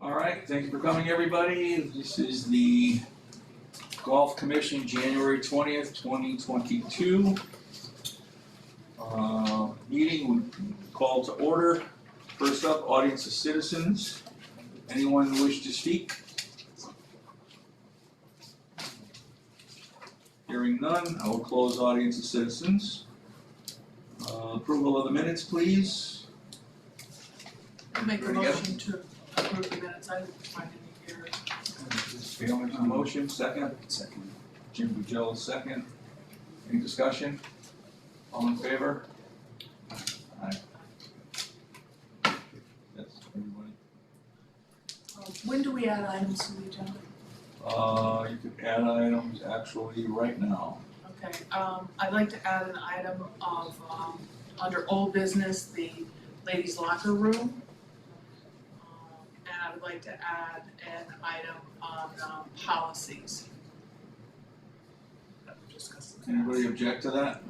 All right, thank you for coming, everybody. This is the Golf Commission, January 20th, 2022. Meeting would call to order. First up, audience of citizens. Anyone wish to speak? Hearing none, I will close audience of citizens. Approval of the minutes, please. I'll make a motion to approve the minutes. I didn't find any here. Gail makes a motion, second. Second. Jim Bugello, second. Any discussion? All in favor? Aye. That's everybody. When do we add items to the agenda? You could add items actually right now. Okay, I'd like to add an item of, under old business, the ladies' locker room. And I would like to add an item on, policies. That we discussed in the past. Anybody object to that?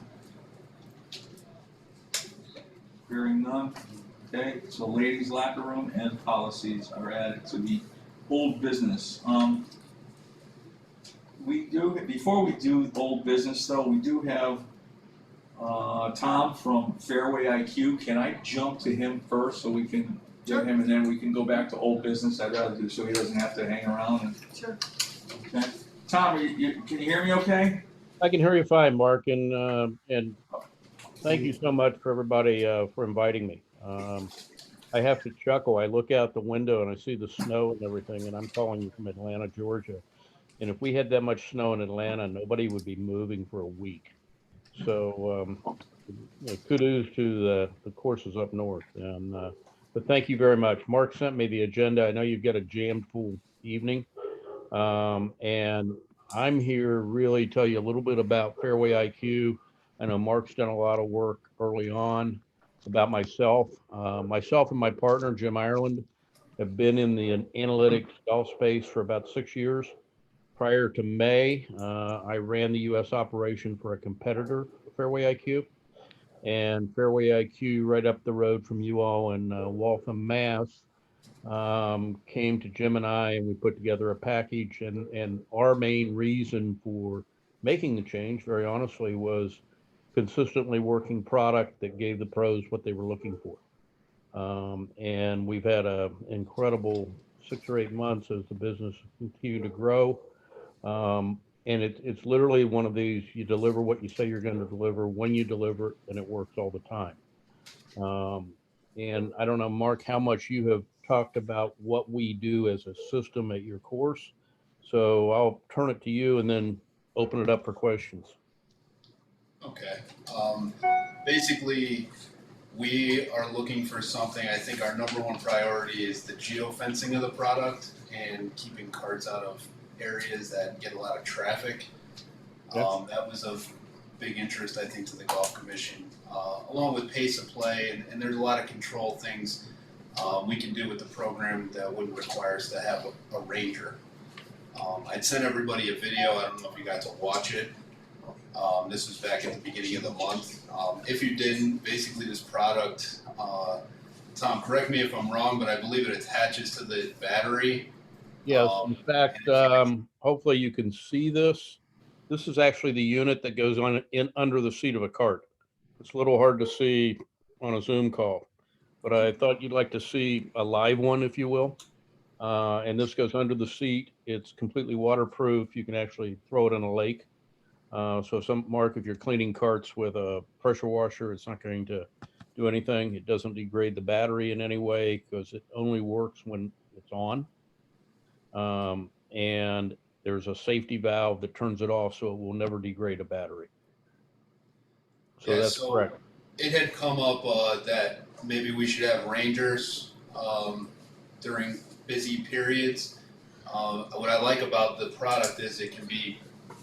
Hearing none. Okay, so ladies' locker room and policies are added to the old business. We do, before we do old business though, we do have Tom from Fairway IQ. Can I jump to him first so we can get him and then we can go back to old business? I'd rather do so he doesn't have to hang around. And, Sure. okay. Tom, can you hear me okay? I can hear you fine, Mark, and thank you so much for everybody for inviting me. I have to chuckle. I look out the window and I see the snow and everything, and I'm calling you from Atlanta, Georgia. And if we had that much snow in Atlanta, nobody would be moving for a week. So kudos to the courses up north. And but thank you very much. Mark sent me the agenda. I know you've got a jammed full evening, and I'm here really tell you a little bit about Fairway IQ. I know Mark's done a lot of work early on about myself. Myself and my partner, Jim Ireland, have been in the analytics golf space for about 6 years. Prior to May, I ran the U.S. operation for a competitor, Fairway IQ. And Fairway IQ, right up the road from you all in Waltham, Mass, came to Jim and I, and we put together a package. And our main reason for making the change, very honestly, was consistently working product that gave the pros what they were looking for. And we've had an incredible 6 or 8 months as the business continued to grow. And it's literally one of these, you deliver what you say you're going to deliver when you deliver it, and it works all the time. And I don't know, Mark, how much you have talked about what we do as a system at your course. So I'll turn it to you and then open it up for questions. Okay. Basically, we are looking for something. I think our number one priority is the geofencing of the product and keeping carts out of areas that get a lot of traffic. That was of big interest, I think, to the Golf Commission, along with pace of play. And there's a lot of control things we can do with the program that wouldn't require us to have a ranger. I'd sent everybody a video. I don't know if you got to watch it. This was back at the beginning of the month. If you didn't, basically this product, Tom, correct me if I'm wrong, but I believe it attaches to the battery. Yes, in fact, hopefully you can see this. This is actually the unit that goes on under the seat of a cart. It's a little hard to see on a Zoom call, but I thought you'd like to see a live one, if you will. And this goes under the seat. It's completely waterproof. You can actually throw it in a lake. So Mark, if you're cleaning carts with a pressure washer, it's not going to do anything. It doesn't degrade the battery in any way because it only works when it's on. And there's a safety valve that turns it off so it will never degrade a battery. So that's correct. It had come up that maybe we should have rangers during busy periods. What I like about the product is it can be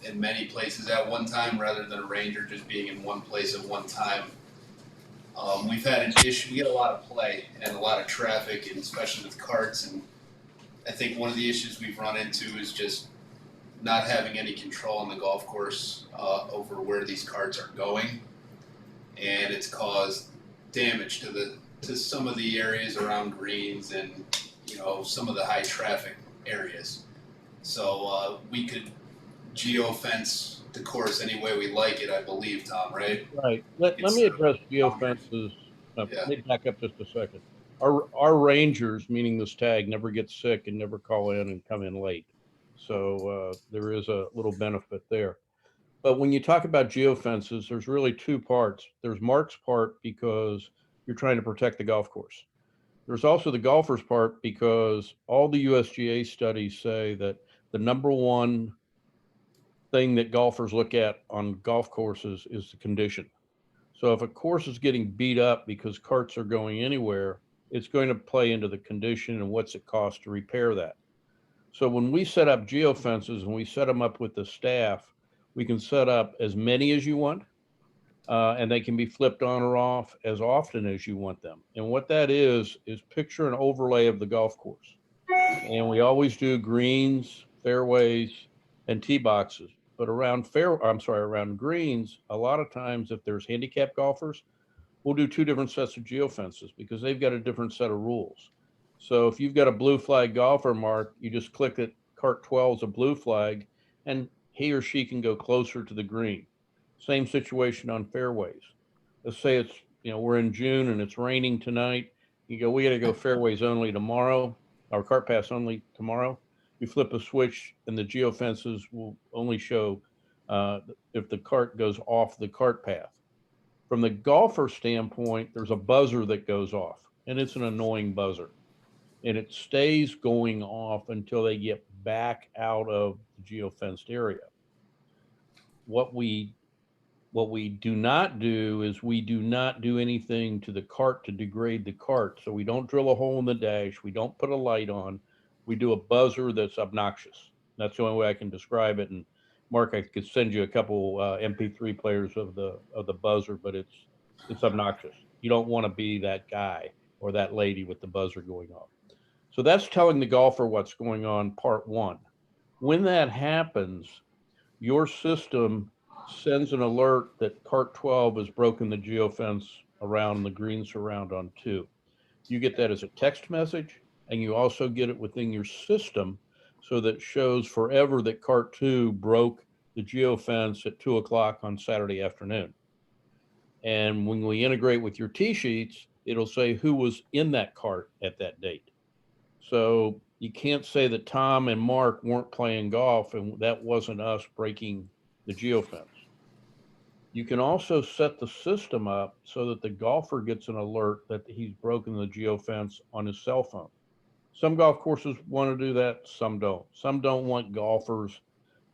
in many places at one time rather than a ranger just being in one place at one time. We've had an issue. We get a lot of play and a lot of traffic, and especially with carts. And I think one of the issues we've run into is just not having any control on the golf course over where these carts are going, and it's caused damage to some of the areas around greens and some of the high traffic areas. So we could geofence the course any way we like it, I believe, Tom, right? Right. Let me Instead of address boundaries. geofences. Yeah. Let me back up just a second. Our rangers, meaning this tag, never get sick and never call in and come in late. So there is a little benefit there. But when you talk about geofences, there's really two parts. There's Mark's part because you're trying to protect the golf course. There's also the golfer's part because all the USGA studies say that the number one thing that golfers look at on golf courses is the condition. So if a course is getting beat up because carts are going anywhere, it's going to play into the condition and what's it cost to repair that. So when we set up geofences and we set them up with the staff, we can set up as many as you want, and they can be flipped on or off as often as you want them. And what that is picture an overlay of the golf course. And we always do greens, fairways, and tee boxes. But around greens, a lot of times if there's handicap golfers, we'll do two different sets of geofences because they've got a different set of rules. So if you've got a blue flag golfer, Mark, you just click that cart 12 is a blue flag, and he or she can go closer to the green. Same situation on fairways. Let's say it's, we're in June and it's raining tonight. You go, we got to go fairways only tomorrow, or cart pass only tomorrow. You flip a switch and the geofences will only show if the cart goes off the cart path. From the golfer standpoint, there's a buzzer that goes off, and it's an annoying buzzer. And it stays going off until they get back out of the geofenced area. What we do not do is we do not do anything to the cart to degrade the cart. So we don't drill a hole in the dash. We don't put a light on. We do a buzzer that's obnoxious. That's the only way I can describe it. And Mark, I could send you a couple MP3 players of the buzzer, but it's obnoxious. You don't want to be that guy or that lady with the buzzer going off. So that's telling the golfer what's going on, part one. When that happens, your system sends an alert that cart 12 has broken the geofence around the green surround on 2. You get that as a text message, and you also get it within your system so that it shows forever that cart 2 broke the geofence at 2 o'clock on Saturday afternoon. And when we integrate with your tee sheets, it'll say who was in that cart at that date. So you can't say that Tom and Mark weren't playing golf and that wasn't us breaking the geofence. You can also set the system up so that the golfer gets an alert that he's broken the geofence on his cell phone. Some golf courses want to do that, some don't. Some don't want golfers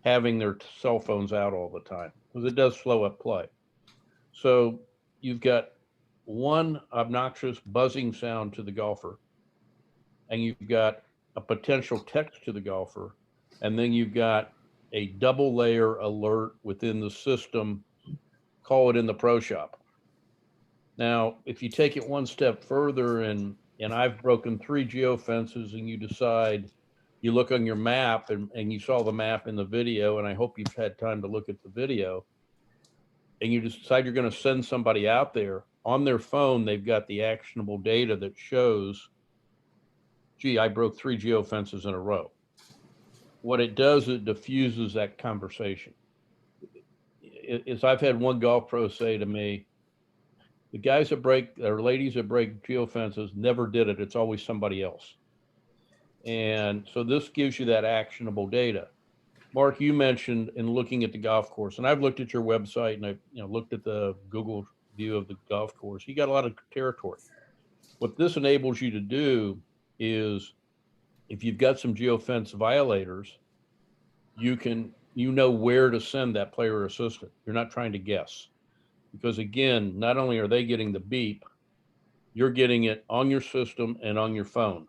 having their cell phones out all the time because it does slow up play. So you've got one obnoxious buzzing sound to the golfer, and you've got a potential text to the golfer, and then you've got a double layer alert within the system, call it in the pro shop. Now, if you take it one step further and I've broken 3 geofences and you decide, you look on your map and you saw the map in the video, and I hope you've had time to look at the video, and you decide you're going to send somebody out there, on their phone, they've got the actionable data that shows, gee, I broke 3 geofences in a row. What it does, it diffuses that conversation. As I've had one golf pro say to me, the guys that break, or ladies that break geofences never did it. It's always somebody else. And so this gives you that actionable data. Mark, you mentioned in looking at the golf course, and I've looked at your website and I've looked at the Google view of the golf course. You got a lot of territory. What this enables you to do is, if you've got some geofence violators, you know where to send that player assistant. You're not trying to guess. Because again, not only are they getting the beep, you're getting it on your system and on your phone.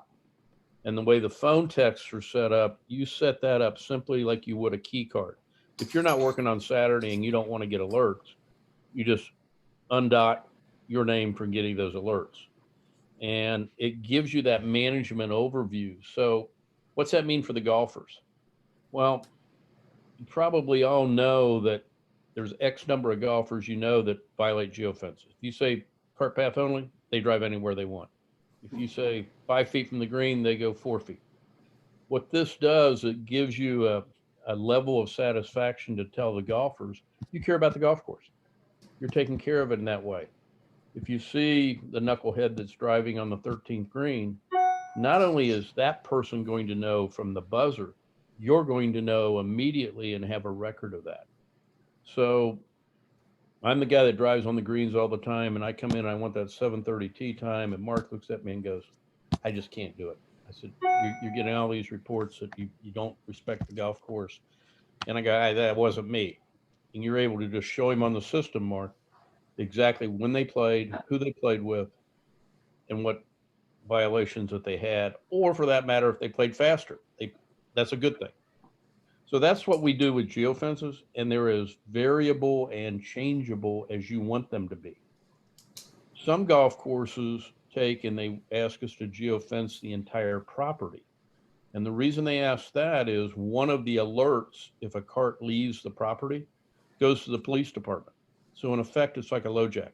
And the way the phone texts are set up, you set that up simply like you would a key card. If you're not working on Saturday and you don't want to get alerts, you just undot your name from getting those alerts. And it gives you that management overview. So what's that mean for the golfers? Well, you probably all know that there's X number of golfers that violate geofences. If you say cart path only, they drive anywhere they want. If you say 5 feet from the green, they go 4 feet. What this does, it gives you a level of satisfaction to tell the golfers you care about the golf course. You're taking care of it in that way. If you see the knucklehead that's driving on the 13th green, not only is that person going to know from the buzzer, you're going to know immediately and have a record of that. So I'm the guy that drives on the greens all the time, and I come in, I want that 7:30 tee time, and Mark looks at me and goes, I just can't do it. I said, you're getting all these reports that you don't respect the golf course. And I go, that wasn't me. And you're able to just show him on the system, Mark, exactly when they played, who they played with, and what violations that they had, or for that matter, if they played faster. That's a good thing. So that's what we do with geofences, and they're as variable and changeable as you want them to be. Some golf courses take and they ask us to geofence the entire property. And the reason they ask that is one of the alerts, if a cart leaves the property, goes to the police department. So in effect, it's like a LoJack.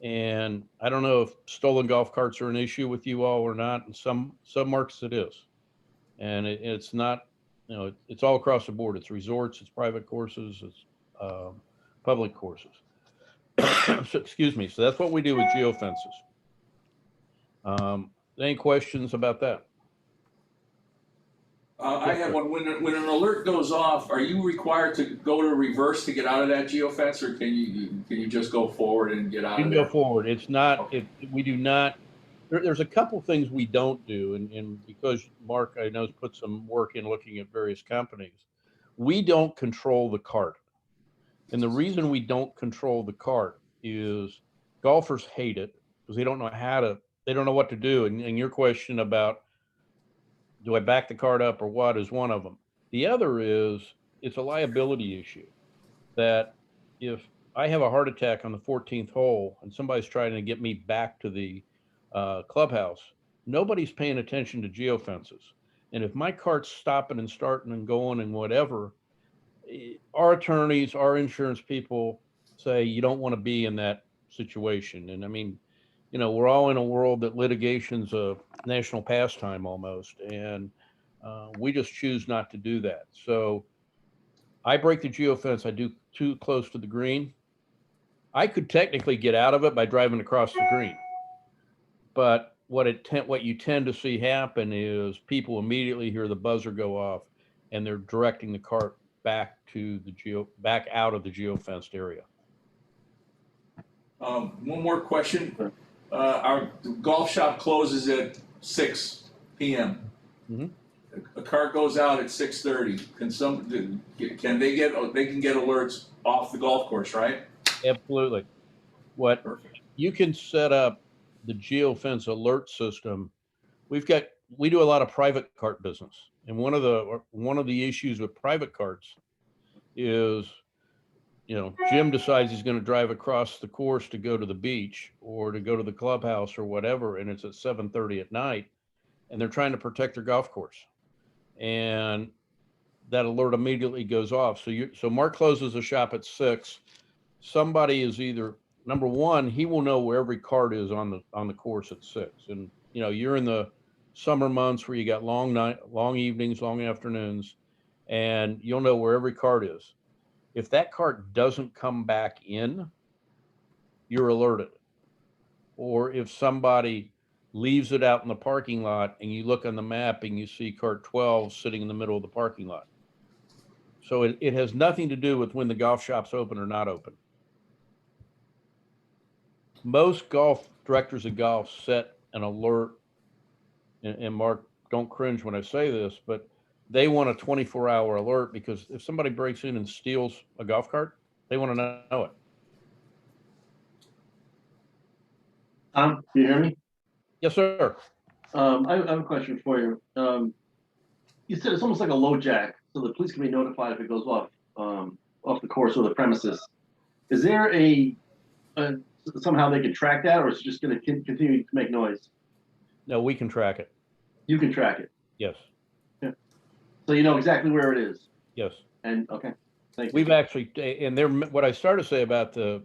And I don't know if stolen golf carts are an issue with you all or not. In some markets it is. And it's not, it's all across the board. It's resorts, it's private courses, it's public courses. So, excuse me. So that's what we do with geofences. Any questions about that? I have one. When an alert goes off, are you required to go to reverse to get out of that geofence, or can you just go forward and get out You of can there? go forward. It's not, we do not, there's a couple things we don't do. And because Mark, I know, has put some work in looking at various companies, we don't control the cart. And the reason we don't control the cart is golfers hate it because they don't know what to do. And your question about, do I back the cart up or what, is one of them. The other is it's a liability issue that if I have a heart attack on the 14th hole and somebody's trying to get me back to the clubhouse, nobody's paying attention to geofences. And if my cart's stopping and starting and going and whatever, our attorneys, our insurance people say you don't want to be in that situation. And I mean, we're all in a world that litigation's a national pastime almost, and we just choose not to do that. So I break the geofence. I do too close to the green. I could technically get out of it by driving across the green, but what you tend to see happen is people immediately hear the buzzer go off, and they're directing the cart back out of the geofenced area. One more question. Our golf shop closes at 6 p.m. Mhm. A cart goes out at 6:30. They can get alerts off the golf course, right? Absolutely. Perfect. You can set up the geofence alert system. We do a lot of private cart business. And one of the issues with private carts is, Jim decides he's going to drive across the course to go to the beach or to go to the clubhouse or whatever, and it's at 7:30 at night, and they're trying to protect their golf course. And that alert immediately goes off. So Mark closes the shop at 6. Somebody is either, number one, he will know where every cart is on the course at 6. And you're in the summer months where you got long evenings, long afternoons, and you'll know where every cart is. If that cart doesn't come back in, you're alerted. Or if somebody leaves it out in the parking lot and you look on the map and you see cart 12 sitting in the middle of the parking lot. So it has nothing to do with when the golf shop's open or not open. Most directors of golf set an alert, and Mark, don't cringe when I say this, but they want a 24-hour alert because if somebody breaks in and steals a golf cart, they want to know it. Tom, can you hear me? Yes, sir. I have a question for you. You said it's almost like a LoJack, so the police can be notified if it goes off the course or the premises. Is there somehow they can track that, or is it just going to continue to make noise? No, we can track it. You can track it, Yes. so you know exactly where it is. Yes. And okay, thank you. We've actually, and what I started to say about the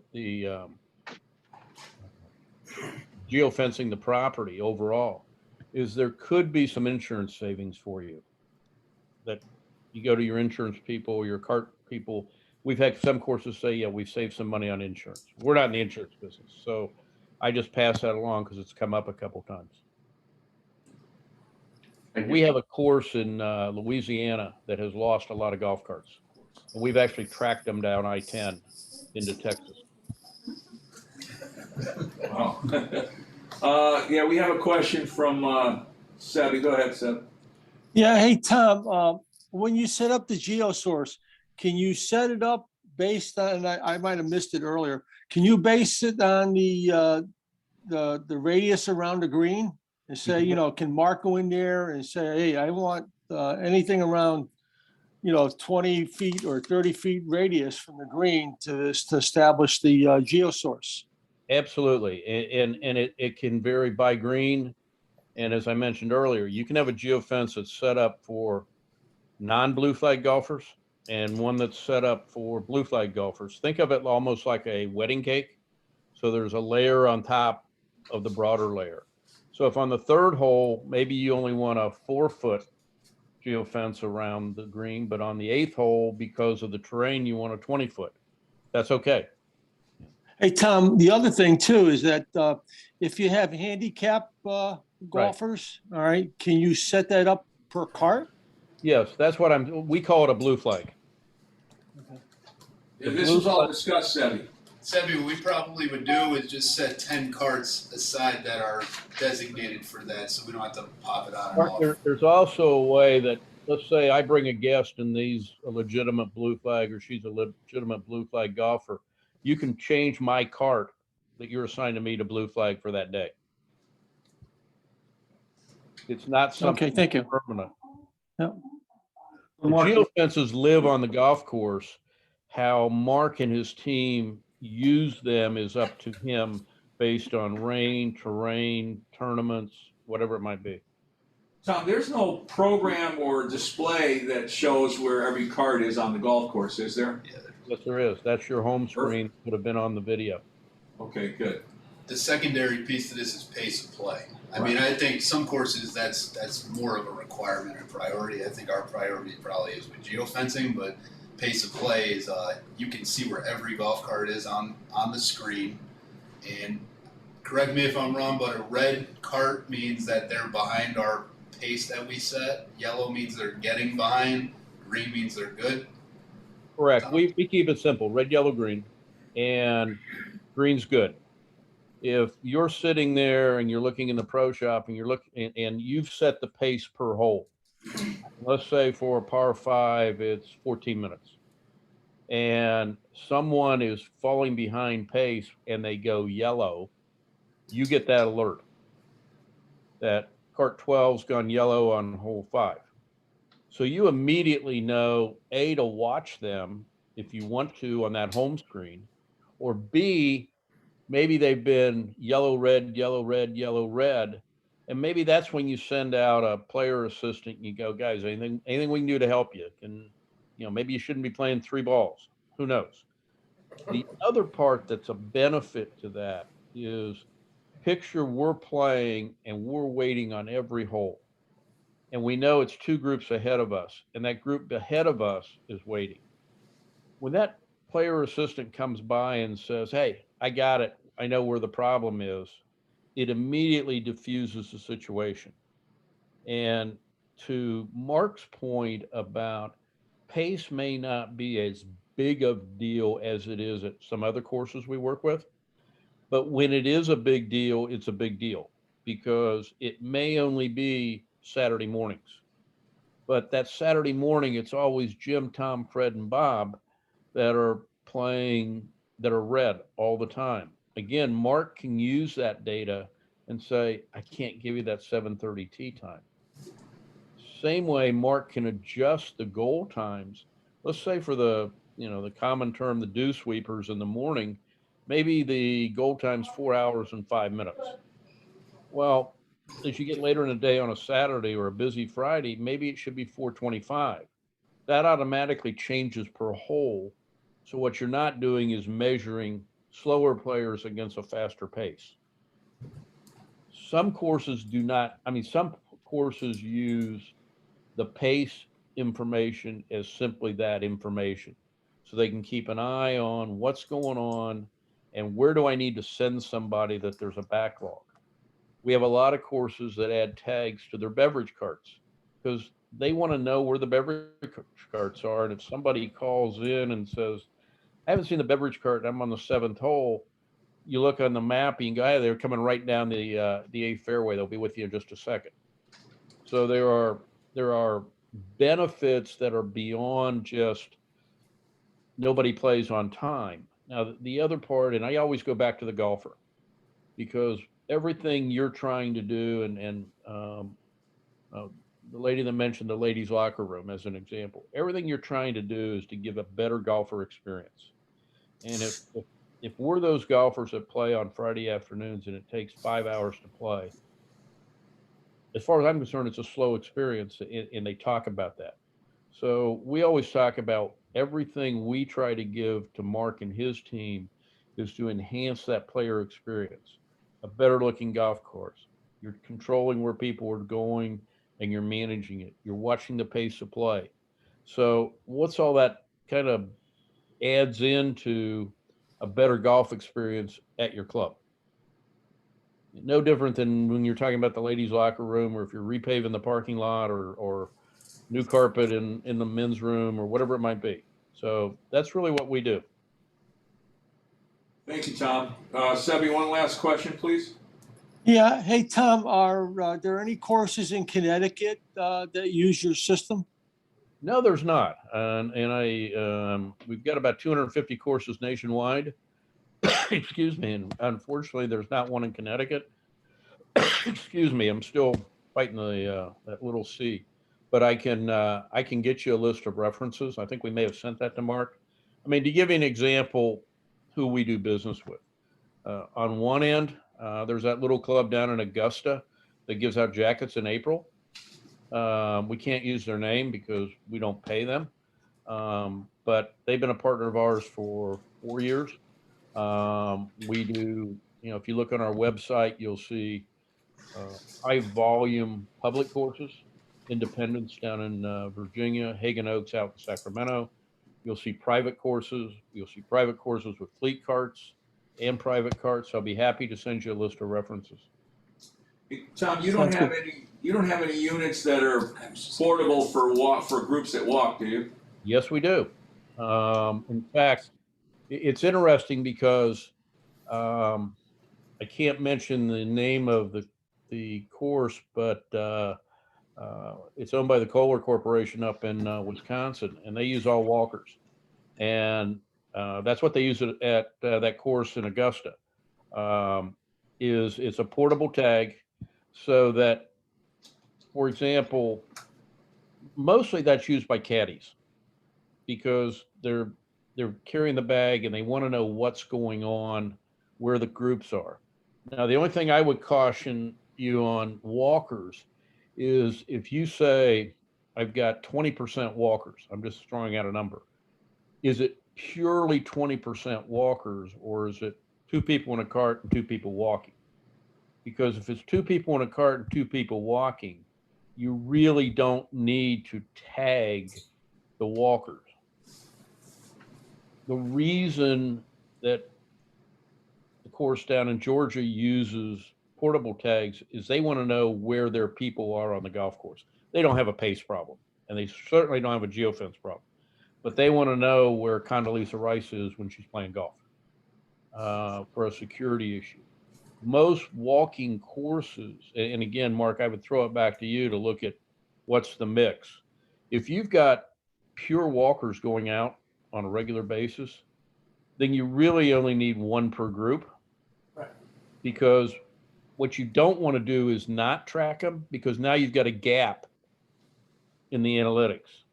geofencing the property overall, is there could be some insurance savings for you. That you go to your insurance people, your cart people. We've had some courses say, yeah, we've saved some money on insurance. We're not in the insurance business, so I just pass that along because it's come up a couple times. Thank you. We have a course in Louisiana that has lost a lot of golf carts. And we've actually tracked them down I-10 into Texas. Wow. Yeah, we have a question from Sebby. Go ahead, Seb. Yeah, hey, Tom, when you set up the GeoSource, can you set it up based on, I might have missed it earlier, can you base it on the radius around the green? And say, you know, can Mark go in there and say, hey, I want anything around, 20 feet or 30 feet radius from the green to establish the GeoSource? Absolutely. And it can vary by green. And as I mentioned earlier, you can have a geofence that's set up for non-blue flag golfers and one that's set up for blue flag golfers. Think of it almost like a wedding cake. So there's a layer on top of the broader layer. So if on the third hole, maybe you only want a 4-foot geofence around the green, but on the 8th hole, because of the terrain, you want a 20-foot. That's okay. Hey, Tom, the other thing too is that if you have handicap golfers, all right, can you set that up per cart? Yes, that's what we call it a blue flag. Yeah, this was all discussed, Sebby. Sebby, what we probably would do is just set 10 carts aside that are designated for that, so we don't have to pop it on and off. There's also a way that, let's say I bring a guest and he's a legitimate blue flag or she's a legitimate blue flag golfer. You can change my cart that you're assigned to me to blue flag for that day. It's not something Okay, thank you. permanent. Yep. The geofences live on the golf course. How Mark and his team use them is up to him based on rain, terrain, tournaments, whatever it might be. Tom, there's no program or display that shows where every card is on the golf course, is there? Yeah. Yes, there is. That's your home screen. Would have been on the video. Okay, good. The secondary piece to this is pace of play. I mean, I think some courses that's more of a requirement or priority. I think our priority probably is with geofencing, but pace of play is you can see where every golf cart is on the screen. And correct me if I'm wrong, but a red cart means that they're behind our pace that we set. Yellow means they're getting behind. Green means they're good. Correct. We keep it simple: red, yellow, green, and green's good. If you're sitting there and you're looking in the pro shop and you're looking and you've set the pace per hole, let's say for a par 5, it's 14 minutes, and someone is falling behind pace and they go yellow, you get that alert that cart 12's gone yellow on hole 5. So you immediately know, A, to watch them if you want to on that home screen, or B, maybe they've been yellow, red, yellow, red, yellow, red. And maybe that's when you send out a player assistant and you go, guys, anything we can do to help you? Maybe you shouldn't be playing 3 balls. Who knows? The other part that's a benefit to that is picture we're playing and we're waiting on every hole. And we know it's 2 groups ahead of us, and that group ahead of us is waiting. When that player assistant comes by and says, hey, I got it, I know where the problem is, it immediately diffuses the situation. And to Mark's point about pace may not be as big of deal as it is at some other courses we work with, but when it is a big deal, it's a big deal because it may only be Saturday mornings. But that Saturday morning, it's always Jim, Tom, Fred, and Bob that are playing, that are red all the time. Again, Mark can use that data and say, I can't give you that 7:30 tee time. Same way Mark can adjust the goal times. Let's say for the common term, the dew sweepers in the morning, maybe the goal time's 4 hours and 5 minutes. Well, as you get later in the day on a Saturday or a busy Friday, maybe it should be 4:25. That automatically changes per hole. So what you're not doing is measuring slower players against a faster pace. some courses do not, I mean, some courses use the pace information as simply that information. So they can keep an eye on what's going on and where do I need to send somebody that there's a backlog. We have a lot of courses that add tags to their beverage carts because they want to know where the beverage carts are. And if somebody calls in and says, I haven't seen the beverage cart, I'm on the 7th hole, you look on the map and you go, hey, they're coming right down the 8th fairway. They'll be with you in just a second. So there are benefits that are beyond just nobody plays on time. Now, the other part, and I always go back to the golfer, because everything you're trying to do, and the lady that mentioned the ladies' locker room as an example, everything you're trying to do is to give a better golfer experience. And if we're those golfers that play on Friday afternoons and it takes 5 hours to play, as far as I'm concerned, it's a slow experience, and they talk about that. So we always talk about everything we try to give to Mark and his team is to enhance that player experience. A better looking golf course. You're controlling where people are going and you're managing it. You're watching the pace of play. So what's all that kind of adds into a better golf experience at your club? No different than when you're talking about the ladies' locker room, or if you're repaving the parking lot, or new carpet in the men's room, or whatever it might be. So that's really what we do. Thank you, Tom. Sebi, one last question, please. Yeah. Hey, Tom, are there any courses in Connecticut that use your system? No, there's not. And we've got about 250 courses nationwide. Excuse me. And unfortunately, there's not one in Connecticut. Excuse me. I'm still fighting that little C, but I can get you a list of references. I think we may have sent that to Mark. I mean, to give you an example, who we do business with. On one end, there's that little club down in Augusta that gives out jackets in April. We can't use their name because we don't pay them. But they've been a partner of ours for 4 years. We do, if you look on our website, you'll see high volume public courses, Independence down in Virginia, Hagen Oaks out in Sacramento. You'll see private courses. You'll see private courses with fleet carts and private carts. I'll be happy to send you a list of references. Hey, Tom, you don't have any units that are portable for groups that walk, do you? Yes, we do. In fact, it's interesting because I can't mention the name of the course, but it's owned by the Kohler Corporation up in Wisconsin, and they use all walkers. And that's what they use at that course in Augusta. It's a portable tag, so that, for example, mostly that's used by caddies because they're carrying the bag and they want to know what's going on, where the groups are. Now, the only thing I would caution you on walkers is if you say, I've got 20% walkers, I'm just throwing out a number. Is it purely 20% walkers, or is it 2 people in a cart and 2 people walking? Because if it's 2 people in a cart and 2 people walking, you really don't need to tag the walkers. The reason that the course down in Georgia uses portable tags is they want to know where their people are on the golf course. They don't have a pace problem, and they certainly don't have a geofence problem, but they want to know where Condoleezza Rice is when she's playing golf for a security issue. Most walking courses, and again, Mark, I would throw it back to you to look at what's the mix. If you've got pure walkers going out on a regular basis, then you really only need 1 per group. Right. Because what you don't want to do is not track them, because now you've got a gap in the analytics.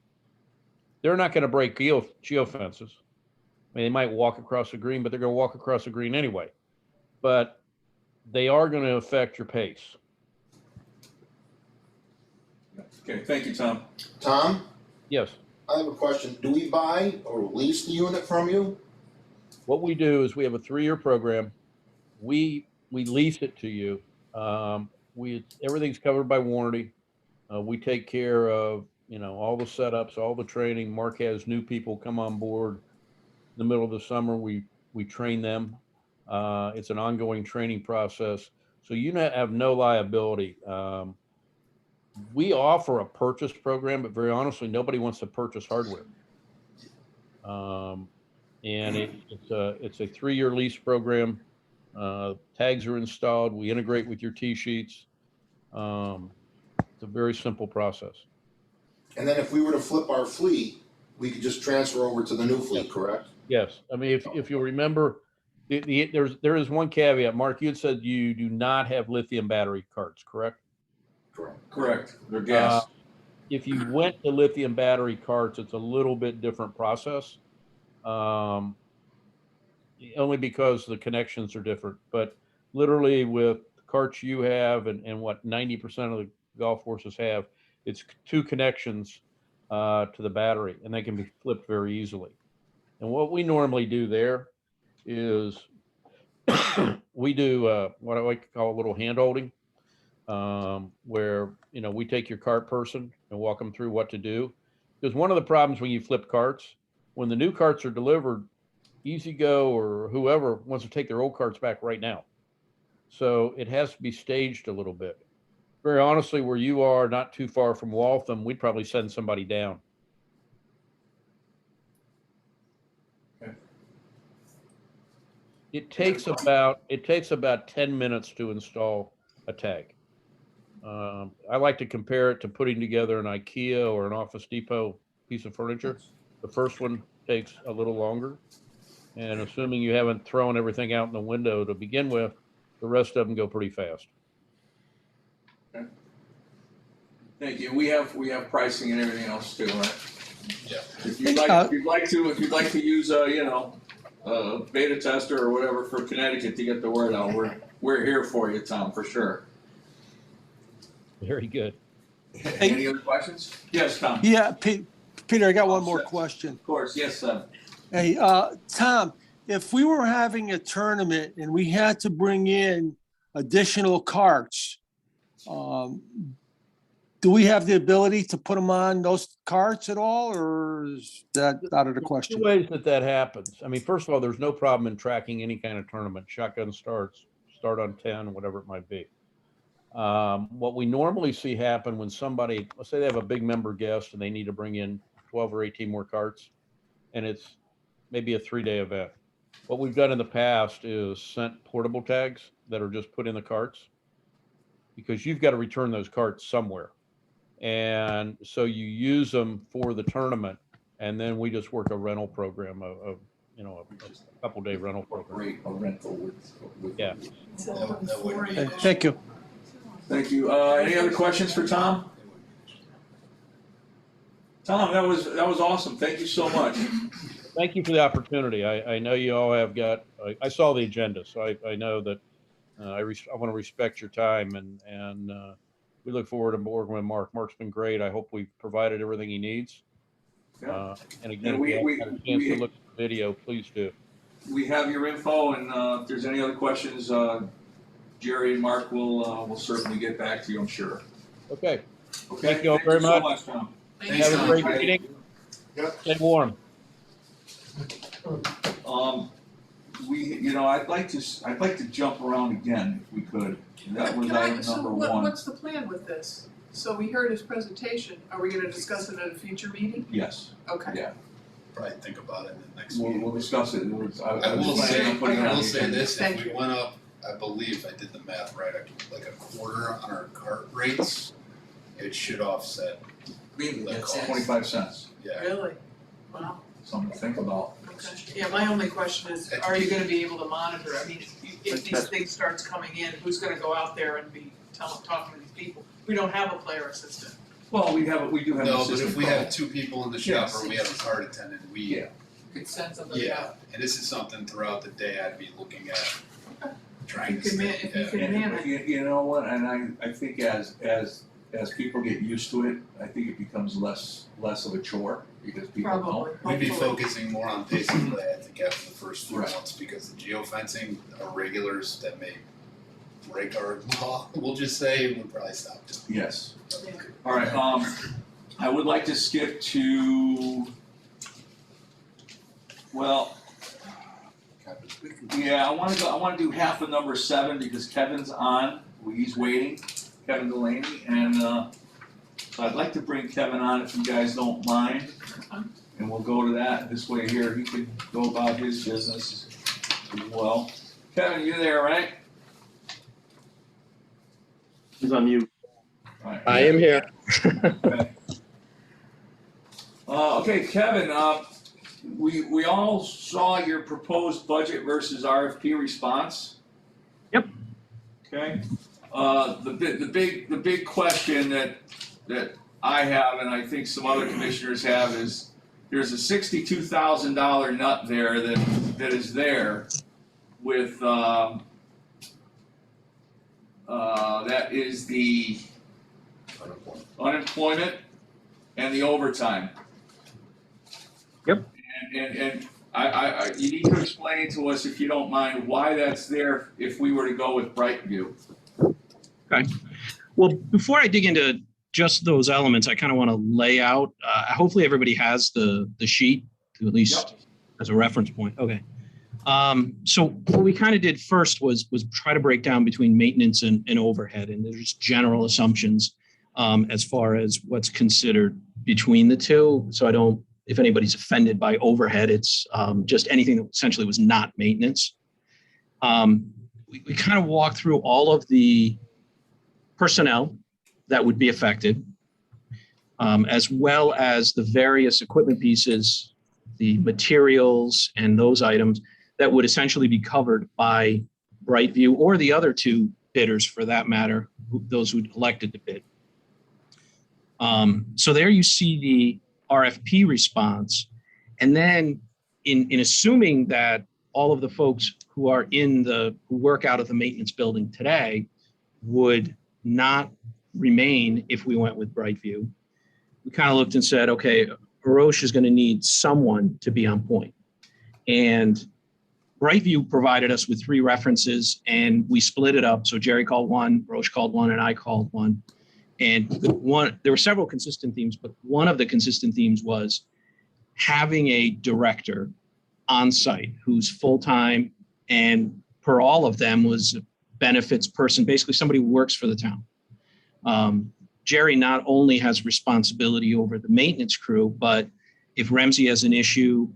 They're not going to break geofences. I mean, they might walk across the green, but they're going to walk across the green anyway. But they are going to affect your pace. Okay, thank you, Tom. Tom, Yes. I have a question. Do we buy or lease the unit from you? What we do is we have a 3-year program. We lease it to you, Everything's covered by warranty. We take care of, all the setups, all the training. Mark has new people come on board in the middle of the summer. We train them. It's an ongoing training process. So you have no liability. We offer a purchase program, but very honestly, nobody wants to purchase hardware. And it's a 3-year lease program. Tags are installed. We integrate with your T-sheets. It's a very simple process. And then if we were to flip our fleet, we could just transfer over to the new fleet, correct? Yes. I mean, if you'll remember, there is one caveat. Mark, you had said you do not have lithium battery carts, correct? Correct. They're gas. If you went to lithium battery carts, it's a little bit different process. Only because the connections are different. But literally with the carts you have and what 90% of the golf courses have, it's 2 connections to the battery, and they can be flipped very easily. And what we normally do there is we do what I like to call a little hand holding, where we take your cart person and walk them through what to do. Because one of the problems when you flip carts, when the new carts are delivered, Easy Go or whoever wants to take their old carts back right now. So it has to be staged a little bit. Very honestly, where you are, not too far from Waltham, we'd probably send somebody down. Okay. It takes about 10 minutes to install a tag. I like to compare it to putting together an IKEA or an Office Depot piece of furniture. The first one takes a little longer. And assuming you haven't thrown everything out in the window to begin with, the rest of them go pretty fast. Okay. Thank you. We have pricing and everything else too, right? Yeah. If you'd like to use a beta tester or whatever for Connecticut to get the word out, we're here for you, Tom, for sure. Very good. Any other questions? Yes, Tom. Yeah, Peter, I got one All more set. question. Of course, yes, sir. Hey, Tom, if we were having a tournament and we had to bring in additional carts, do we have the ability to put them on those carts at all, or is that out of the question? 2 ways that happens. I mean, first of all, there's no problem in tracking any kind of tournament. Shotgun start on 10, whatever it might be. What we normally see happen when somebody, let's say they have a big member guest and they need to bring in 12 or 18 more carts, and it's maybe a 3-day event. What we've done in the past is sent portable tags that are just put in the carts, because you've got to return those carts somewhere. And so you use them for the tournament, and then we just work a rental program of a couple-day rental program. Great, a rental with. Yeah. That would be. Thank you. Thank you. Any other questions for Tom? Tom, that was awesome. Thank you so much. Thank you for the opportunity. I know you all have got, I saw the agenda, so I know that I want to respect your time, and we look forward to working with Mark. Mark's been great. I hope we've provided everything he needs. Yeah. And again, And if you have a chance to look at the video, please do. We have your info, and if there's any other questions, Jerry and Mark will certainly get back to you, I'm sure. Okay. Okay. Thank you all very much. So much, Tom. Thanks, Have a Tom. great meeting. Yep. Stay warm. I'd like to jump around again if we could. That was item number one. What's the plan with this? So we heard his presentation. Are we gonna discuss it at a future meeting? Yes, Okay. yeah. Probably think about it in the next We'll meeting. discuss it. I will say this, Thank if we you. went up, I believe I did the math right, like a quarter on our cart rates, it should offset the cost. 25 cents, Yeah, Really? Wow. something to think about. Okay. Yeah, my only question is, are you gonna be able to monitor? I mean, if these things starts coming in, who's gonna go out there and be talking to these people? We don't have a player assistant. Well, we do have an no, but assistant if we pro. have 2 people in the shop Yes. or we have a cart attendant, Yeah. Could send somebody yeah, out. and this is something throughout the day I'd be looking at. Okay. Trying If to you stay, can yeah. man it. You know what, and I think as people get used to it, I think it becomes less of a chore, because people know. Probably. We'd be Hopefully. focusing more on pace and play, I think, after the first 3 Right. months, because the geofencing are regulars that may break our law, we'll just say we'll probably stop too. Yes. Yeah. All right, I would like to skip to, well, yeah, I wanna do half of number 7 because Kevin's on, he's waiting, Kevin Delaney, and, so I'd like to bring Kevin on if you guys don't mind. And we'll go to that, this way here, he can go about his business as well. Kevin, you there, right? He's on mute. All right. I am here. Okay. Okay, Kevin, we all saw your proposed budget versus RFP response. Yep. Okay, the big question that I have, and I think some other commissioners have, is there's a $62,000 nut there that is there with, that is the unemployment and the overtime. Yep. And I you need to explain to us, if you don't mind, why that's there if we were to go with Brightview. Okay. Well, before I dig into just those elements, I kind of want to lay out, hopefully everybody has the sheet to at least as a reference point. Okay. So what we kind of did first was try to break down between maintenance and overhead, and there's just general assumptions as far as what's considered between the two. So I don't, if anybody's offended by overhead, it's just anything that essentially was not maintenance. We kind of walked through all of the personnel that would be affected, as well as the various equipment pieces, the materials, and those items that would essentially be covered by Brightview or the other two bidders for that matter, those who elected to bid. So there you see the RFP response. And then in assuming that all of the folks who are who work out of the maintenance building today would not remain if we went with Brightview, we kind of looked and said, okay, Roche is going to need someone to be on point. And Brightview provided us with 3 references and we split it up. So Jerry called one, Roche called one, and I called one. And there were several consistent themes, but one of the consistent themes was having a director on site who's full-time, and per all of them was a benefits person, basically somebody who works for the town. Jerry not only has responsibility over the maintenance crew, but if Ramsey has an issue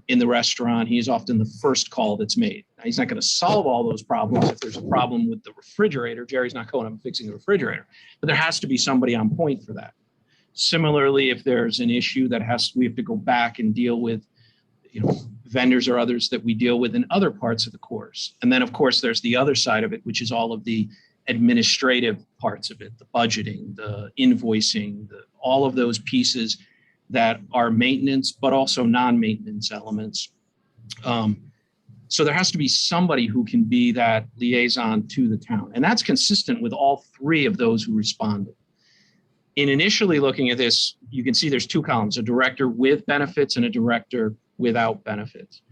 in the restaurant, he is often the first call that's made. Now, he's not going to solve all those problems. If there's a problem with the refrigerator, Jerry's not going up and fixing the refrigerator, but there has to be somebody on point for that. Similarly, if there's an issue that we have to go back and deal with, vendors or others that we deal with in other parts of the course. And then of course, there's the other side of it, which is all of the administrative parts of it, the budgeting, the invoicing, all of those pieces that are maintenance, but also non-maintenance elements. So there has to be somebody who can be that liaison to the town. And that's consistent with all 3 of those who responded. In initially looking at this, you can see there's 2 columns, a director with benefits and a director without benefits.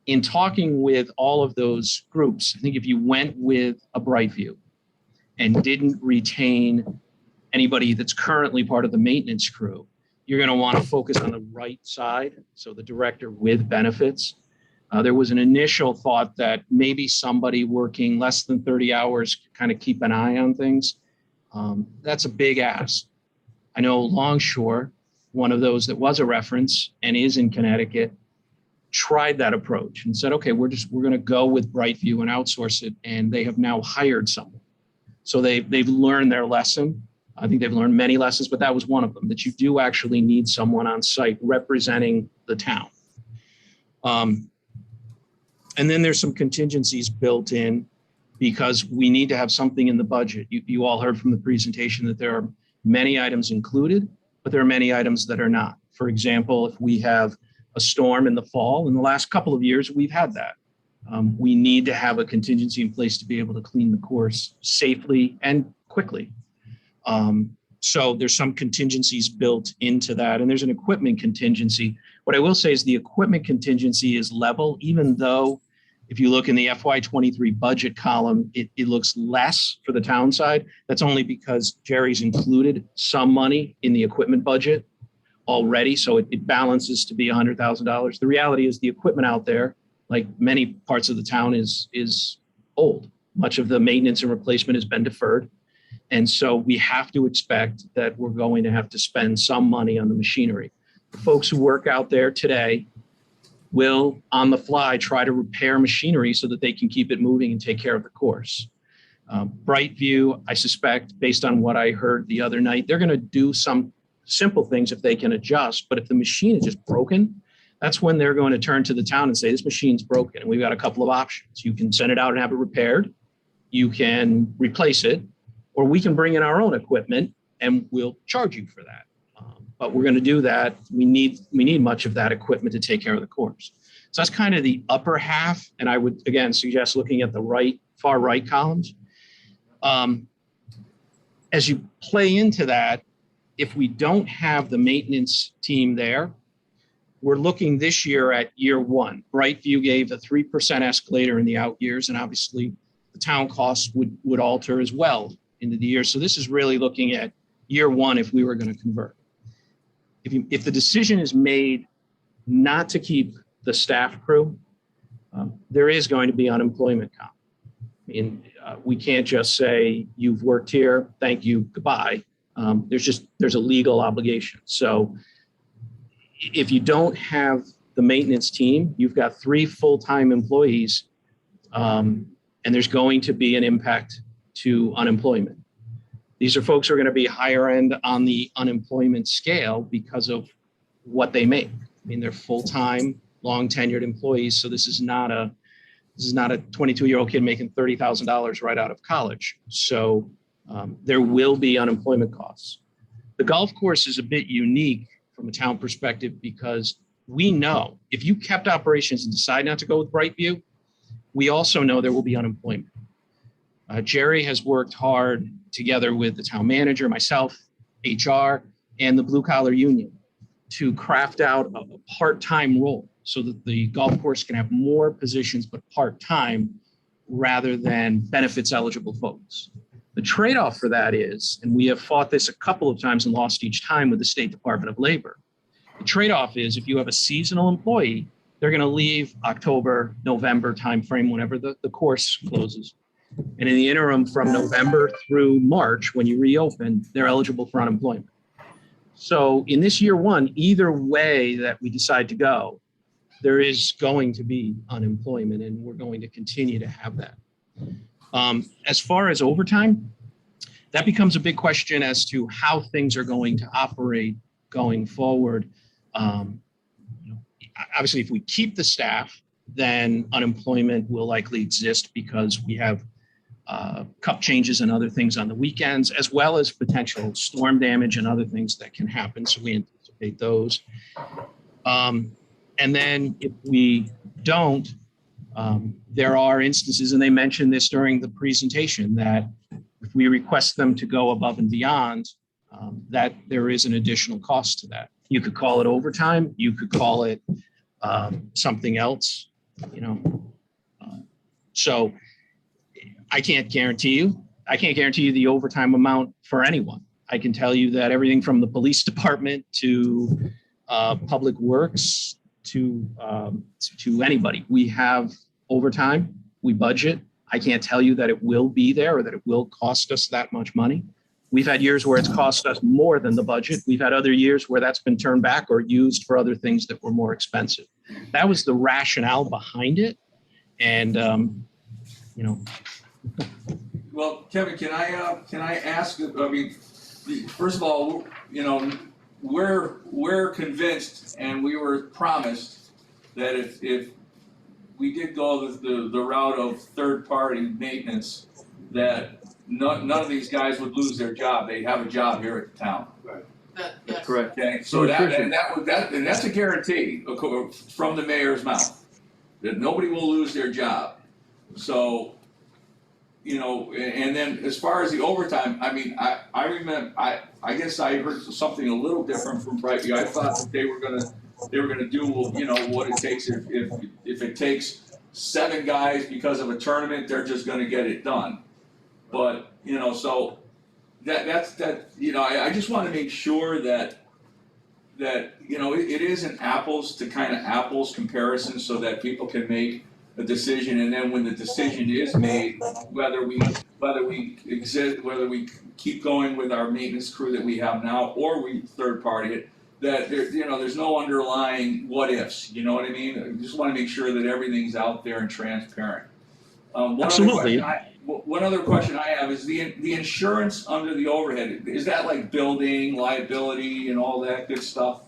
In talking with all of those groups, I think if you went with a Brightview and didn't retain anybody that's currently part of the maintenance crew, you're going to want to focus on the right side, so the director with benefits. There was an initial thought that maybe somebody working less than 30 hours could kind of keep an eye on things. That's a big ask. I know Longshore, one of those that was a reference and is in Connecticut, tried that approach and said, okay, we're going to go with Brightview and outsource it. And they have now hired someone. So they've learned their lesson. I think they've learned many lessons, but that was one of them, that you do actually need someone on site representing the town. And then there's some contingencies built in because we need to have something in the budget. You all heard from the presentation that there are many items included, but there are many items that are not. For example, if we have a storm in the fall, in the last couple of years, we've had that. We need to have a contingency in place to be able to clean the course safely and quickly. So there's some contingencies built into that, and there's an equipment contingency. What I will say is the equipment contingency is level, even though If you look in the FY23 budget column, it looks less for the town side. That's only because Jerry's included some money in the equipment budget already, so it balances to be $100,000. The reality is the equipment out there, like many parts of the town, is old. Much of the maintenance and replacement has been deferred. And so we have to expect that we're going to have to spend some money on the machinery. The folks who work out there today will, on the fly, try to repair machinery so that they can keep it moving and take care of the course. Brightview, I suspect, based on what I heard the other night, they're going to do some simple things if they can adjust. But if the machine is just broken, that's when they're going to turn to the town and say, this machine's broken. And we've got a couple of options. You can send it out and have it repaired. You can replace it, or we can bring in our own equipment and we'll charge you for that. But we're going to do that. We need much of that equipment to take care of the course. So that's kind of the upper half. And I would, again, suggest looking at the far right columns. As you play into that, if we don't have the maintenance team there, we're looking this year at year one. Brightview gave a 3% escalator in the out years, and obviously the town costs would alter as well into the year. So this is really looking at year one if we were going to convert. If the decision is made not to keep the staff crew, there is going to be unemployment comp. I mean, we can't just say, you've worked here, thank you, goodbye. There's a legal obligation. So if you don't have the maintenance team, you've got 3 full-time employees, and there's going to be an impact to unemployment. These are folks who are going to be higher end on the unemployment scale because of what they make. I mean, they're full-time, long tenured employees. So this is not a 22-year-old kid making $30,000 right out of college. So there will be unemployment costs. The golf course is a bit unique from a town perspective because we know if you kept operations and decide not to go with Brightview, we also know there will be unemployment. Jerry has worked hard together with the town manager, myself, HR, and the blue collar union to craft out a part-time role so that the golf course can have more positions, but part-time rather than benefits eligible folks. The trade-off for that is, and we have fought this a couple of times and lost each time with the State Department of Labor. The trade-off is if you have a seasonal employee, they're going to leave October, November timeframe whenever the course closes. And in the interim from November through March, when you reopen, they're eligible for unemployment. So in this year one, either way that we decide to go, there is going to be unemployment, and we're going to continue to have that. As far as overtime, that becomes a big question as to how things are going to operate going forward. Obviously, if we keep the staff, then unemployment will likely exist because we have cup changes and other things on the weekends, as well as potential storm damage and other things that can happen. So we anticipate those. And then if we don't, there are instances, and they mentioned this during the presentation, that if we request them to go above and beyond, that there is an additional cost to that. You could call it overtime. You could call it something else, So I can't guarantee you the overtime amount for anyone. I can tell you that everything from the police department to public works to anybody, we have overtime, we budget. I can't tell you that it will be there or that it will cost us that much money. We've had years where it's cost us more than the budget. We've had other years where that's been turned back or used for other things that were more expensive. That was the rationale behind it. And, Well, Kevin, can I ask, I mean, first of all, we're convinced and we were promised that if we did go the route of third-party maintenance, that none of these guys would lose their job. They'd have a job here at the town. That's Correct. Okay, so that's a guarantee from the mayor's mouth, that nobody will lose their job. So, and then as far as the overtime, I mean, I remember, I guess I heard something a little different from Brightview. I thought that they were gonna do, what it takes if it takes 7 guys because of a tournament, they're just gonna get it done. But, you know, so that's, you know, I just wanna make sure that, you know, it is an apples to kind of apples comparison so that people can make a decision, and then when the decision is made, whether we keep going with our maintenance crew that we have now, or we third party it, that there, you know, there's no underlying what ifs, you know what I mean? I just wanna make sure that everything's out there and transparent. Absolutely. One other question I have is the insurance under the overhead, is that like building, liability and all that good stuff?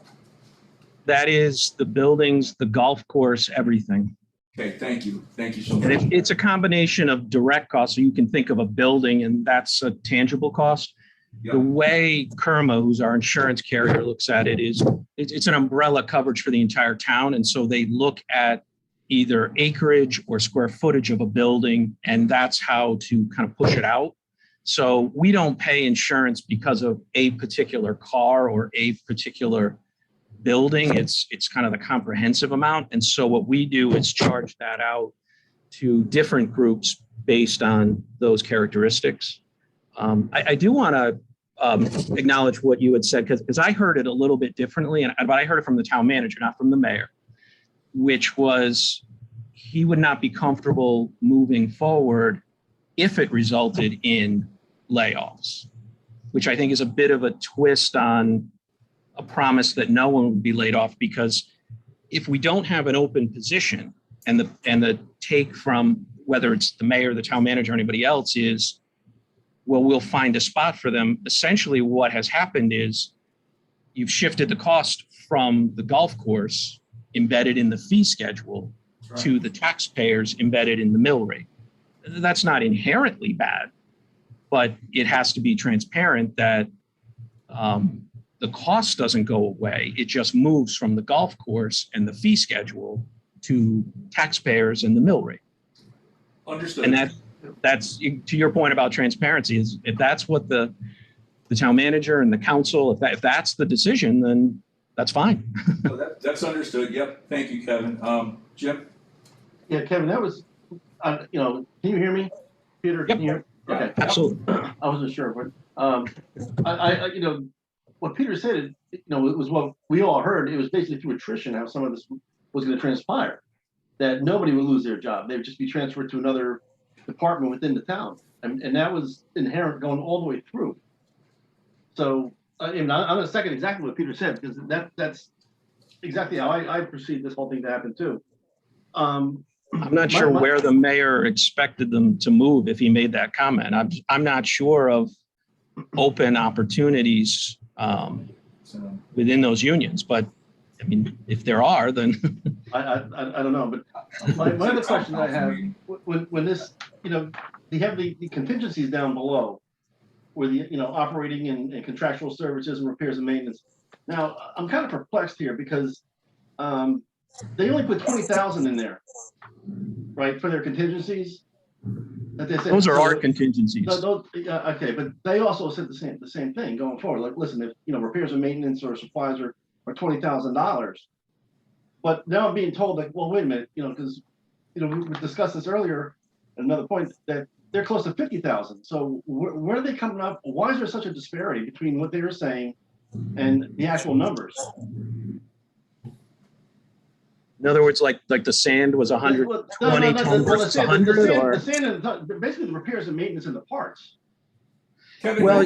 That is the buildings, the golf course, everything. Okay, thank you so much. And it's a combination of direct costs. So you can think of a building and that's a tangible cost. Yeah. The way Kerma, who's our insurance carrier, looks at it is it's an umbrella coverage for the entire town. And so they look at either acreage or square footage of a building, and that's how to kind of push it out. So we don't pay insurance because of a particular car or a particular building. It's kind of the comprehensive amount. And so what we do is charge that out to different groups based on those characteristics. I do want to acknowledge what you had said, because I heard it a little bit differently, but I heard it from the town manager, not from the mayor, which was he would not be comfortable moving forward if it resulted in layoffs, which I think is a bit of a twist on a promise that no one would be laid off, because if we don't have an open position and the take from whether it's the mayor, the town manager, or anybody else is, well, we'll find a spot for them. Essentially what has happened is you've shifted the cost from the golf course embedded in the fee schedule to the taxpayers embedded in the mill rate. That's not inherently bad, but it has to be transparent that the cost doesn't go away. It just moves from the golf course and the fee schedule to taxpayers and the mill rate. Understood. And that's to your point about transparency, is if that's what the town manager and the council, if that's the decision, then that's fine. So that's understood. Yep. Thank you, Kevin. Jim? Yeah, Kevin, that was, you know, can you hear me? Peter, Yep. can you hear? Okay. Absolutely. I wasn't sure, but I you know, what Peter said, you know, it was what we all heard. It was basically through attrition how some of this was going to transpire, that nobody would lose their job. They would just be transferred to another department within the town. And that was inherent going all the way through. So, I'm going to second exactly what Peter said, because that's exactly how I perceived this whole thing to happen too. I'm not sure where the mayor expected them to move if he made that comment. I'm not sure of open opportunities within those unions, but I mean, if there are, then I don't know. But my other question I have, when this, you know, they have the contingencies down below, where the, you know, operating and contractual services and repairs and maintenance. Now, I'm kind of perplexed here because they only put 20,000 in there, right, for their contingencies. That they said, those are our contingencies. Okay, but they also said the same thing going forward. Like, listen, if, you know, repairs and maintenance or supplies are $20,000, but now I'm being told that, well, wait a minute, you know, because, you know, we discussed this earlier at another point, that they're close to 50,000. So where are they coming up? Why is there such a disparity between what they were saying and the actual numbers? In other words, like the sand was 120 ton versus 100, or the sand and basically the repairs and maintenance and the parts. Kevin, Well,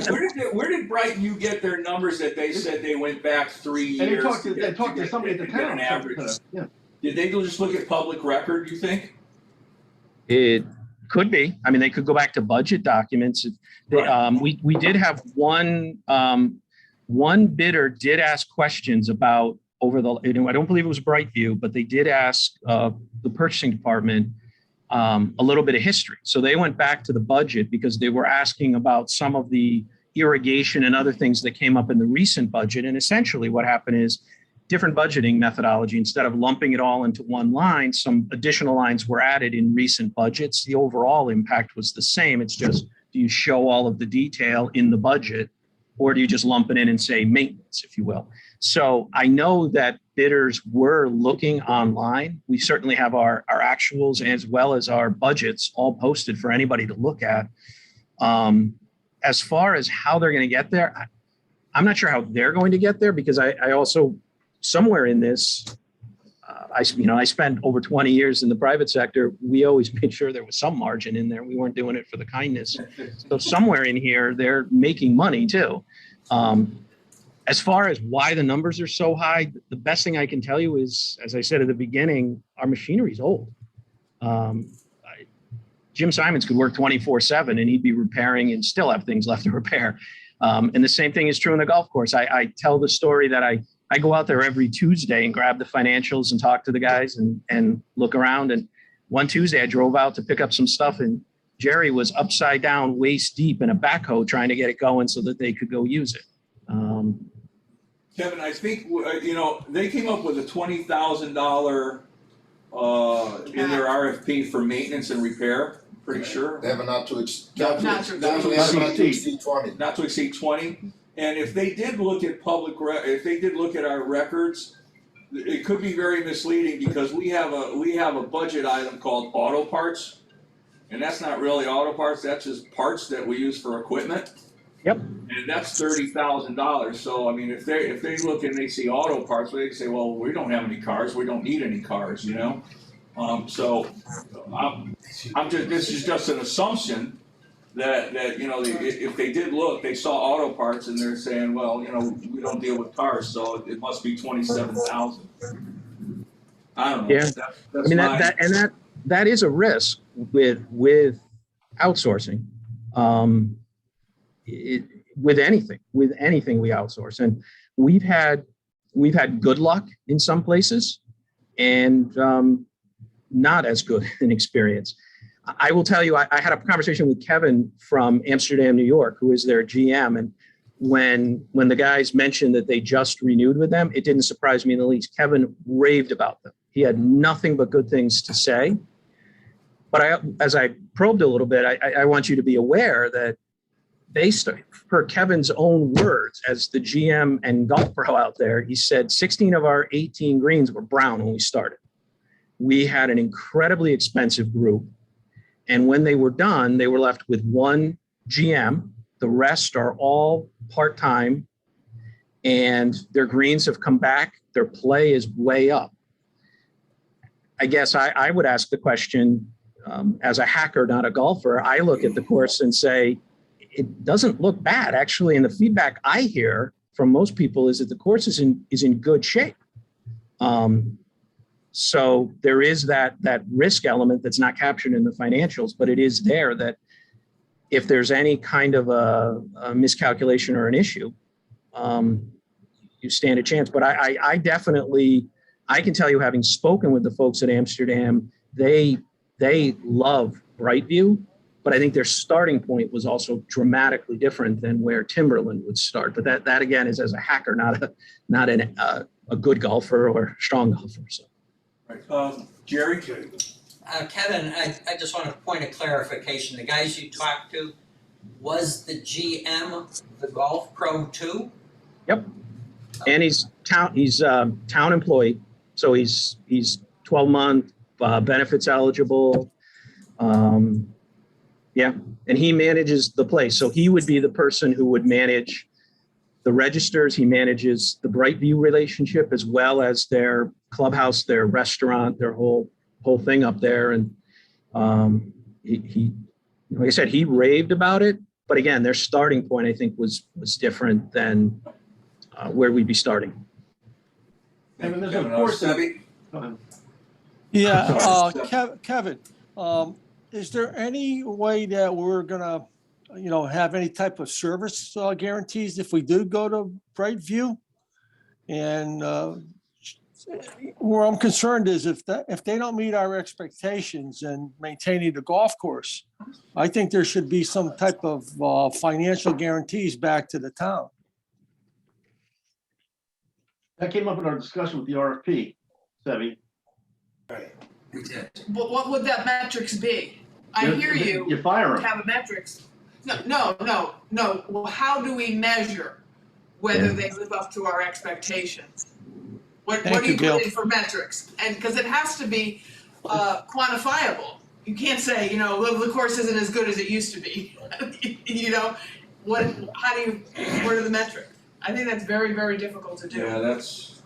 where did Brighton you get their numbers that they said they went back 3 years? And they talked to somebody at the to get town. an average. Yeah. Did they just look at public record, you think? it could be. I mean, they could go back to budget documents. We did have one bidder did ask questions about I don't believe it was Brightview, but they did ask the purchasing department a little bit of history. So they went back to the budget because they were asking about some of the irrigation and other things that came up in the recent budget. And essentially what happened is different budgeting methodology. Instead of lumping it all into one line, some additional lines were added in recent budgets. The overall impact was the same. It's just, do you show all of the detail in the budget or do you just lump it in and say maintenance, if you will? So I know that bidders were looking online. We certainly have our actuals as well as our budgets all posted for anybody to look at. As far as how they're going to get there, I'm not sure how they're going to get there, because I also, somewhere in this, I spent over 20 years in the private sector. We always made sure there was some margin in there. We weren't doing it for the kindness. So somewhere in here, they're making money too. As far as why the numbers are so high, the best thing I can tell you is, as I said at the beginning, our machinery is old. Jim Simons could work 24/7 and he'd be repairing and still have things left to repair. And the same thing is true in the golf course. I tell the story that I go out there every Tuesday and grab the financials and talk to the guys and look around. And one Tuesday I drove out to pick up some stuff and Jerry was upside down, waist deep in a backhoe trying to get it going so that they could go use it. Kevin, I think, they came up with a $20,000 in their RFP for maintenance and repair, pretty sure. They have a not to exceed 20. Not to exceed 20. And if they did look at if they did look at our records, it could be very misleading, because we have a budget item called auto parts. And that's not really auto parts, that's just parts that we use for equipment. Yep. And that's $30,000. So I mean, if they look and they see auto parts, they can say, well, we don't have any cars, we don't need any cars, So this is just an assumption that if they did look, they saw auto parts and they're saying, well, we don't deal with cars, so it must be 27,000. I don't know. Yeah. That's that is a risk with outsourcing. With anything we outsource, and we've had good luck in some places and not as good an experience. I will tell you, I had a conversation with Kevin from Amsterdam, New York, who is their GM, and when the guys mentioned that they just renewed with them, it didn't surprise me in the least. Kevin raved about them. He had nothing but good things to say. But as I probed a little bit, I want you to be aware that based per Kevin's own words as the GM and golf pro out there, he said 16 of our 18 greens were brown when we started. We had an incredibly expensive group. And when they were done, they were left with one GM. The rest are all part-time and their greens have come back. Their play is way up. I guess I would ask the question, as a hacker, not a golfer, I look at the course and say, it doesn't look bad. Actually, and the feedback I hear from most people is that the course is in good shape. So there is that risk element that's not captured in the financials, but it is there that if there's any kind of a miscalculation or an issue, you stand a chance. But I definitely, I can tell you, having spoken with the folks at Amsterdam, they love Brightview. But I think their starting point was also dramatically different than where Timberland would start. But that again is as a hacker, not a good golfer or strong golfer. So, right. Jerry. Kevin, I just want a point of clarification. The guys you talked to, was the GM the golf pro too? Yep. And he's town employee, so he's 12-month benefits eligible. Yeah, and he manages the place. So he would be the person who would manage the registers. He manages the Brightview relationship as well as their clubhouse, their restaurant, their whole thing up there. And he, like I said, he raved about it. But again, their starting point, I think, was different than where we'd be starting. And there's of course. Yeah, Kevin, is there any way that we're gonna, have any type of service guarantees if we do go to Brightview? And where I'm concerned is if they don't meet our expectations in maintaining the golf course, I think there should be some type of financial guarantees back to the town. That came up in our discussion with the RFP, Sevi. We did. But what would that metrics be? I hear you. You fire them. Have a metrics. No. Well, how do we measure whether they live up to our expectations? What Thank do you you, Gail. put in for metrics? And, because it has to be quantifiable. You can't say, well, the course isn't as good as it used to be. What are the metrics? I think that's very, very difficult to do. Yeah, that's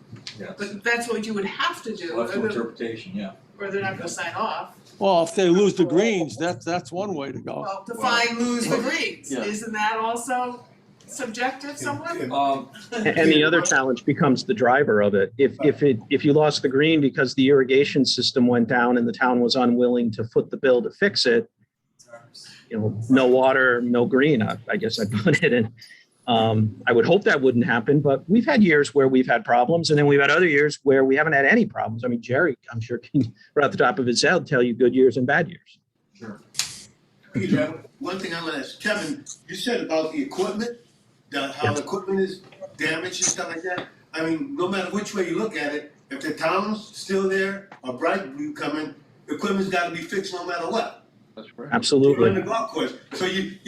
But that's what you would have to do, left to or interpretation, yeah. they're not gonna sign off. Well, if they lose the greens, that's one way to go. Well, define lose the greens, Yeah. isn't that also subjective somewhat? And the other challenge becomes the driver of it. If you lost the green because the irrigation system went down and the town was unwilling to foot the bill to fix it, no water, no green, I guess I put it in. I would hope that wouldn't happen, but we've had years where we've had problems, and then we've had other years where we haven't had any problems. I mean, Jerry, I'm sure can right off the top of his head tell you good years and bad years. Sure. Peter, one thing I'm gonna ask, Kevin, you said about the equipment, how the equipment is damaged and stuff like that. I mean, no matter which way you look at it, if the town's still there or Brightview coming, the equipment's gotta be fixed no matter what. That's correct. You're in Absolutely. the golf course, so you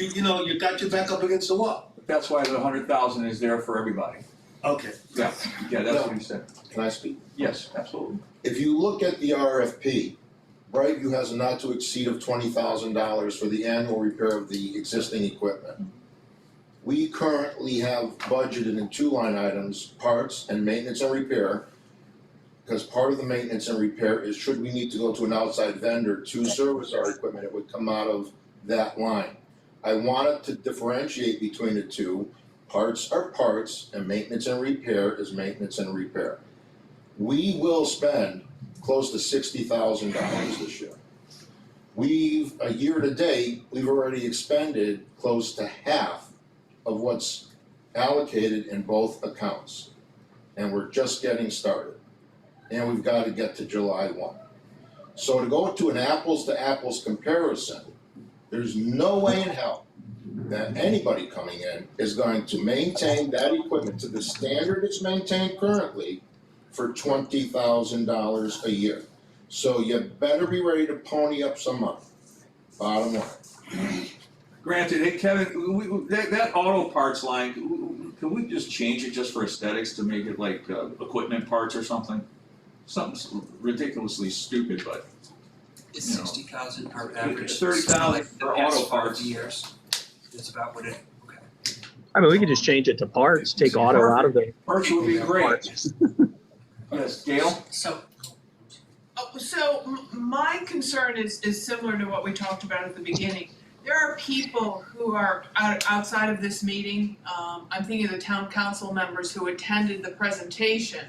got your back up against the wall. That's why the 100,000 is there for everybody. Okay. Yeah, that's what he said. Can I speak? Yes, absolutely. If you look at the RFP, Brightview has a not to exceed of $20,000 for the annual repair of the existing equipment. We currently have budgeted in 2 line items, parts and maintenance and repair. Because part of the maintenance and repair is should we need to go to an outside vendor to service our equipment, it would come out of that line. I wanted to differentiate between the two. Parts are parts and maintenance and repair is maintenance and repair. We will spend close to $60,000 this year. A year to date, we've already expended close to half of what's allocated in both accounts. And we're just getting started. And we've got to get to July 1. So to go to an apples to apples comparison, there's no way in hell that anybody coming in is going to maintain that equipment to the standard it's maintained currently for $20,000 a year. So you better be ready to pony up some money, bottom line. Granted, hey Kevin, that auto parts line, can we just change it just for aesthetics to make it like equipment parts or something? Something ridiculously stupid, but It's 60,000 per average. It's 30,000 for auto parts. Years. That's about what it, okay. I mean, we could just change it to parts, take auto out of the parts would be great. parts. Yes, Gail? So my concern is similar to what we talked about at the beginning. There are people who are outside of this meeting, I'm thinking of the town council members who attended the presentation,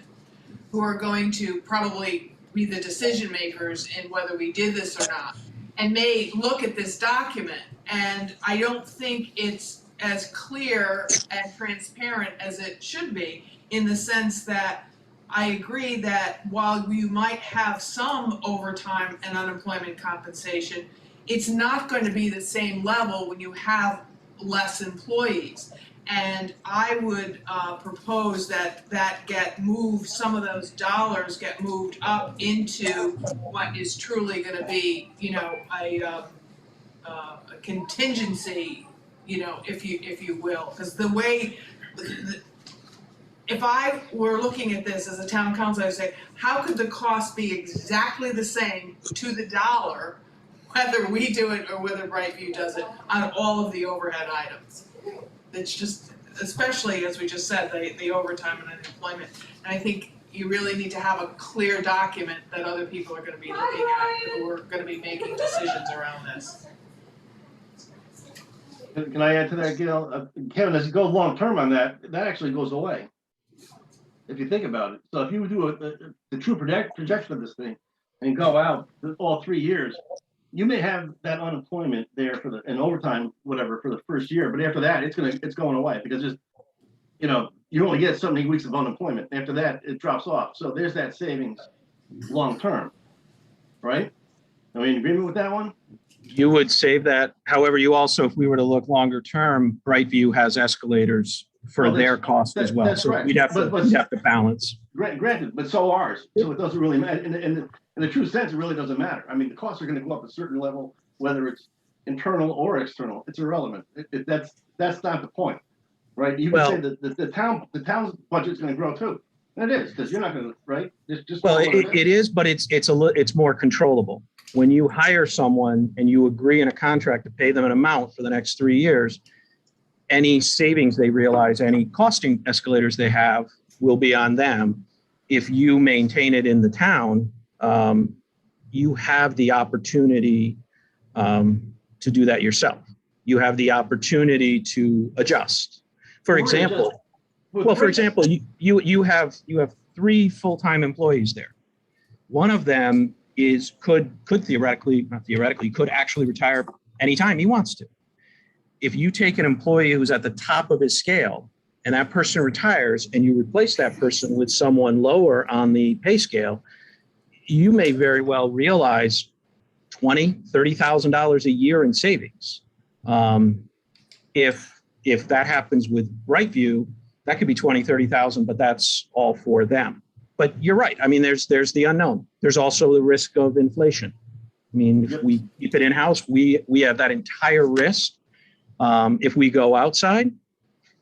who are going to probably be the decision makers in whether we did this or not, and may look at this document, and I don't think it's as clear and transparent as it should be, in the sense that I agree that while you might have some overtime and unemployment compensation, it's not going to be the same level when you have less employees. And I would propose that get moved, some of those dollars get moved up into what is truly gonna be, a contingency, if you will. Because the way, if I were looking at this as a town council, I would say, how could the cost be exactly the same to the dollar, whether we do it or whether Brightview does it, on all of the overhead items? It's just, especially as we just said, the overtime and unemployment. And I think you really need to have a clear document that other people are gonna be looking at, who are gonna be making decisions around this. Can I add to that, Gail? Kevin, as you go long-term on that actually goes away. If you think about it. So if you do the true projection of this thing and go out all 3 years, you may have that unemployment there for and overtime, whatever, for the first year, but after that, it's going away because just, you only get so many weeks of unemployment. After that, it drops off. So there's that savings long-term, right? Are we in agreement with that one? You would save that. However, you also, if we were to look longer term, Brightview has escalators for Well, their cost as well. that's So correct. we'd have to balance. Granted, but so ours. So it doesn't really matter. In the true sense, it really doesn't matter. I mean, the costs are going to go up a certain level, whether it's internal or external, it's irrelevant. That's not the point, right? You can Well- say that the town's budget's gonna grow too. And it is, because you're not gonna, right? It's just. Well, what it is, but it's more controllable. When you hire someone and you agree in a contract to pay them an amount for the next 3 years, any savings they realize, any costing escalators they have will be on them. If you maintain it in the town, you have the opportunity to do that yourself. You have the opportunity to adjust. For Or example, adjust with well, for rates. example, you have 3 full-time employees there. One of them could actually retire anytime he wants to. If you take an employee who's at the top of his scale and that person retires and you replace that person with someone lower on the pay scale, you may very well realize $20,000-$30,000 a year in savings. If that happens with Brightview, that could be $20,000-$30,000, but that's all for them. But you're right. I mean, there's the unknown. There's also the risk of inflation. I mean, if we keep it in-house, we have that entire risk. If we go outside,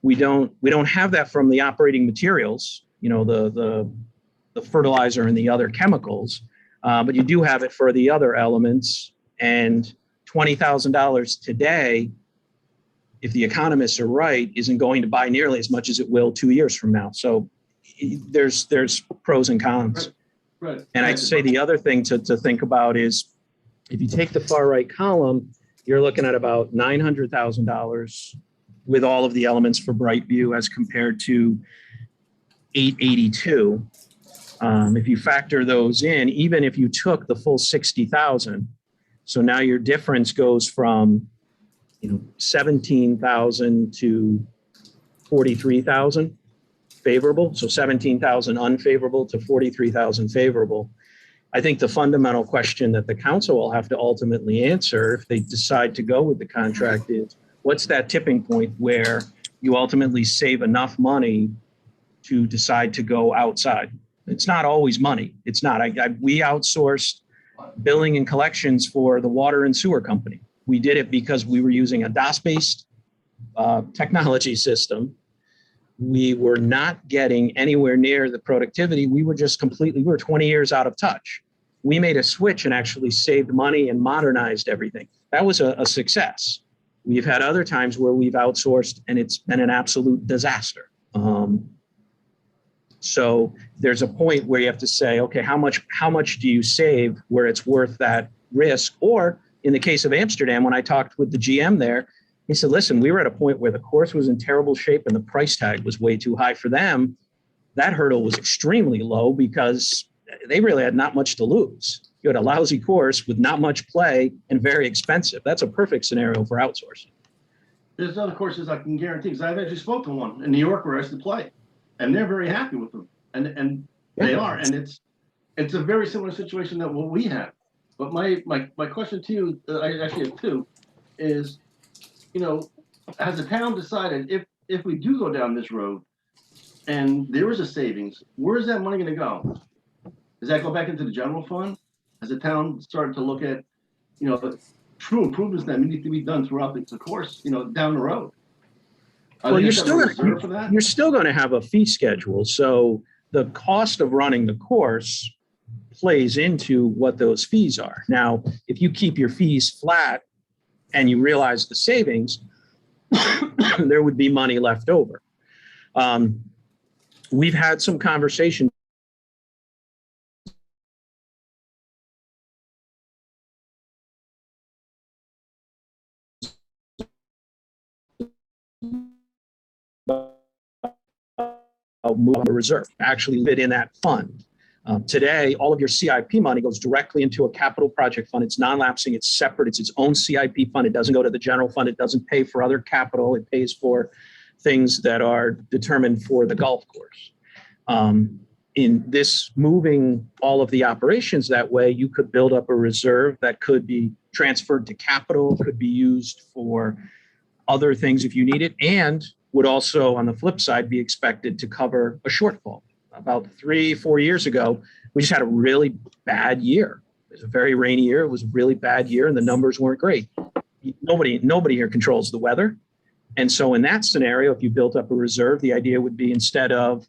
we don't have that from the operating materials, the fertilizer and the other chemicals, but you do have it for the other elements. And $20,000 today, if the economists are right, isn't going to buy nearly as much as it will 2 years from now. So there's pros and cons. Right. And I'd say the other thing to think about is if you take the far right column, you're looking at about $900,000 with all of the elements for Brightview as compared to 882. If you factor those in, even if you took the full 60,000, so now your difference goes from 17,000 to 43,000 favorable. So 17,000 unfavorable to 43,000 favorable. I think the fundamental question that the council will have to ultimately answer if they decide to go with the contract is, what's that tipping point where you ultimately save enough money to decide to go outside? It's not always money. It's not. We outsourced billing and collections for the water and sewer company. We did it because we were using a DOS-based technology system. We were not getting anywhere near the productivity. We were 20 years out of touch. We made a switch and actually saved money and modernized everything. That was a success. We've had other times where we've outsourced and it's been an absolute disaster. So there's a point where you have to say, okay, how much do you save where it's worth that risk? Or in the case of Amsterdam, when I talked with the GM there, he said, listen, we were at a point where the course was in terrible shape and the price tag was way too high for them. That hurdle was extremely low because they really had not much to lose. You had a lousy course with not much play and very expensive. That's a perfect scenario for outsourcing. There's other courses I can guarantee, because I've actually spoken to one in New York where I used to play, and they're very happy with them. And they are, and it's a very similar situation that what we have. But my question to you, I actually have two, is, has the town decided if we do go down this road and there is a savings, where is that money going to go? Does that go back into the general fund? Has the town started to look at, the true improvements that need to be done throughout the course, down the road? Well, you're still going to have a fee schedule. So the cost of running the course plays into what those fees are. Now, if you keep your fees flat and you realize the savings, there would be money left over. We've had some conversation move a reserve, actually fit in that fund. Today, all of your CIP money goes directly into a capital project fund. It's non-lapsing, it's separate, it's its own CIP fund. It doesn't go to the general fund. It doesn't pay for other capital. It pays for things that are determined for the golf course. In this moving all of the operations that way, you could build up a reserve that could be transferred to capital, could be used for other things if you need it, and would also, on the flip side, be expected to cover a shortfall. About 3-4 years ago, we just had a really bad year. It was a very rainy year. It was a really bad year, and the numbers weren't great. nobody here controls the weather. And so in that scenario, if you built up a reserve, the idea would be instead of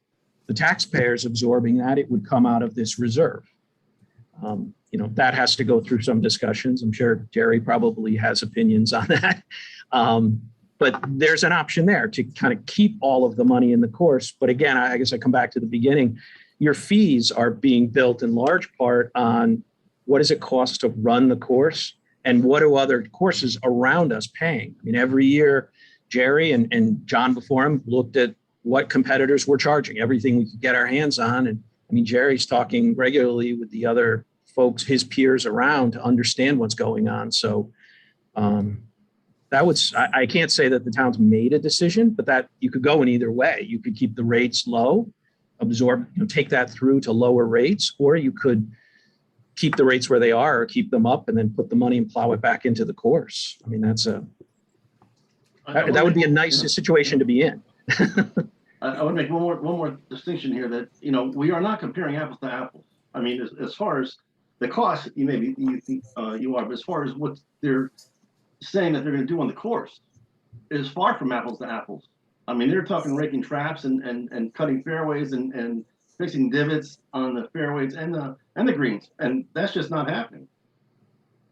the taxpayers absorbing that, it would come out of this reserve. That has to go through some discussions. I'm sure Jerry probably has opinions on that. But there's an option there to kind of keep all of the money in the course. But again, I guess I come back to the beginning. Your fees are being built in large part on what does it cost to run the course and what do other courses around us paying? I mean, every year, Jerry and John before him looked at what competitors were charging, everything we could get our hands on. And I mean, Jerry's talking regularly with the other folks, his peers around to understand what's going on. So I can't say that the town's made a decision, but that you could go in either way. You could keep the rates low, absorb, take that through to lower rates, or you could keep the rates where they are or keep them up and then put the money and plow it back into the course. I mean, that would be a nice situation to be in. I would make one more distinction here that, we are not comparing apples to apples. I mean, as far as the cost, you are, but as far as what they're saying that they're going to do on the course is far from apples to apples. I mean, they're talking raking traps and cutting fairways and fixing divots on the fairways and the greens, and that's just not happening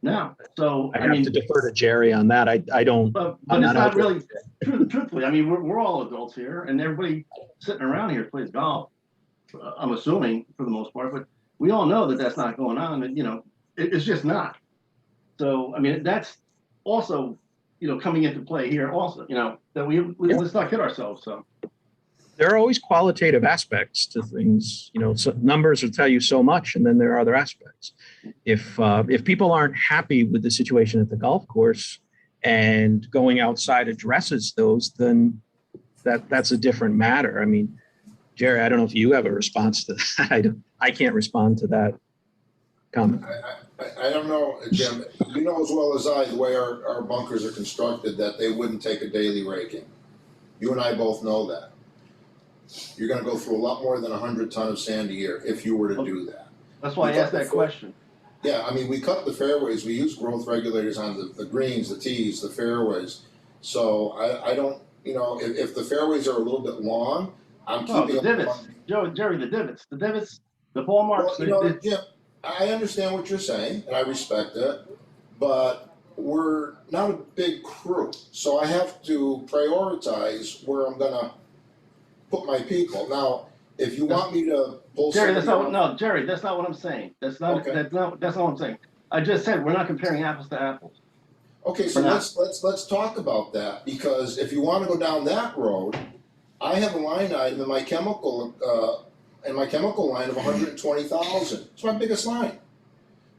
now. So I have to defer to Jerry on that. I don't. But it's not really truthfully. I mean, we're all adults here, and everybody sitting around here plays golf. I'm assuming for the most part, but we all know that that's not going on, and it's just not. So I mean, that's also coming into play here. Also, that let's not kid ourselves. So there are always qualitative aspects to things. So numbers will tell you so much, and then there are other aspects. If people aren't happy with the situation at the golf course and going outside addresses those, then that's a different matter. I mean, Jerry, I don't know if you have a response to that. I can't respond to that comment. I don't know, Jim, you know as well as I, the way our bunkers are constructed, that they wouldn't take a daily raking. You and I both know that. You're gonna go through a lot more than 100 ton of sand a year if you were to do that. That's why I asked that question. Yeah, I mean, we cut the fairways, we use growth regulators on the greens, the tees, the fairways. So I don't, if the fairways are a little bit long, I'm keeping the divots. Jerry, the divots, the ball marks. Well, Jim, I understand what you're saying, and I respect it, but we're not a big crew, so I have to prioritize where I'm gonna put my people. Now, if you want me to pull Jerry, Jerry, that's not what I'm saying. That's not Okay. that's not what I'm saying. I just said we're not comparing apples to apples. Okay, so let's talk about that, because if you wanna go down that road, I have a line item in my chemical line of 120,000. It's my biggest line.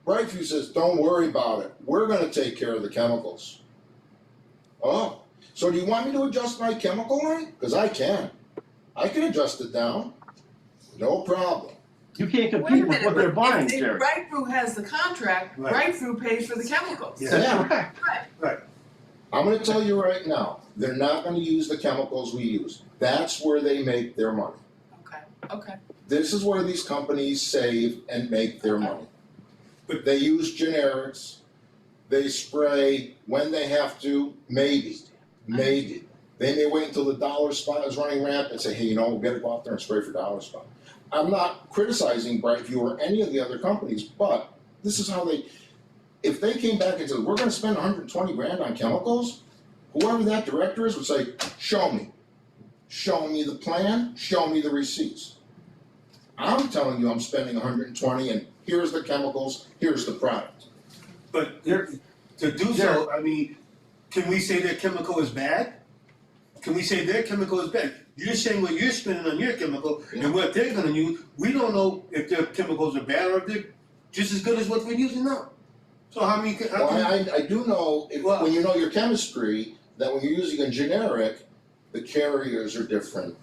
Brightview says, don't worry about it. We're gonna take care of the chemicals. Oh, so do you want me to adjust my chemical line? Cause I can. I can adjust it down. No problem. You can't Wait a compete with minute, what they're buying, if Jerry. Brightbrew has the contract, Right. Brightbrew pays for the chemicals. Yeah. That's correct. Right. I'm gonna tell you right now, they're not gonna use the chemicals we use. That's where they make their money. Okay. This is where these companies save and make their money. But they use generics, they spray when they have to, maybe. They may wait until the dollar spot is running rampant and say, hey, we gotta go out there and spray for dollar spot. I'm not criticizing Brightview or any of the other companies, but this is how if they came back and said, we're gonna spend 120 grand on chemicals, whoever that director is would say, show me. Show me the plan, show me the receipts. I'm telling you I'm spending 120 and here's the chemicals, here's the product. But to do so, I mean, can we say their chemical is bad? Can we say their chemical is bad? You're saying what you're spending on your chemical and what they're gonna use, we don't know if their chemicals are bad or if they're just as good as what we're using now. So how many? I do know, when you know your chemistry, that when you're using a generic, the carriers are different.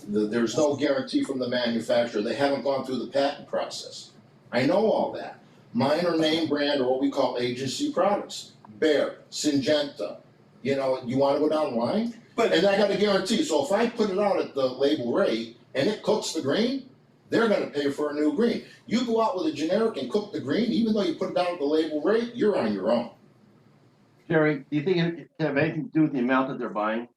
There's no guarantee from the manufacturer. They haven't gone through the patent process. I know all that. Mine are name brand or what we call agency products. Bayer, Syngenta. You want to go down the line? And I got a guarantee. So if I put it out at the label rate and it cooks the green, they're going to pay for a new green. You go out with a generic and cook the green, even though you put it down at the label rate, you're on your own. Jerry, do you think it can have anything to do with the amount that they're buying?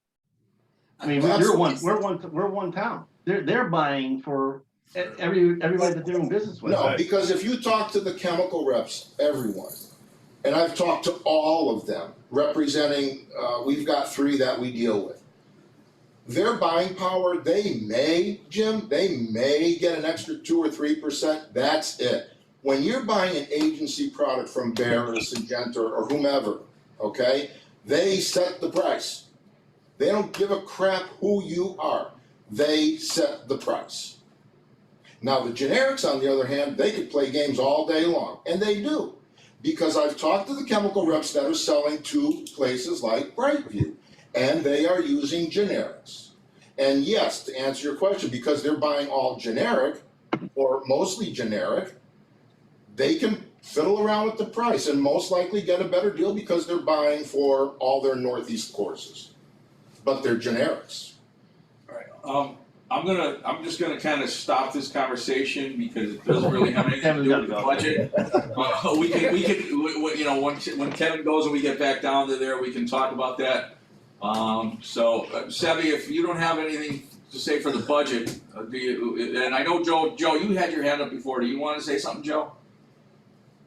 I mean, Absolutely. we're one town. They're buying for everybody that they're doing business with. No, because if you talk to the chemical reps, everyone, and I've talked to all of them, representing, we've got 3 that we deal with. Their buying power, they may, Jim, they may get an extra 2 or 3%, that's it. When you're buying an agency product from Bayer or Syngenta or whomever, okay, they set the price. They don't give a crap who you are, they set the price. Now, the generics, on the other hand, they could play games all day long, and they do. Because I've talked to the chemical reps that are selling to places like Brightview, and they are using generics. And yes, to answer your question, because they're buying all generic, or mostly generic, they can fiddle around with the price and most likely get a better deal because they're buying for all their Northeast courses. But they're generics. All right, I'm just gonna kind of stop this conversation because it doesn't really have anything to do with the budget. You know, when Kevin goes and we get back down to there, we can talk about that. Sebi, if you don't have anything to say for the budget, and I know Joe, you had your hand up before. Do you want to say something, Joe?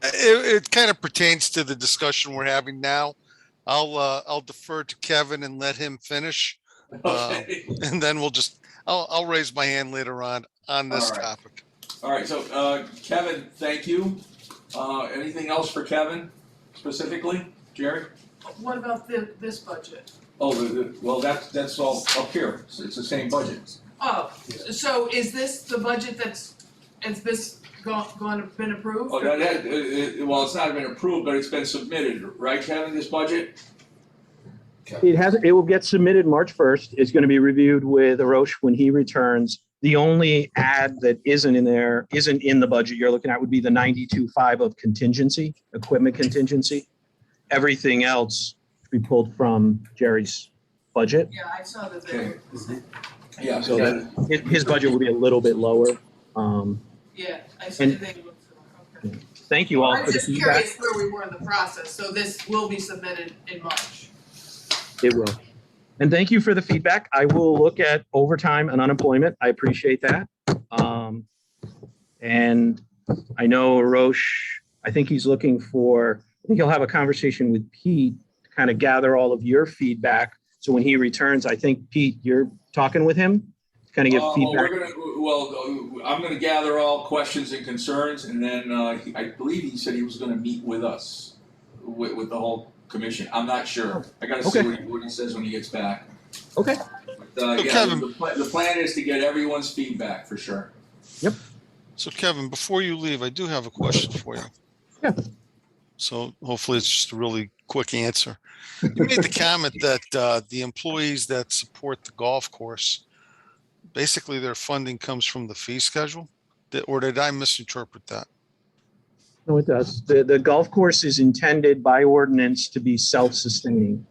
It kind of pertains to the discussion we're having now. I'll defer to Kevin and let him finish. Okay. And then I'll raise my hand later on this topic. All right, so Kevin, thank you. Anything else for Kevin specifically, Jerry? What about this budget? Oh, well, that's all up here. It's the same budget. Oh, so is this the budget is this been approved? Oh, well, it's not been approved, but it's been submitted, right, Kevin, this budget? It will get submitted March 1st. It's going to be reviewed with Arosh when he returns. The only ad that isn't in the budget you're looking at would be the 92.5 of contingency, equipment contingency. Everything else we pulled from Jerry's budget. Yeah, I saw that there. Yeah. So his budget will be a little bit lower. Yeah, I see that they look for, okay. Thank you all I'm for the just feedback. curious where we were in the process, so this will be submitted in March. It will. And thank you for the feedback. I will look at overtime and unemployment. I appreciate that. And I know Arosh, I think he's looking for, I think he'll have a conversation with Pete to kind of gather all of your feedback. So when he returns, I think, Pete, you're talking with him to kind of give feedback. I'm gonna gather all questions and concerns, and then I believe he said he was gonna meet with us, with the whole commission. I'm not sure. I gotta see what he says when he gets back. Okay. But, Kevin, the plan is to get everyone's feedback for sure. Yep. So Kevin, before you leave, I do have a question for you. Yeah. So hopefully it's just a really quick answer. You made the comment that the employees that support the golf course, basically their funding comes from the fee schedule, or did I misinterpret that? No, it does. The golf course is intended by ordinance to be self-sustaining.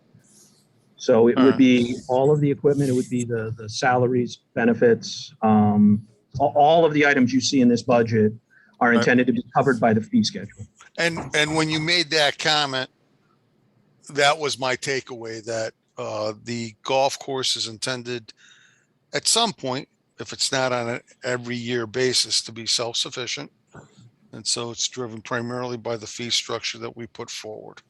So it would be all of the equipment, it would be the salaries, benefits, all of the items you see in this budget are intended to be covered by the fee schedule. And when you made that comment, that was my takeaway, that the golf course is intended at some point, if it's not on an every year basis, to be self-sufficient. And so it's driven primarily by the fee structure that we put forward.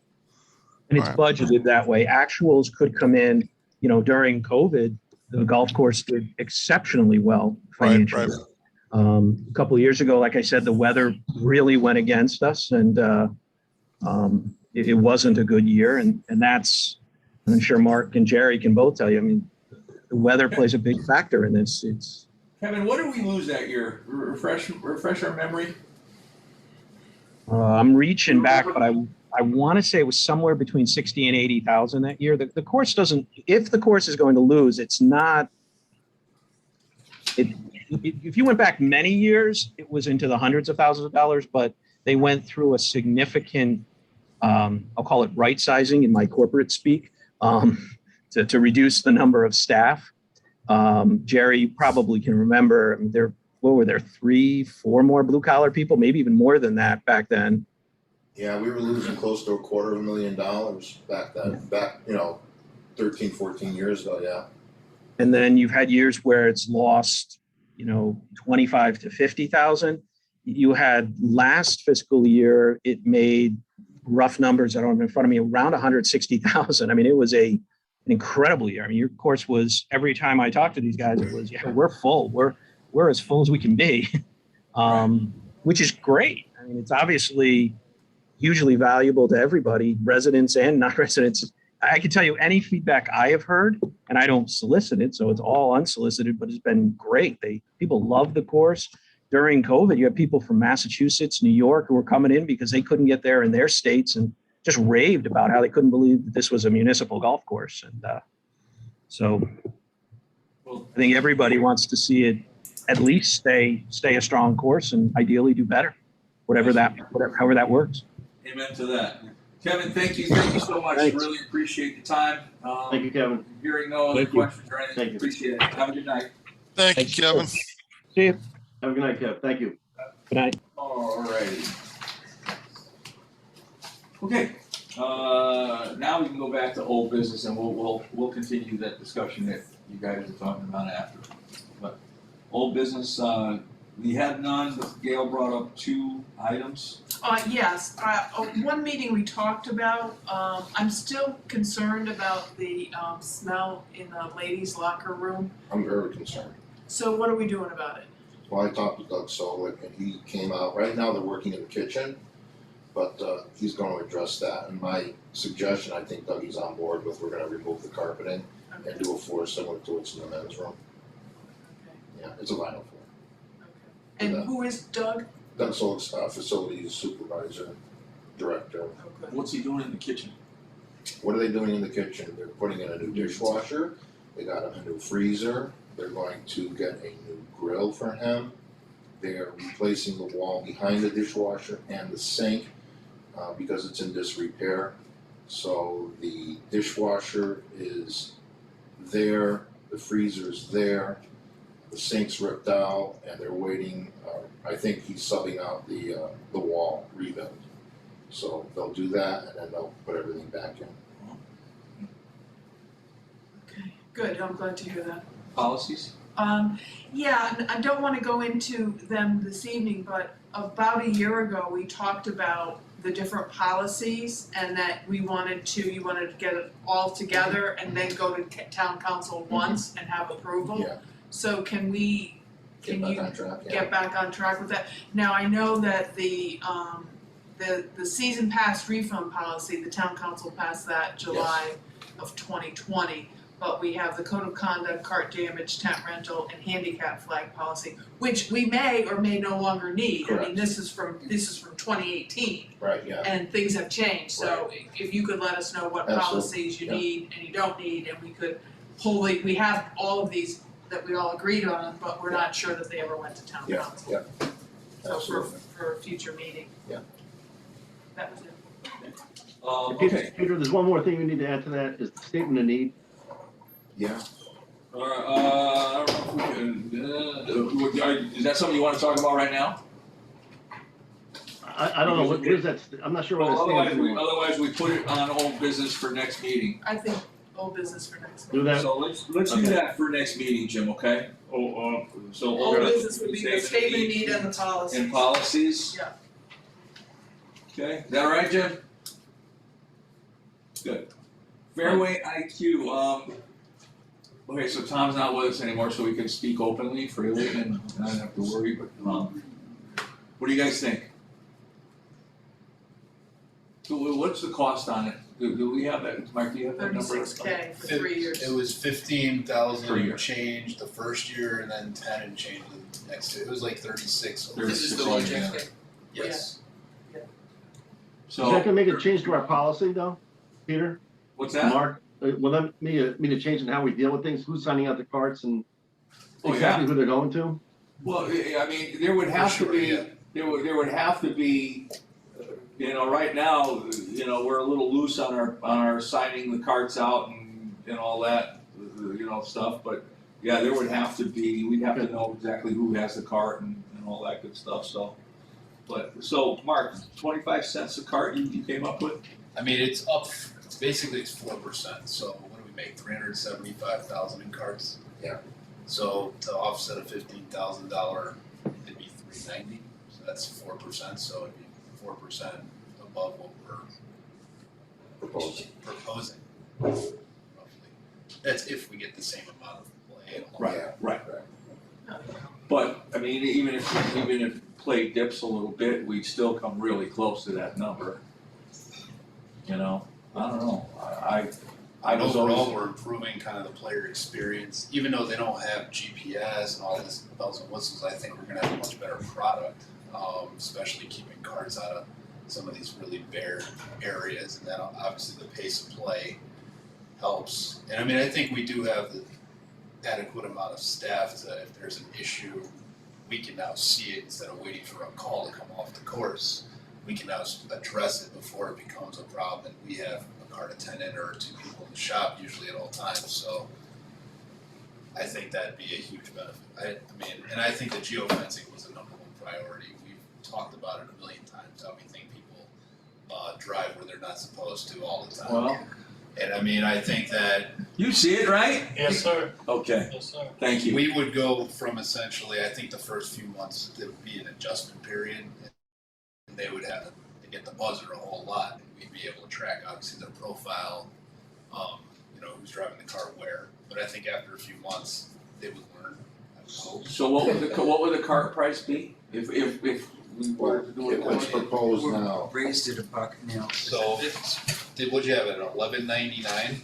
And it's budgeted that way. Actuals could come in, during COVID, the golf course did exceptionally well financially. Right. A couple of years ago, like I said, the weather really went against us, and it wasn't a good year. And that's, I'm sure Mark and Jerry can both tell you, I mean, the weather plays a big factor in this. It's Kevin, what did we lose that year? Refresh our memory. I'm reaching back, but I want to say it was somewhere between 60 and 80,000 that year. The course doesn't, if the course is going to lose, it's not, if you went back many years, it was into the hundreds of thousands of dollars, but they went through a significant, I'll call it right sizing in my corporate speak, to reduce the number of staff. Jerry, you probably can remember, what were there, 3, 4 more blue collar people, maybe even more than that back then. Yeah, we were losing close to $250,000 back, 13, 14 years ago, yeah. And then you've had years where it's lost, 25 to 50,000. You had last fiscal year, it made rough numbers, I don't have in front of me, around 160,000. I mean, it was an incredible year. I mean, your course was, every time I talked to these guys, it was, yeah, we're full. We're as full as we can be, which is great. I mean, it's obviously hugely valuable to everybody, residents and non-residents. I can tell you any feedback I have heard, and I don't solicit it, so it's all unsolicited, but it's been great. People love the course. During COVID, you have people from Massachusetts, New York, who were coming in because they couldn't get there in their states and just raved about how they couldn't believe that this was a municipal golf course. And so I think everybody wants to see it at least stay a strong course and ideally do better, however that works. Amen to that. Kevin, thank you so much. Thanks. Really appreciate the time. Thank you, Kevin. Hearing no other Thank you. questions or anything, Thank you. appreciate it. Have a good night. Thank you, Thanks. Kevin. See you. Have a good night, Kev. Thank you. Good night. Alrighty. Okay, now we can go back to old business and we'll continue that discussion that you guys are talking about after. But old business, we had none, but Gail brought up 2 items. Yes, one meeting we talked about, I'm still concerned about the smell in the ladies' locker room. I'm very concerned. So what are we doing about it? Well, I talked to Doug Solik and he came out, right now they're working in the kitchen, but he's gonna address that. And my suggestion, I think Dougie's on board with, we're gonna remove the carpeting and do a floor similar to what's in the men's room. Okay. Yeah, it's a vinyl floor. And who is Doug? Doug Solik's facilities supervisor, director. Okay. What's he doing in the kitchen? What are they doing in the kitchen? They're putting in a new dishwasher, they got a new freezer, they're going to get a new grill for him. They're replacing the wall behind the dishwasher and the sink, because it's in disrepair. So the dishwasher is there, the freezer's there, the sink's ripped out, and they're waiting, I think he's subbing out the wall rebuild. So they'll do that and then they'll put everything back in. Okay, good, I'm glad to hear that. Policies? Yeah, and I don't wanna go into them this evening, but about a year ago, we talked about the different policies and that you wanted to get it all together and then go to town council once and have approval. Yeah, So can you get back on track, yeah. get back on track with that? Now, I know that the season pass refund policy, the town council passed that July of 2020. But we have the code of conduct, cart damage, tent rental, and handicap flag policy, which we may or may no longer need. I mean, Correct. this is from 2018, Right, yeah, and things have changed. So if you could let us know what Absolutely, policies you yeah. need and you don't need, and we could pull we have all of these that we all agreed on, but we're not sure that they ever went to town yeah, council. yeah, So absolutely. for a future meeting. Yeah. That was it. Okay. Peter, there's one more thing we need to add to that, is the statement of need. Yeah, I don't know if we can, is that something you wanna talk about right now? I don't know, what is that, I'm not sure what Well, it stands for. otherwise we put it on old business for next meeting. I think old business for next Do meeting. that, So let's do Okay. that for next meeting, Jim, okay? So Old business would be the statement of need and the policies. And policies? Yeah. Okay, is that all right, Jim? Good. Fairway IQ, okay, so Tom's not with us anymore, so we can speak openly, freely, and not have to worry, but, what do you guys think? So what's the cost on it? Do we have that, Mark, do you have that number? 36K for 3 years. It was 15,000 Per year. and change the first year, and then 10 and change the next year. It was like 36. This is the 36 one, altogether. Jack? Yes. is that So, gonna make a change to our policy though, Peter, what's that? Mark? Will that mean a change in how we deal with things, who's signing out the carts and Oh, yeah. exactly who they're going to? Well, I mean, there would have to sure, be, yeah. there would have to be, right now, we're a little loose on our signing the carts out and all that, stuff, but yeah, there would have to be, we'd have to know exactly who has the cart and all that good stuff, so. But, so, Mark, 25 cents a cart you came up with? I mean, it's up, it's basically it's 4%, so what do we make, 375,000 in carts? Yeah. So to offset a $15,000, it'd be 390, so that's 4%, so it'd be 4% above what we're proposing, roughly. That's if we get the same amount of play. and all that. Right. But, I mean, even if play dips a little bit, we'd still come really close to that number. You know, I don't know, I And was overall, always, we're improving kind of the player experience, even though they don't have GPS and all this bells and whistles. I think we're gonna have a much better product, especially keeping cards out of some of these really bare areas, and then obviously the pace of play helps. And I mean, I think we do have the adequate amount of staff to, if there's an issue, we can now see it instead of waiting for a call to come off the course. We can now address it before it becomes a problem, and we have a card attendant or 2 people in the shop usually at all times, so I think that'd be a huge benefit. I mean, and I think the geofencing was the #1 priority. We've talked about it a million times, how we think people drive where they're not supposed to all the time. well, And I mean, I think that you see it, right? Yes, sir. Okay, Yes, sir. thank you. we would go from essentially, I think the first few months, there would be an adjustment period, and they would have to get the buzzer a whole lot, and we'd be able to track obviously their profile, you know, who's driving the car where. But I think after a few months, they would learn. I would hope. So what would the cart price be if we were to do it? It's proposed now. Raised it $1 now. So, what'd you have it at, $11.99?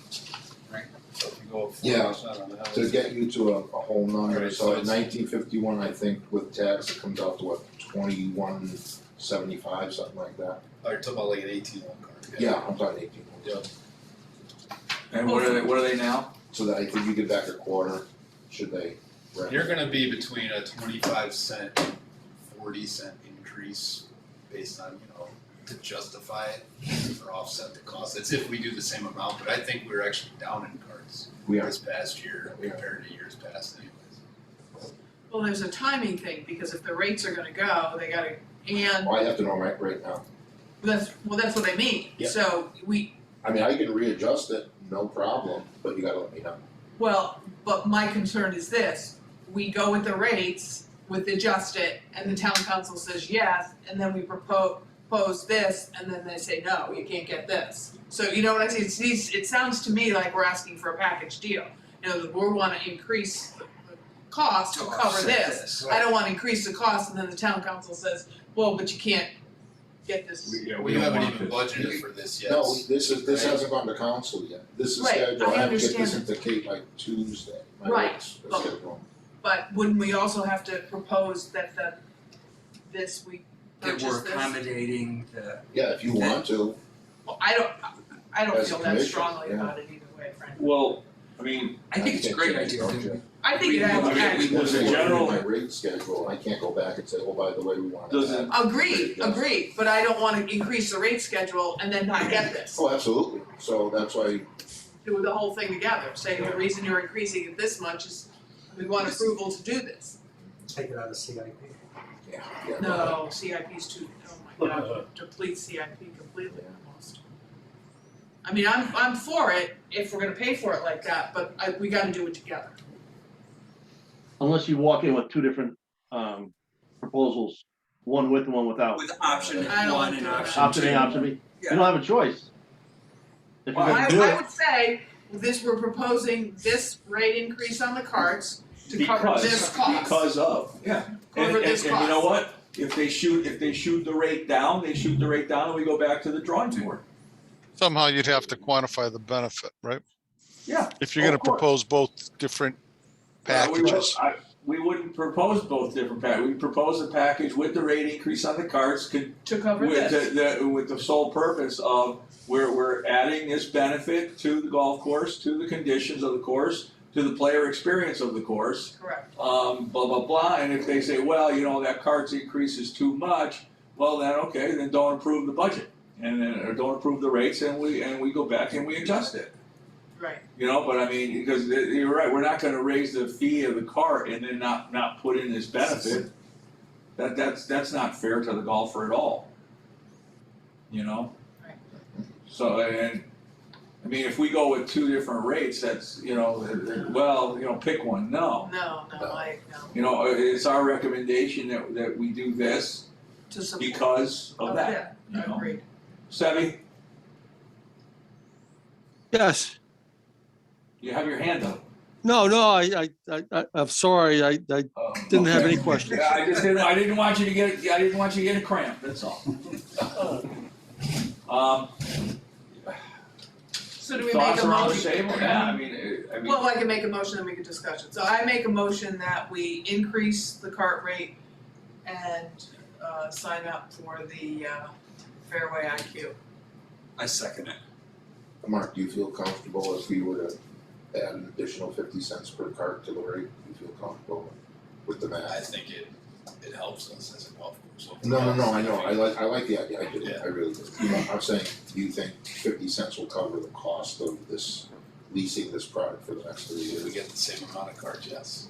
Right. So if you go up 4% Yeah, on that. To get you to a whole number, Alright, so so at it's- 1951, I think with tax, it comes out to what, 2175, something like that. Oh, you're talking about like an 18-1 card. Yeah, I'm talking 18. Yep. And what are they now? So that I think you get back a quarter, should they? You're gonna be between a 25-cent and 40-cent increase based on, you know, to justify it or offset the cost. That's if we do the same amount, but I think we're actually down in cards We are. this past year compared to years past anyways. Well, there's a timing thing, because if the rates are gonna go, they gotta, and Well, I have to know right now. that's what I mean. Yeah. So I mean, I can readjust it, no problem, but you gotta let me know. well, but my concern is this, we go with the rates, adjust it, and the town council says yes, and then we propose this, and then they say, no, you can't get this. So you know what I say, it sounds to me like we're asking for a package deal. You know, we wanna increase the cost to cover offset this. I don't wanna increase the cost, and then the town council says, well, but you can't get this. We haven't even budgeted for this yet. No, this hasn't gone to council yet. This is Right, scheduled, I I have to get understand this into Kate by Tuesday. My Right, rates are but- scheduled. But wouldn't we also have to propose that we That purchase we're this? accommodating the, Yeah, if you want to, Well, I don't As a feel that commission, strongly yeah. about it either way, frankly. Well, I mean, I think it's a great can't idea. change, don't you? I think it adds, There's a in general- my rate schedule, I can't go back and say, oh, by the way, we want to. Doesn't- agreed, but I don't wanna increase the rate schedule and then not get this. Oh, absolutely, so that's why, Do the whole thing together, say the reason you're increasing it this much is we want approval to do this. take it out of CIP. yeah. No, CIP's too, oh my god, deplete CIP completely almost. I mean, I'm for it if we're gonna pay for it like that, but we gotta do it together. Unless you walk in with 2 different, proposals, one with and one without. With option I don't one do and that. option Option A, two. option B. Yeah. You don't have a choice. If you're Well, gonna do I it, would say, we're proposing this rate increase on the carts to cover this cost. Because of, yeah. Cover this And you know cost. what? If they shoot the rate down, and we go back to the drawing board. Somehow you'd have to quantify the benefit, right? Yeah. If you're gonna Of course. propose both different packages. We wouldn't propose both different packages. We'd propose a package with the rate increase on the carts To cover with this. with the sole purpose of we're adding this benefit to the golf course, to the conditions of the course, to the player experience of the course. Correct. Blah, blah, blah, and if they say, well, you know, that carts increase is too much, well, then, okay, then don't approve the budget. And then, or don't approve the rates, and we go back and we adjust it. Right. You know, but I mean, because you're right, we're not gonna raise the fee of the cart and then not put in this benefit. That's not fair to the golfer at all. You know? Right. So, and, I mean, if we go with two different rates, that's, you know, well, you know, pick one, no. No, no. You know, it's our recommendation that we do this To support. because of that, you Yeah, know? agreed. Sebby, Yes. you have your hand up. No, I'm sorry. I didn't have any questions. Yeah, I didn't want you to get a cramp, that's all. So do we make Thoughts a around the motion? table? Yeah, I mean, Well, I can make a motion and we can discuss it. So I make a motion that we increase the cart rate and sign up for the Fairway IQ. I second it. Mark, do you feel comfortable if we were to add an additional 50 cents per cart to the rate? Do you feel comfortable with the I math? think it helps us as a golf course. No, I know, I like the idea, I do, Yeah. I really do. I'm saying, do you think 50 cents will cover the cost of this, leasing this product for the next 3 If we years? get the same amount of cards, yes.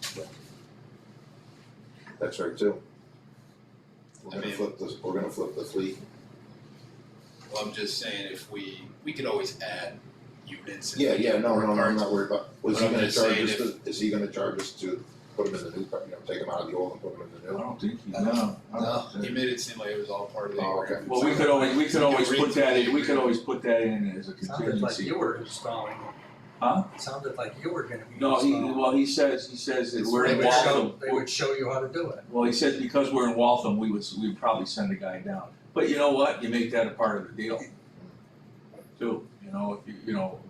That's right too. I mean- We're gonna flip the fleet. Well, I'm just saying if we could always add units. if Yeah, we get no, more I'm cards. not worried about, was But he I'm gonna just charge saying us to, is he gonna charge us to put them in the new, you know, take them out of the old and put them in the I new? don't think he, I don't know. I don't No, he made it seem like it was all part of the Oh, agreement. Well, we could always put that in, we could always put that in as a Sounded like contingency. you were installing. Huh? Sounded like you were gonna be No, installing. he says that It's we're They in would Waltham. they would show you how to do it. Well, he says because we're in Waltham, we'd probably send a guy down. But you know what? You make that a part of the deal. Too, you know, if you know,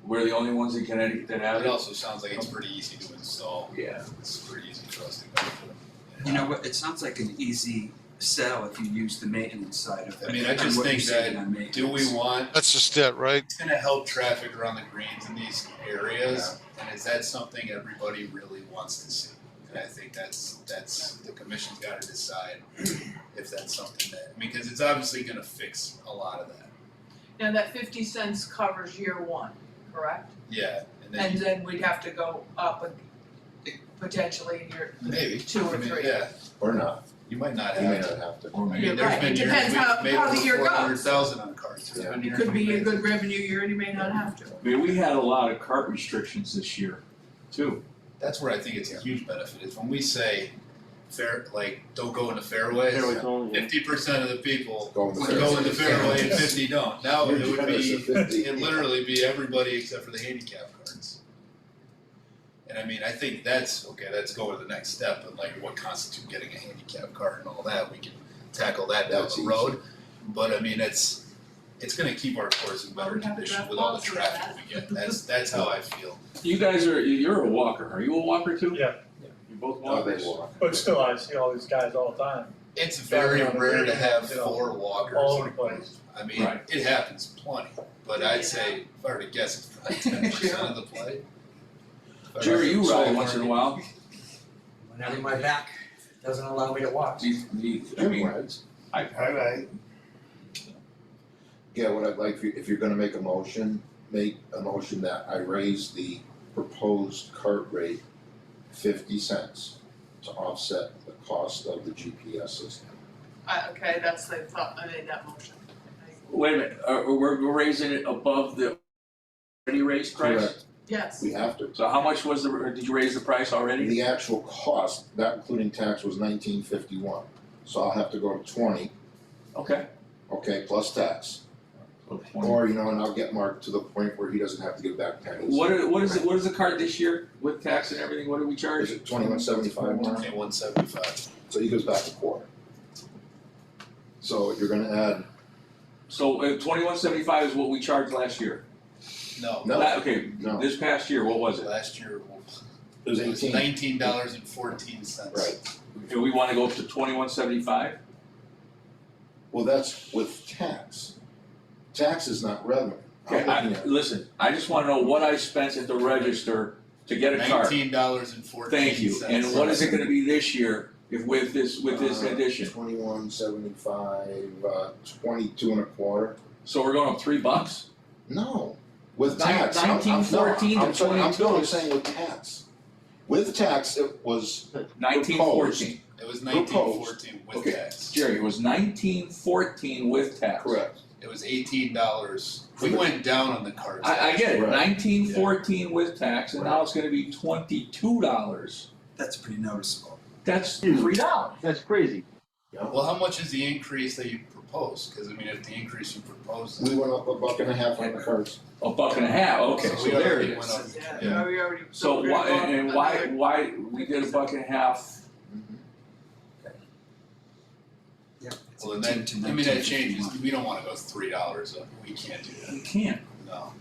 we're the only ones in Connecticut that have It it. also sounds like it's pretty easy to install. Yeah. It's pretty easy for us to go through. You know what, it sounds like an easy sell if you use the maintenance side of it. I mean, I and just what think you're saving that, on maintenance. do we want, That's just it, right? it's gonna help traffic around the greens in these areas, and is that something everybody really wants to see? And I think that's, the commission's gotta decide if that's something that, I mean, cause it's obviously gonna fix a lot of that. Now that 50 cents covers year one, correct? Yeah, and And then then we'd have to go up potentially in year maybe, 2 or I mean, 3. yeah, Or not, you might not you may have not to. have to. Or I maybe. mean, there's Right, been it years depends we've how made the over year goes. 400,000 on cards. There's Yeah. been It years could we be a made- good revenue year and you may not have to. I mean, we had a lot of cart restrictions this year, too. That's where I think it's a huge benefit, is when we say don't go into fairways, Fairways only, yeah. 50% of the people Go in the would go in the fairways. fairway and 50 don't. Now You're it would generous be, at 50. it'd literally be everybody except for the handicap cards. And I mean, I think that's going to the next step, and like what constitutes getting a handicap card and all that, we can tackle that down That's the easy. road. But I mean, it's gonna keep our course in better we have to condition draft with all the laws for traffic we get. That's how I feel. You guys you're a walker. Are you a walker too? Yeah. You're both No, walkers? they walk. But still, I see all these guys all the time, It's very on the rare to green, have you know, 4 walkers. all over the place. I mean, Right. it happens plenty, but I'd say, if I were to guess, it's probably 10% of the play. Jerry, you ride once in a while. Whenever my back doesn't allow me to walk. I mean, rides. Alright, Yeah, what I'd like, if you're gonna make a motion that I raise the proposed cart rate 50 cents to offset the cost of the GPS system. Okay, that's the thought, I made that motion. wait a minute, we're raising it above the already raised price? Correct. Yes, We have to. So how much was did you raise the price already? The actual cost, not including tax, was $19.51. So I'll have to go to 20, Okay. okay, plus tax. So 20. Or, and I'll get Mark to the point where he doesn't have to give back pennies. What is the card this year with tax and everything? What do we charge? Is it $21.75 now? 2175. So he goes back a quarter. So you're gonna add, So $21.75 is what we charged last year. No, No. Okay, No. this past year, what was it? last year it was 18. $19.14. Right. Do we wanna go up to $21.75? Well, that's with tax. Tax is not revenue. I'm Okay, looking at- listen, I just wanna know what I spent at the register to get a card. $19.14. Thank you, and what is it gonna be this year if with this addition? 21.75, 22 and a quarter. So we're going up $3? No, with Nine- tax. 19.14 to I'm 22. totally saying with tax. With tax, it was 1914. It was 1914 with Okay. tax. Jerry, it was 1914 with tax. correct. It was $18. We went down on the cards. I get it, Right. 1914 with tax, and now it's gonna be $22. That's pretty noticeable. That's $3. That's crazy. Well, how much is the increase that you proposed? Because I mean, if the increase you proposed. We went up $1.50 on the cards. $1.50, okay, so we there already it went is. up. Yeah, we already. So we're why, gonna go up and why, another- we did $1.50? Yeah. Well, then that, I mean, that changes. We don't want to go $3 up. We can't do You that. can't. No.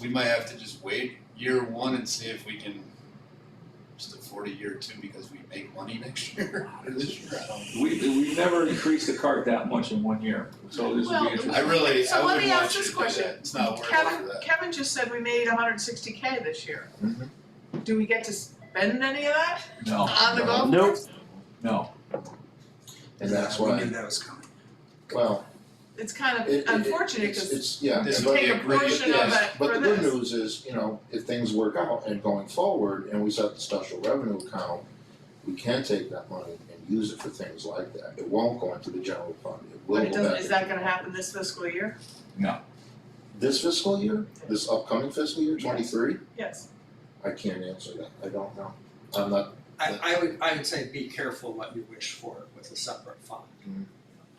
We might have to just wait year one and see if we can just afford a year two because we make money next year or this year. I don't know. We've never increased the cart that much in 1 year, so this will Well, be interesting. I really, So I let wouldn't me want ask you this to do question. that. It's not worth it for Kevin, that. Kevin just said we made 160K this year. Mhm. Do we get to spend any of that No, on the No. golf Nope. course? no. And that's We why, knew that was coming. well, It's kind of it, unfortunate it's, because yeah. This you would take be a a great- portion of Yes, it but for the good this. news is, if things work out and going forward and we set the special revenue account, we can take that money and use it for things like that. It won't go into the general fund. It will But it go doesn't, back is that gonna happen this fiscal year? this fiscal year, this upcoming fiscal year, 23? Yes. I can't answer that. I don't know. I'm not, I would say be careful what you wish for with a separate fund.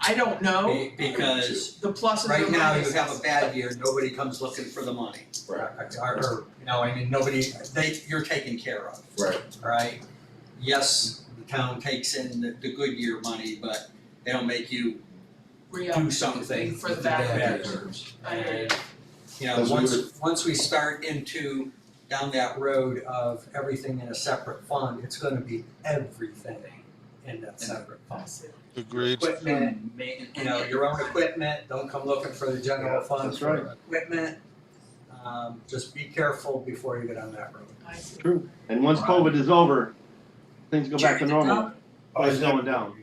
I don't know Because the pluses right and now, you minuses. have a bad year, nobody comes looking for the money. Right. Or, I mean, nobody, you're taken care of, right. right? Yes, the town takes in the good year money, but they don't make you Re-up do something for the with bad bad years. years. I hear you. And, Because we once we start down that road of everything in a separate fund, it's gonna be everything in that separate fund. Agreed. Equipment, your own equipment, don't come looking for the general fund that's for right. equipment. Just be careful before you get on that road. I see. True. And once COVID is over, things go back to normal. It's going down.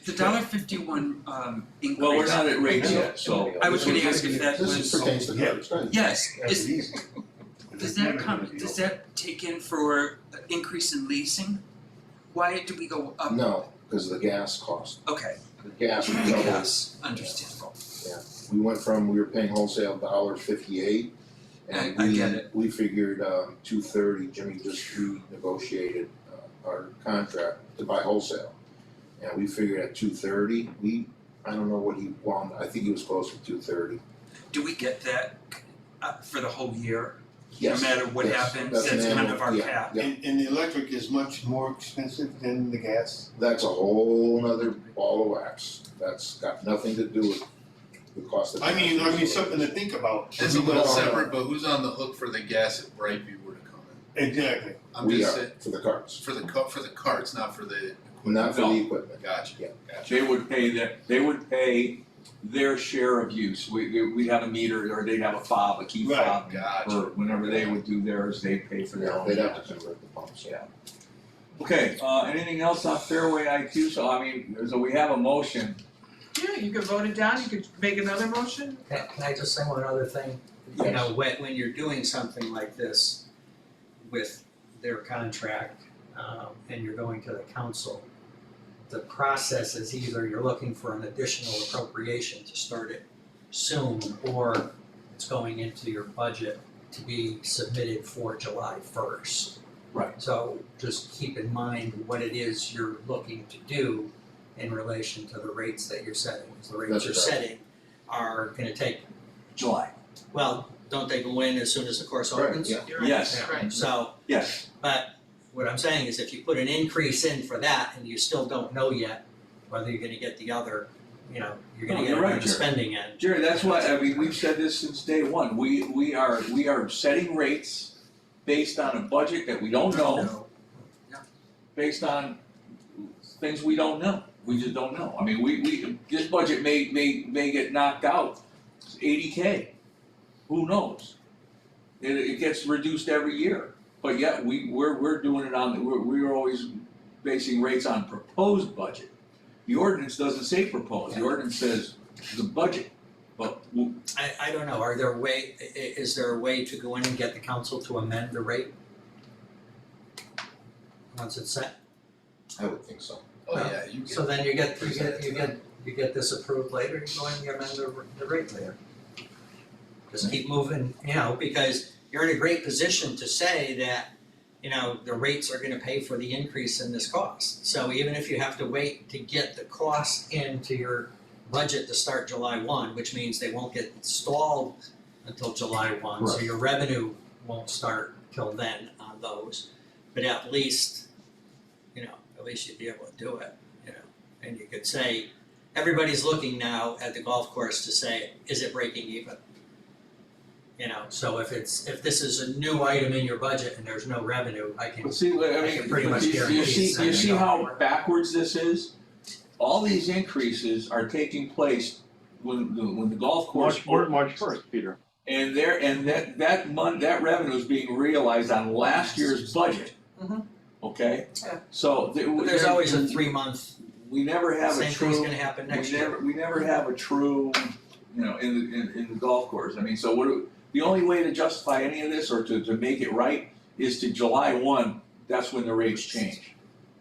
The $1.51 increase. Well, we're not at rates yet, so. I was gonna ask if that This was. pertains to cards, go ahead. Yes, does that take in for increase in leasing? Why do we go up? No, because of the gas cost. Okay, The gas was doubled. yes, understandable. We were paying wholesale $1.58. And I get it. we figured $2.30, Jimmy just renegotiated our contract to buy wholesale. And we figured at $2.30, I don't know what he wanted, I think he was close to $2.30. Do we get that for the whole year? Yes, No matter what yes, happens, that's an that's kind annual- of our yeah, cap. yeah. And the electric is much more expensive than the gas? That's a whole nother ball of wax. That's got nothing to do with the cost of. I mean, something to think about. It's a little separate, but who's on the hook for the gas if Brightview were to come in? Exactly. I'm We just are, saying, for the carts, for the carts, not for the equipment. not for the equipment. Gotcha, Yeah. gotcha. They would pay their share of use. We'd have a meter, or they'd have a fob, a key Right, fob. gotcha. Or whenever they would do theirs, they'd pay for their Yeah, own. they'd have to convert the pumps. Yeah. Okay, anything else on Fairway IQ? So we have a motion. Yeah, you could vote it down, you could make another motion. Can I just say one other thing? You Yes. know, when you're doing something like this with their contract, and you're going to the council, the process is either you're looking for an additional appropriation to start it soon, or it's going into your budget to be submitted for July 1st. Right. So just keep in mind what it is you're looking to do in relation to the rates that you're setting. 'Cause the rates That's you're correct. setting are gonna take, July. well, don't they go in as soon as the course Right, opens? yeah. You're right, Yes. right. So, Yes. but what I'm saying is if you put an increase in for that and you still don't know yet whether you're gonna get the other, you're No, gonna get you're it right, on the Jerry. spending end. Jerry, that's why, we've said this since day one. We are setting rates based on a budget that we don't know, based on things we don't know. We just don't know. This budget may get knocked out, 80K. Who knows? It gets reduced every year, but yet we're doing it we're always basing rates on proposed budget. The ordinance doesn't say proposed, the ordinance says the budget. But I don't know, are there is there a way to go in and get the council to amend the rate? Once it's set? I would think so. Oh, yeah, you So then you get this approved later, you go in and you amend the rate later. Just keep moving, you know, because you're in a great position to say that, you know, the rates are gonna pay for the increase in this cost. So even if you have to wait to get the cost into your budget to start July 1, which means they won't get installed until July 1, so Right. your revenue won't start till then on those. But at least, you know, at least you'd be able to do it, you know, and you could say, everybody's looking now at the golf course to say, is it breaking even? You know, so if this is a new item in your budget and there's no revenue, I can, But see, I I mean, can pretty much you guarantee see, it's you not see gonna how go. backwards this is? All these increases are taking place when the golf course. March 1st, Peter. And that revenue is being realized on last year's budget. Mhm. Okay? Yeah. So But there's always a 3-month, we never have a same thing's true, gonna happen next year. we never have a true, you know, in the golf course. I mean, so the only way to justify any of this or to make it right is to July 1, that's when the rates change.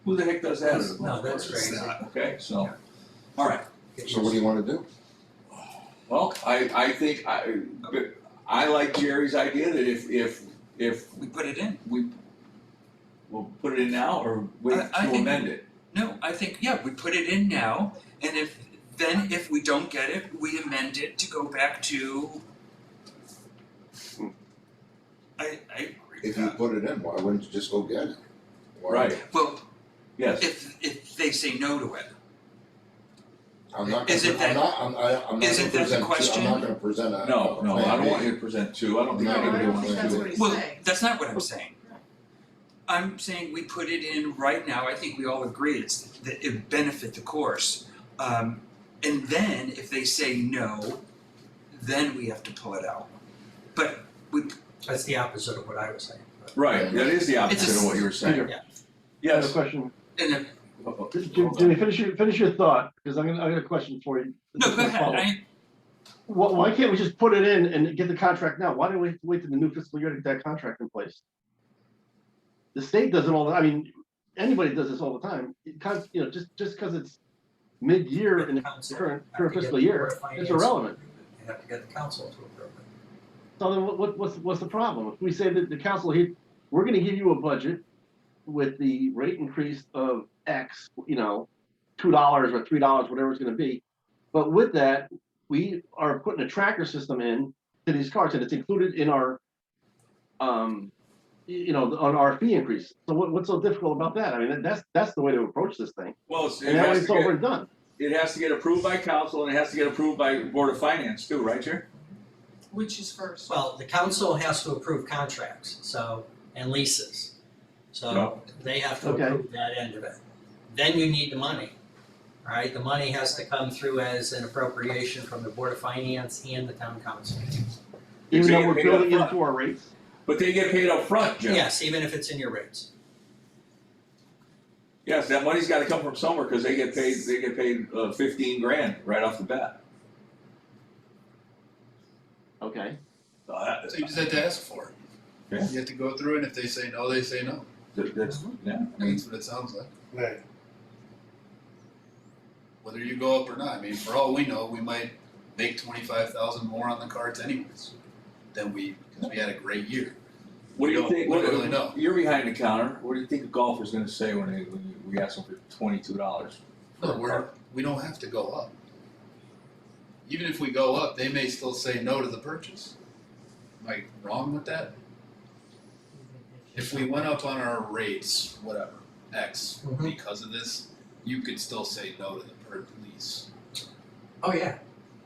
Who the heck does that at a golf No, that's course? crazy. Okay, so, all right. So what do you wanna do? Well, I think I like Jerry's idea that if We put it in. we'll put it in now or wait I to think- amend it. No, I think, yeah, we put it in now, and if we don't get it, we amend it to go back to. I agree with If you that. put it in, why wouldn't you just go get it? Why- Right, Well, yes. if they say no to it, I'm not Is gonna, it that- I'm not gonna isn't that the present, I'm question? not gonna present a. No, a I plan don't B. want you to present two. I don't think No, No, I anybody don't wants think to that's do what it. he's well, saying. that's not what I'm saying. I'm saying we put it in right now, I think we all agree that it benefit the course. And then if they say no, then we have to pull it out. But That's the opposite of what I was saying. but- Right, that is the opposite of what you were saying. Peter, Yeah. I have a Yes. question. and then, Jimmy, finish your thought, because I got a question for you. no, go ahead, Why can't we just put it in and get the contract now? Why do we have to wait till the new fiscal year to get that contract in place? The state does it all, I mean, anybody does this all the time. You know, just because it's mid-year in the Council current have to get fiscal the year, Board of it's Finance irrelevant. to approve it. You have to get the council to approve it. So then what's the problem? If we say that the council here, we're gonna give you a budget with the rate increase of X, you know, $2 or $3, whatever it's gonna be. But with that, we are putting a tracker system in to these cards and it's included in our, you know, on our fee increase. So what's so difficult about that? I mean, that's the way to approach this thing. Well, And that way it's over and done. it has to get approved by council and it has to get approved by Board of Finance too, right, Jerry? Which is first? Well, the council has to approve contracts, so, and leases. So they have to Okay. approve that end of it. Then you need the money, right? The money has to come through as an appropriation from the Board of Finance and the town council. Even So though you we're pay it building upfront. into our rates. But they get paid up front, Jim. Yes, even if it's in your rates. Yes, that money's gotta come from somewhere, cause they get paid 15 grand right off the bat. Okay. So that- So you just have to ask for it. Yeah. You have to go through and if they say no, they say no. that's, yeah, I mean, That's what it sounds like. Right. Whether you go up or not, I mean, for all we know, we might make 25,000 more on the cards anyways than because we had a great year. what do you think, We don't really know. you're behind the counter, what do you think a golfer's gonna say when we ask them for $22? No, we don't have to go up. Even if we go up, they may still say no to the purchase. Am I wrong with that? If we went up on our rates, whatever, X, Mhm. because of this, you could still say no to the lease. Oh, yeah.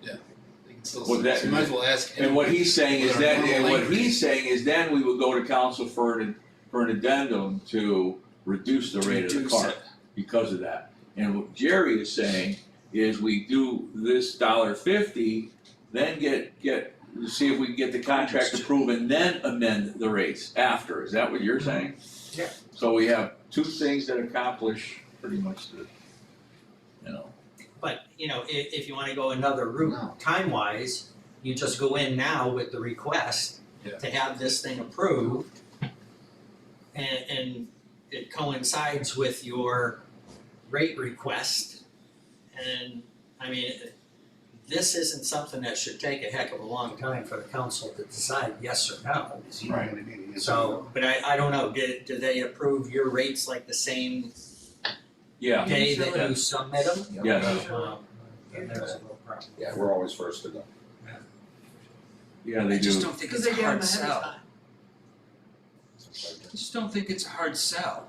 They can still Well, say, that- so you might as well ask him. And what he's saying is What our that, normal and what increase. he's saying is then we would go to council for an addendum to reduce the rate of the Reduce cart it. because of that. And what Jerry is saying is we do this $1.50, then see if we can get the contract approved and then amend the rates after. Is that what you're saying? Yeah. So we have two things that accomplish pretty much the, you know. But, you know, if you wanna go another route, time-wise, you just go in now with the request Yeah. to have this thing approved. And it coincides with your rate request. And, I mean, this isn't something that should take a heck of a long time for the council to decide yes or no. So, but I don't know, do they approve your rates like the same Yeah, day that you submit them? yes, Then there's a little problem. Yeah, we're always first to go. yeah, they I just do. don't think Because it's they a get them hard ahead of sell. time. I just don't think it's a hard sell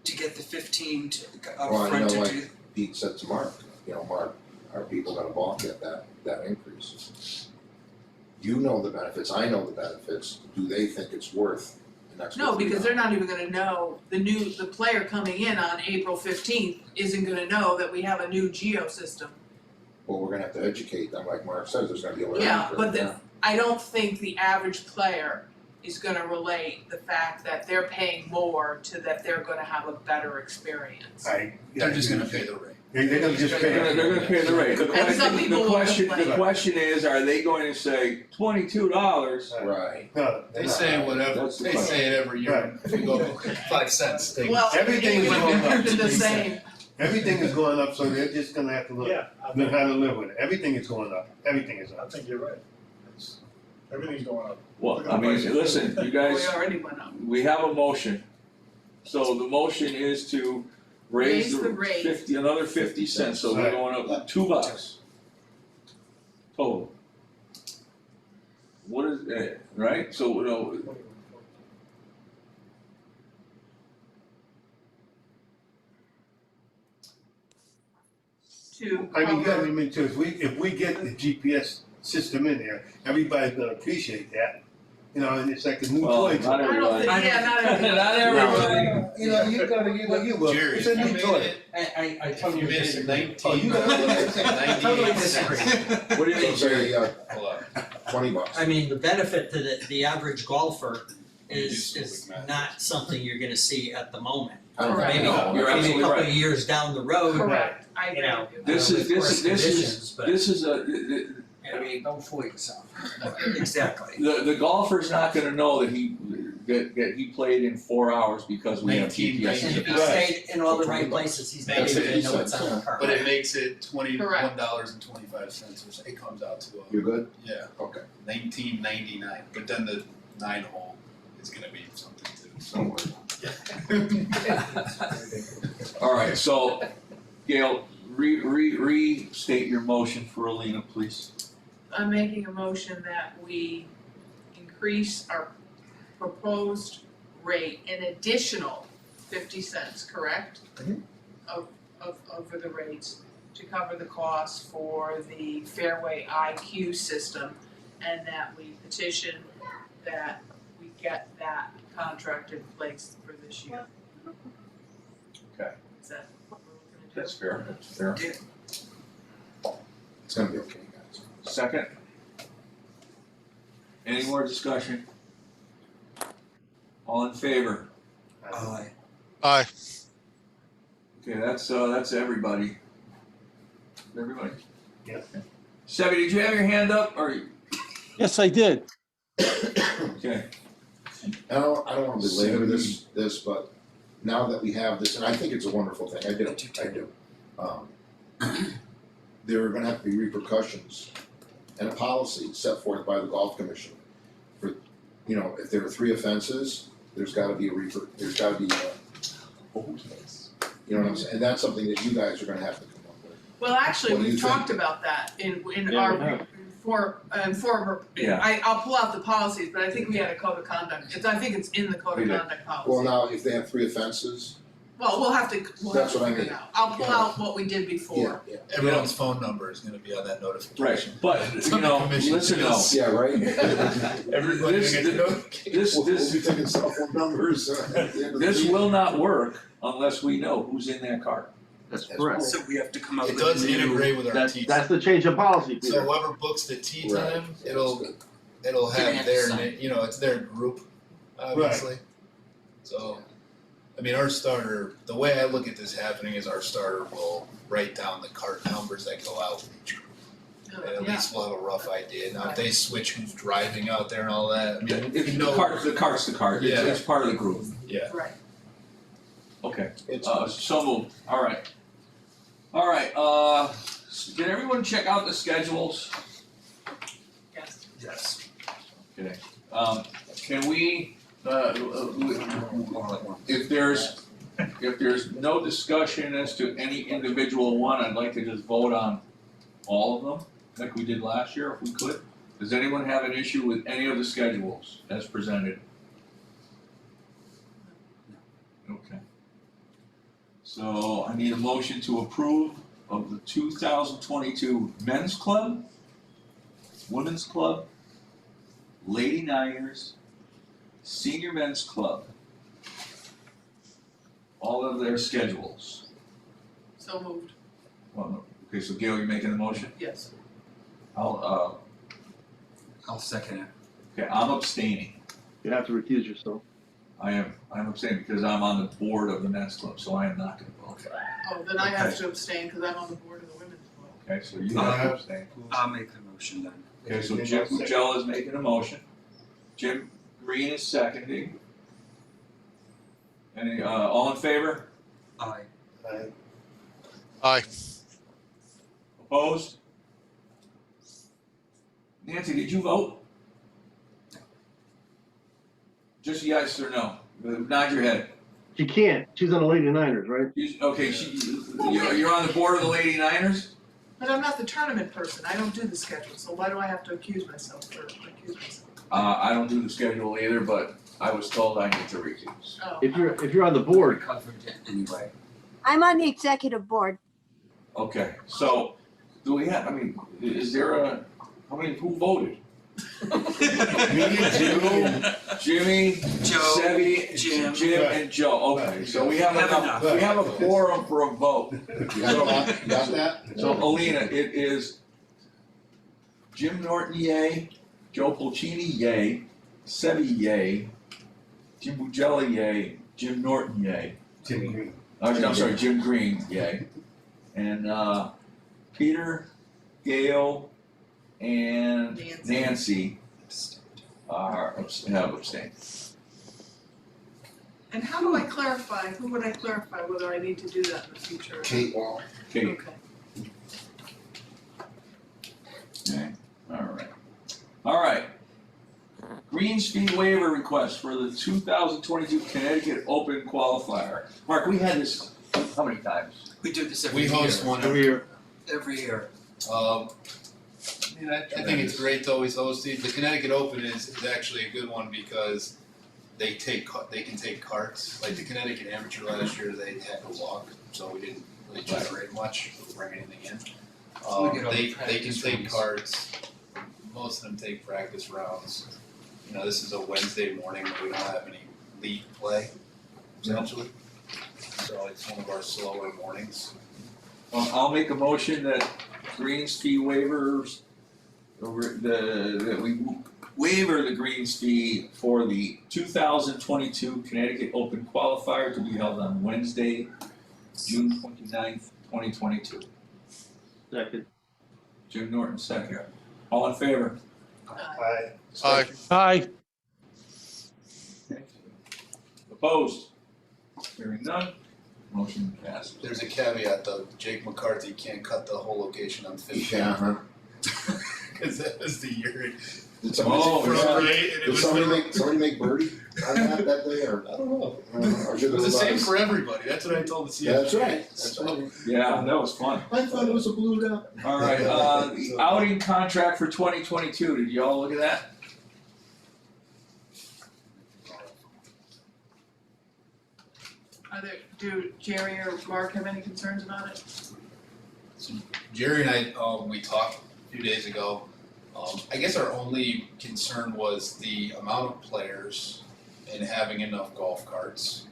to get the 15 up Well, you front know, to like do. Pete said to Mark, Mark, are people gonna balk at that increase? You know the benefits, I know the benefits, do they think it's worth an extra No, because they're $3? not even gonna know, the player coming in on April 15th isn't gonna know that we have a new geo system. Well, we're gonna have to educate them, like Mark says, there's gonna be a learning Yeah, curve, but yeah. I don't think the average player is gonna relate the fact that they're paying more to that they're gonna have a better experience. They're just gonna pay the rate. They're gonna just pay. They're gonna pay the rate. The And some question, people the will question, complain. the question is, are they going to say $22? Right. No, They say whatever, That's the they say it every year. If you go 5 cents, they. Well, Everything is even going if up. they're the same, Everything is going up, so they're just gonna have to Yeah, learn how to live with it. Everything is going up, everything is I up. think you're right. Everything's going up. Well, I mean, listen, you we guys, already went up. we have a motion. So the motion is to raise Raise the the rate. 50, another 50 cents, so we're Right. going up $2 total. What is, right, so, To I mean, cover, too, if we get the GPS system in there, everybody's gonna appreciate that. And it's like a new well, toy. not I don't everybody. think, yeah, not everybody. Not everybody. You will. Jerry, It's if a you new made toy. it, I if totally you made it disagree. 19, Totally disagree. What do you So think, Jerry? say, Hold on. $20. I mean, the benefit to the average golfer Reduce is the math. not something you're gonna see at the moment. I don't Correct. Maybe, know. You're maybe a absolutely couple right. of years down the road, Correct, I you agree know. with you. This is, with course conditions, but, this is a, I mean, don't fool yourself. Exactly. the golfer's not gonna know that he played in 4 hours because we have 19, GPS. And if he Right. stayed in all the right $20. places, he's not Makes even it gonna know what's on the card. But it makes it Correct. $21.25, which it comes out to, You're good? yeah, Okay, $19.99. But then the 9 hole is gonna be something too. don't worry. All right, so Gail, restate your motion for Alina, please. I'm making a motion that we increase our proposed rate an additional 50 cents, correct? Mhm. Over the rates to cover the costs for the Fairway IQ system, and that we petition that we get that contract in place for this year. Okay. Is that what we're looking to do? That's fair, that's fair. It's gonna be okay, guys. Second? Any more discussion? All in favor? Aye. Aye. Okay, that's everybody. Everybody? Yep. Sebby, did you have your hand up, or? Yes, I did. Okay, I don't wanna belabor this, but now that we have this, and I think it's a wonderful thing, I do. There are gonna have to be repercussions and a policy set forth by the golf commission. For, if there are 3 offenses, there's gotta be there's gotta be you know what I'm saying, and that's something that you guys are gonna have to come up with. Well, actually, What do you we've think? talked about that in Yeah, our, we have. Yeah. I'll pull out the policies, but I think we had a code of conduct, I think it's in the code We of did. conduct policy. Well, now, if they have 3 offenses, Well, we'll have to That's figure what I it mean. out, I'll pull out what we did before. yeah, Everyone's phone number is gonna be on that right, notification. but, Commission listen though, is- yeah, right? Everybody This- gets a notification. We'll be taking cell phone numbers at the end of the this meeting. will not work unless we know who's in that car. That's That's correct. So we have to come up It with does a new. integrate with our That's, tee that's time. the change of policy, So Peter. whoever books the tee Right. time, it'll You're gonna have have to their sign. it's their group, obviously. So I mean, our starter, the way I look at this happening is our starter will write down the cart numbers that go out with each group. And at Yeah. least we'll have a rough idea. Now, if they switch who's driving out there and all that, I mean, It's you know. the cart's the cart, Yeah. it's part of the group. Yeah. Right. Okay, It's, so moved, all right. All right, did everyone check out the schedules? Yes. Yes. Okay, can we, if there's no discussion as to any individual one, I'd like to just vote on all of them, like we did last year, if we could. Does anyone have an issue with any of the schedules as presented? Okay. So I need a motion to approve of the 2022 Men's Club, Women's Club, Lady Niners, Senior Men's Club. All of their schedules. So moved. Well, no. Okay, so Gail, you're making the motion? Yes. I'll second it. okay, I'm abstaining. You have to recuse yourself. I'm abstaining because I'm on the board of the men's club, so I am not gonna vote. Oh, then I have Okay. to abstain because I'm on the board of the women's club. Okay, so you have to abstain. I'll make the motion then. Okay, so Jim Bugella is making a motion. Jim Green is seconding. Any, all in favor? Aye. Aye. Opposed? Nancy, did you vote? Just yes or no? Nod your head. She can't. She's on the Lady Niners, right? Okay, you're on the board of the Lady Niners? But I'm not the tournament person. I don't do the schedule, so why do I have to accuse myself or recuse myself? I don't do the schedule either, but I was told I need to recuse. Oh. If you're on the board, Covered it anyway. I'm on the executive board. Okay, so do we have, I mean, is there who voted? Jimmy, Joe, Sebi, Jim. and Joe, okay, so we have Have enough, enough. we have a quorum for a vote. you got that? So Alina, it is Jim Norton, yay, Joe Pulcini, yay, Sebi, yay, Jim Bugella, yay, Jim Norton, yay. Jim Green. I'm sorry, Jim Green, yay. And Peter, Gail, and Nancy have abstained. And how do I clarify, who would I clarify whether I need to do that in the future? Kate Wall. Okay, Okay. okay, all right. Greens fee waiver request for the 2022 Connecticut Open Qualifier. Mark, we had this how many times? We do this every We year. host one every year. Every year. I think it's great to always host these. The Connecticut Open is actually a good one because they can take carts. Like the Connecticut Amateur last year, they had to walk, so we didn't really generate much to bring anything in. So we get all the They can practice take rounds. carts. Most of them take practice rounds. You know, this is a Wednesday morning, but we don't have any league play, essentially. So it's one of our slower mornings. I'll make a motion that greens fee waivers, that we waiver the greens fee for the 2022 Connecticut Open Qualifier to be held on Wednesday, June 29th, 2022. Second. Jim Norton, second. All in favor? Aye. Aye. Aye. Opposed? Hearing none, motion passes. There's a caveat though, Jake McCarthy can't cut the whole location on 50. Yeah, huh? Cause that was the year. Did somebody, It was somebody make birdie on that day, or? I don't know. Or It should was the same us? for everybody. That's what I told the CFP. That's right, that's right. Yeah, that was fun. I thought it was a blue dot. All right, the outing contract for 2022, did y'all look at that? Do Jerry or Mark have any concerns about it? Jerry and I, we talked a few days ago. I guess our only concern was the amount of players and having enough golf carts.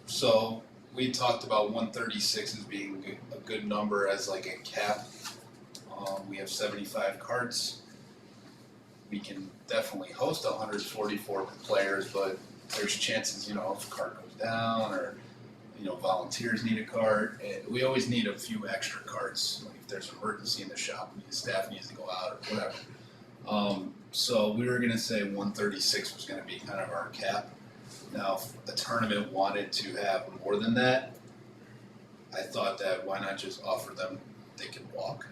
So we talked about 136 as being a good number as like a cap. We have 75 carts. We can definitely host 144 players, but there's chances, if a cart goes down or, volunteers need a cart. We always need a few extra carts. Like if there's an emergency in the shop, the staff needs to go out or whatever. So we were gonna say 136 was gonna be kind of our cap. Now, if the tournament wanted to have more than that, I thought that why not just offer them they can walk.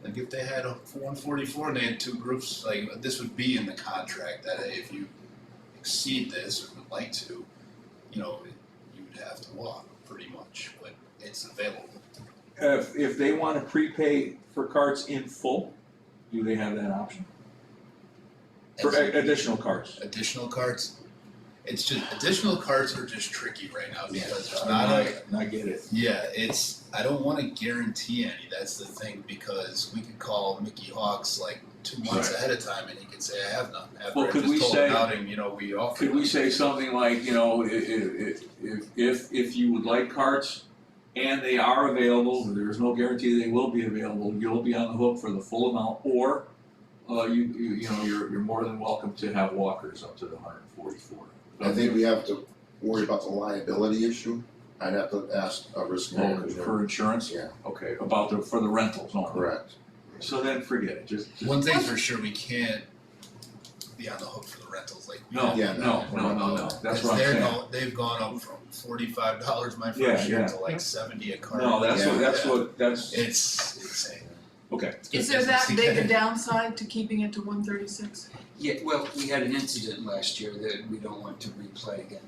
Like if they had a 144 and they had two groups, like this would be in the contract that hey, if you exceed this or would like to, you would have to walk pretty much, but it's available. If they want to prepay for carts in full, do they have that option? For additional carts? Additional carts? It's just, additional carts are just tricky right now because there's I get it. Yeah, I don't want to guarantee any, that's the thing, because we could call Mickey Hawks like 2 months ahead of time and he could say, I have none. After Well, I could just we told say- him outing, we offer Could we them. say something like, if you would like carts and they are available, there is no guarantee they will be available, you'll be on the hook for the full amount, or you're more than welcome to have walkers up to the 144. I think we have to worry about the liability issue. I'd have to ask a risk manager. For insurance? Yeah. Okay, for the rentals only. Correct. So then forget it, just. One thing's for sure, we can't be on the hook for the rentals like we No, have. Yeah, no, that's what I'm saying. They've gone up from $45 my Yeah, first year yeah. to like 70 a cart. No, that's Yeah. that's, It's insane. okay. Is there that big a downside to keeping it to 136? Yeah, well, we had an incident last year that we don't want to replay again.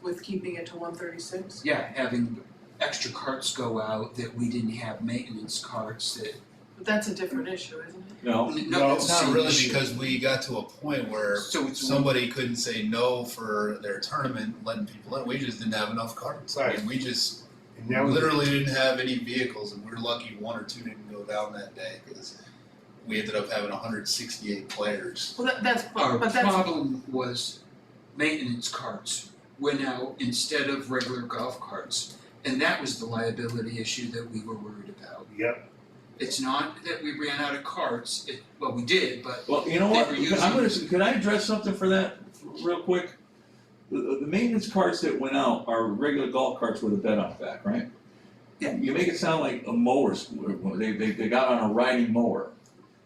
With keeping it to 136? Yeah, having extra carts go out that we didn't have maintenance carts that. But that's a different issue, isn't it? No, No, It's not really because we got to a point where So it's somebody couldn't say no for their tournament, letting people in. We just didn't have enough carts. Right. And we just And that was literally didn't have any vehicles, and we were lucky 1 or 2 didn't go down that day because we ended up having 168 players. Well, that's, Our but that's, problem was maintenance carts went out instead of regular golf carts. And that was the liability issue that we were worried about. Yep. It's not that we ran out of carts, well, we did, but well, you know what, They were could I address something for that real quick? The maintenance carts that went out are regular golf carts with a bed on the back, right? Yeah. You make it sound like a mowers, they got on a riding mower.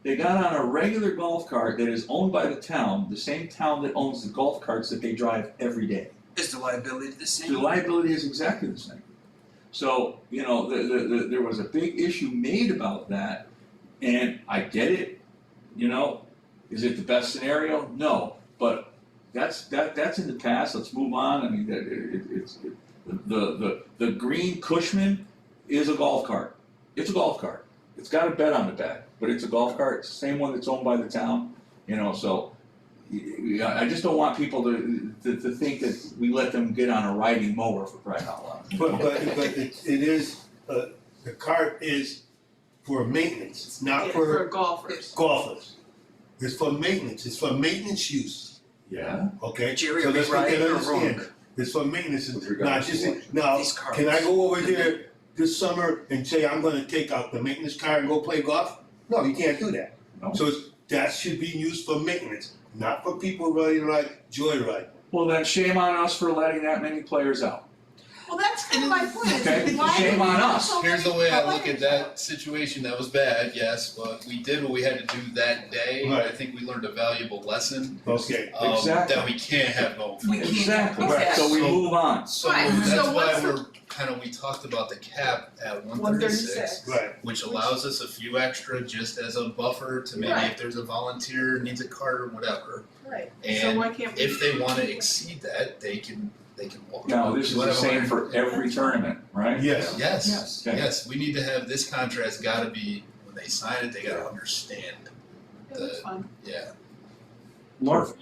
They got on a regular golf cart that is owned by the town, the same town that owns the golf carts that they drive every day. is the liability the same? The liability is exactly the same. So, there was a big issue made about that, and I get it, is it the best scenario? No, but that's in the past, let's move on, I mean, the green Cushman is a golf cart. It's a golf cart. It's got a bed on the back, but it's a golf cart, it's the same one that's owned by the town, so I just don't want people to think that we let them get on a riding mower for crying out loud. But it is, the cart is for maintenance, it's not for golfers. golfers. It's for maintenance, it's for maintenance use, Yeah, okay? Jerry, So are we let's right get or understand. wrong? It's for maintenance, With it's regards not just, to what? now, These carts. can I go over there this summer and say I'm gonna take out the maintenance car and go play golf? No, you can't do that. No. So that should be used for maintenance, not for people riding like joyride. well then shame on us for letting that many players out. Well, that's kind of my point, is Okay, why shame do we on have us. so Here's the many way I look players? at that situation. That was bad, yes, but we did what we had to do that day. Right. I think we learned a valuable lesson. Okay. Exactly. That we can't have no. We can't. Exactly, Right. so we move on. So Right, that's so why what's the- we talked about the cap at 136. Right. which allows us a few extra just as a buffer to maybe Right. if there's a volunteer needs a cart or whatever. Right, so And why can't we? if they want to exceed that, they can walk. Now, this is the Whatever. same for every tournament, right? Yes. Yes, Okay. yes, we need to have, this contract's gotta be, when they sign it, they gotta understand, Yeah, that's fine. yeah. Mark,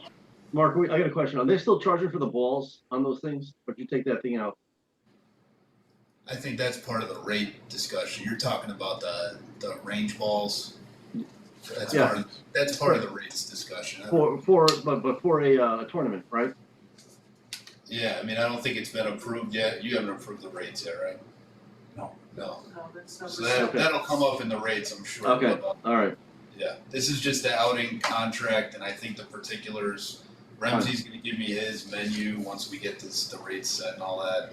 I got a question. Are they still charging for the balls on those things? Or did you take that thing out? I think that's part of the rate discussion, you're talking about the range balls. That's Yeah. part of the rates discussion. But for a tournament, right? Yeah, I mean, I don't think it's been approved yet, you haven't approved the rates yet, right? No. No, No, that's not. so that'll come up in the rates, I'm sure. Okay. But, All right. yeah, this is just the outing contract, and I think the particulars Ramsey's gonna give me his menu once we get the rates set and all that.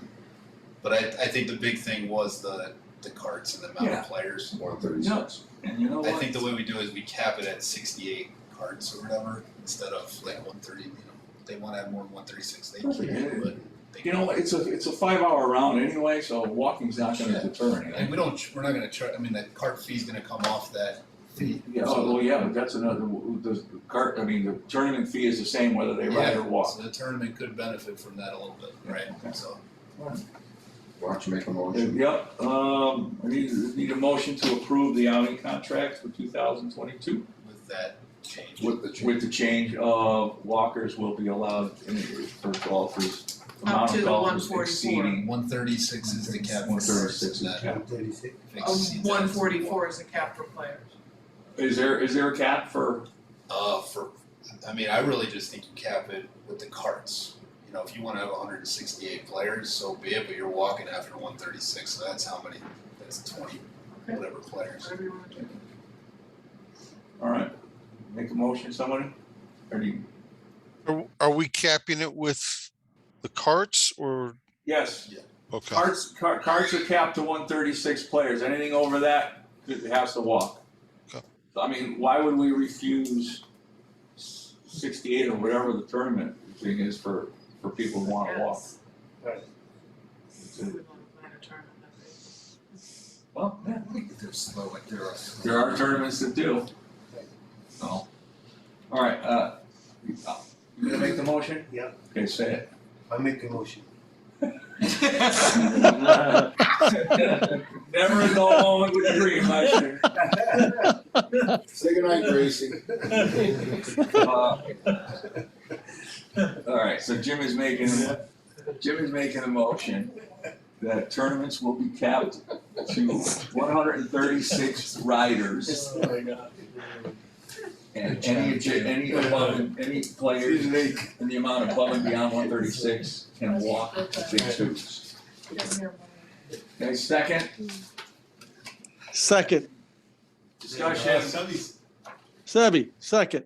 But I think the big thing was the carts and the amount Yeah. of players. 136. And you know what? I think the way we do it is we cap it at 68 carts or whatever instead of like 130. You know, if they want to have more than 136, they can. But they You know what, it's a 5-hour round anyway, so walking's not gonna deter anything. And we're not gonna charge. I mean, that cart fee's gonna come off that fee. Yeah, oh, well, yeah, but that's another, the tournament fee is the same whether they ride or walk. So the tournament could benefit from that a little bit, right? Okay. So Why don't you make a motion? Yep, I need a motion to approve the outing contract for 2022 with that change. With the change. with the change of walkers will be allowed for golfers. Up Amount to of the golfers 144. exceeding 136 is the cap. 136 is the That cap. 36. exceeds that. 144 is the cap for players. Is there a cap for, I mean, I really just think you cap it with the carts. You know, if you want to have 168 players, so be it. But you're walking after 136, so that's how many? That's 20, whatever players. Whatever you want to do. alright, make a motion, somebody? Or do you, Are we capping it with the carts or, yes. okay, Carts are capped to 136 players. Anything over that, it has to walk. Okay. I mean, why would we refuse 68 or whatever the tournament thing is for people who want to walk? Yes. Right. We want to plan a tournament that big. Well, yeah, They're slow, like there are. there are tournaments that do. So, all right. You gonna make the motion? Yeah. Okay, say it. I make a motion. Never a dull moment with the dream, Meister. Say goodnight, Gracie. All right, so Jim is making a motion that tournaments will be capped to 136 riders. Oh my God. And any players in the amount above and beyond 136 can walk big twos. Okay, second, Second, discussion. Sebi, second.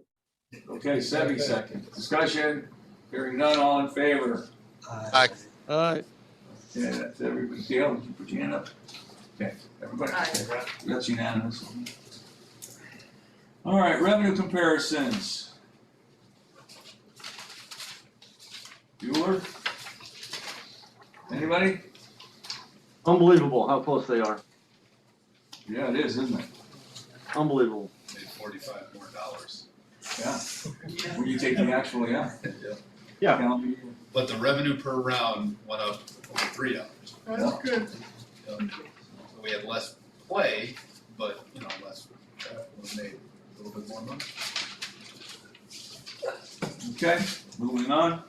Okay, Sebi second. Discussion, hearing none, all in favor? Aye. All right. Yeah, that's everybody. Gail, did you put your hand up? Okay, everybody. Aye. That's unanimous. All right, revenue comparisons. Bueller? Anybody? Unbelievable how close they are. Yeah, it is, isn't it? Unbelievable. Made $45 more. Yeah. When you take the actual, yeah. Yeah. Calendar year. But the revenue per round went up over $3. That's good. So we had less play, but less was made a little bit more money. Okay, moving on.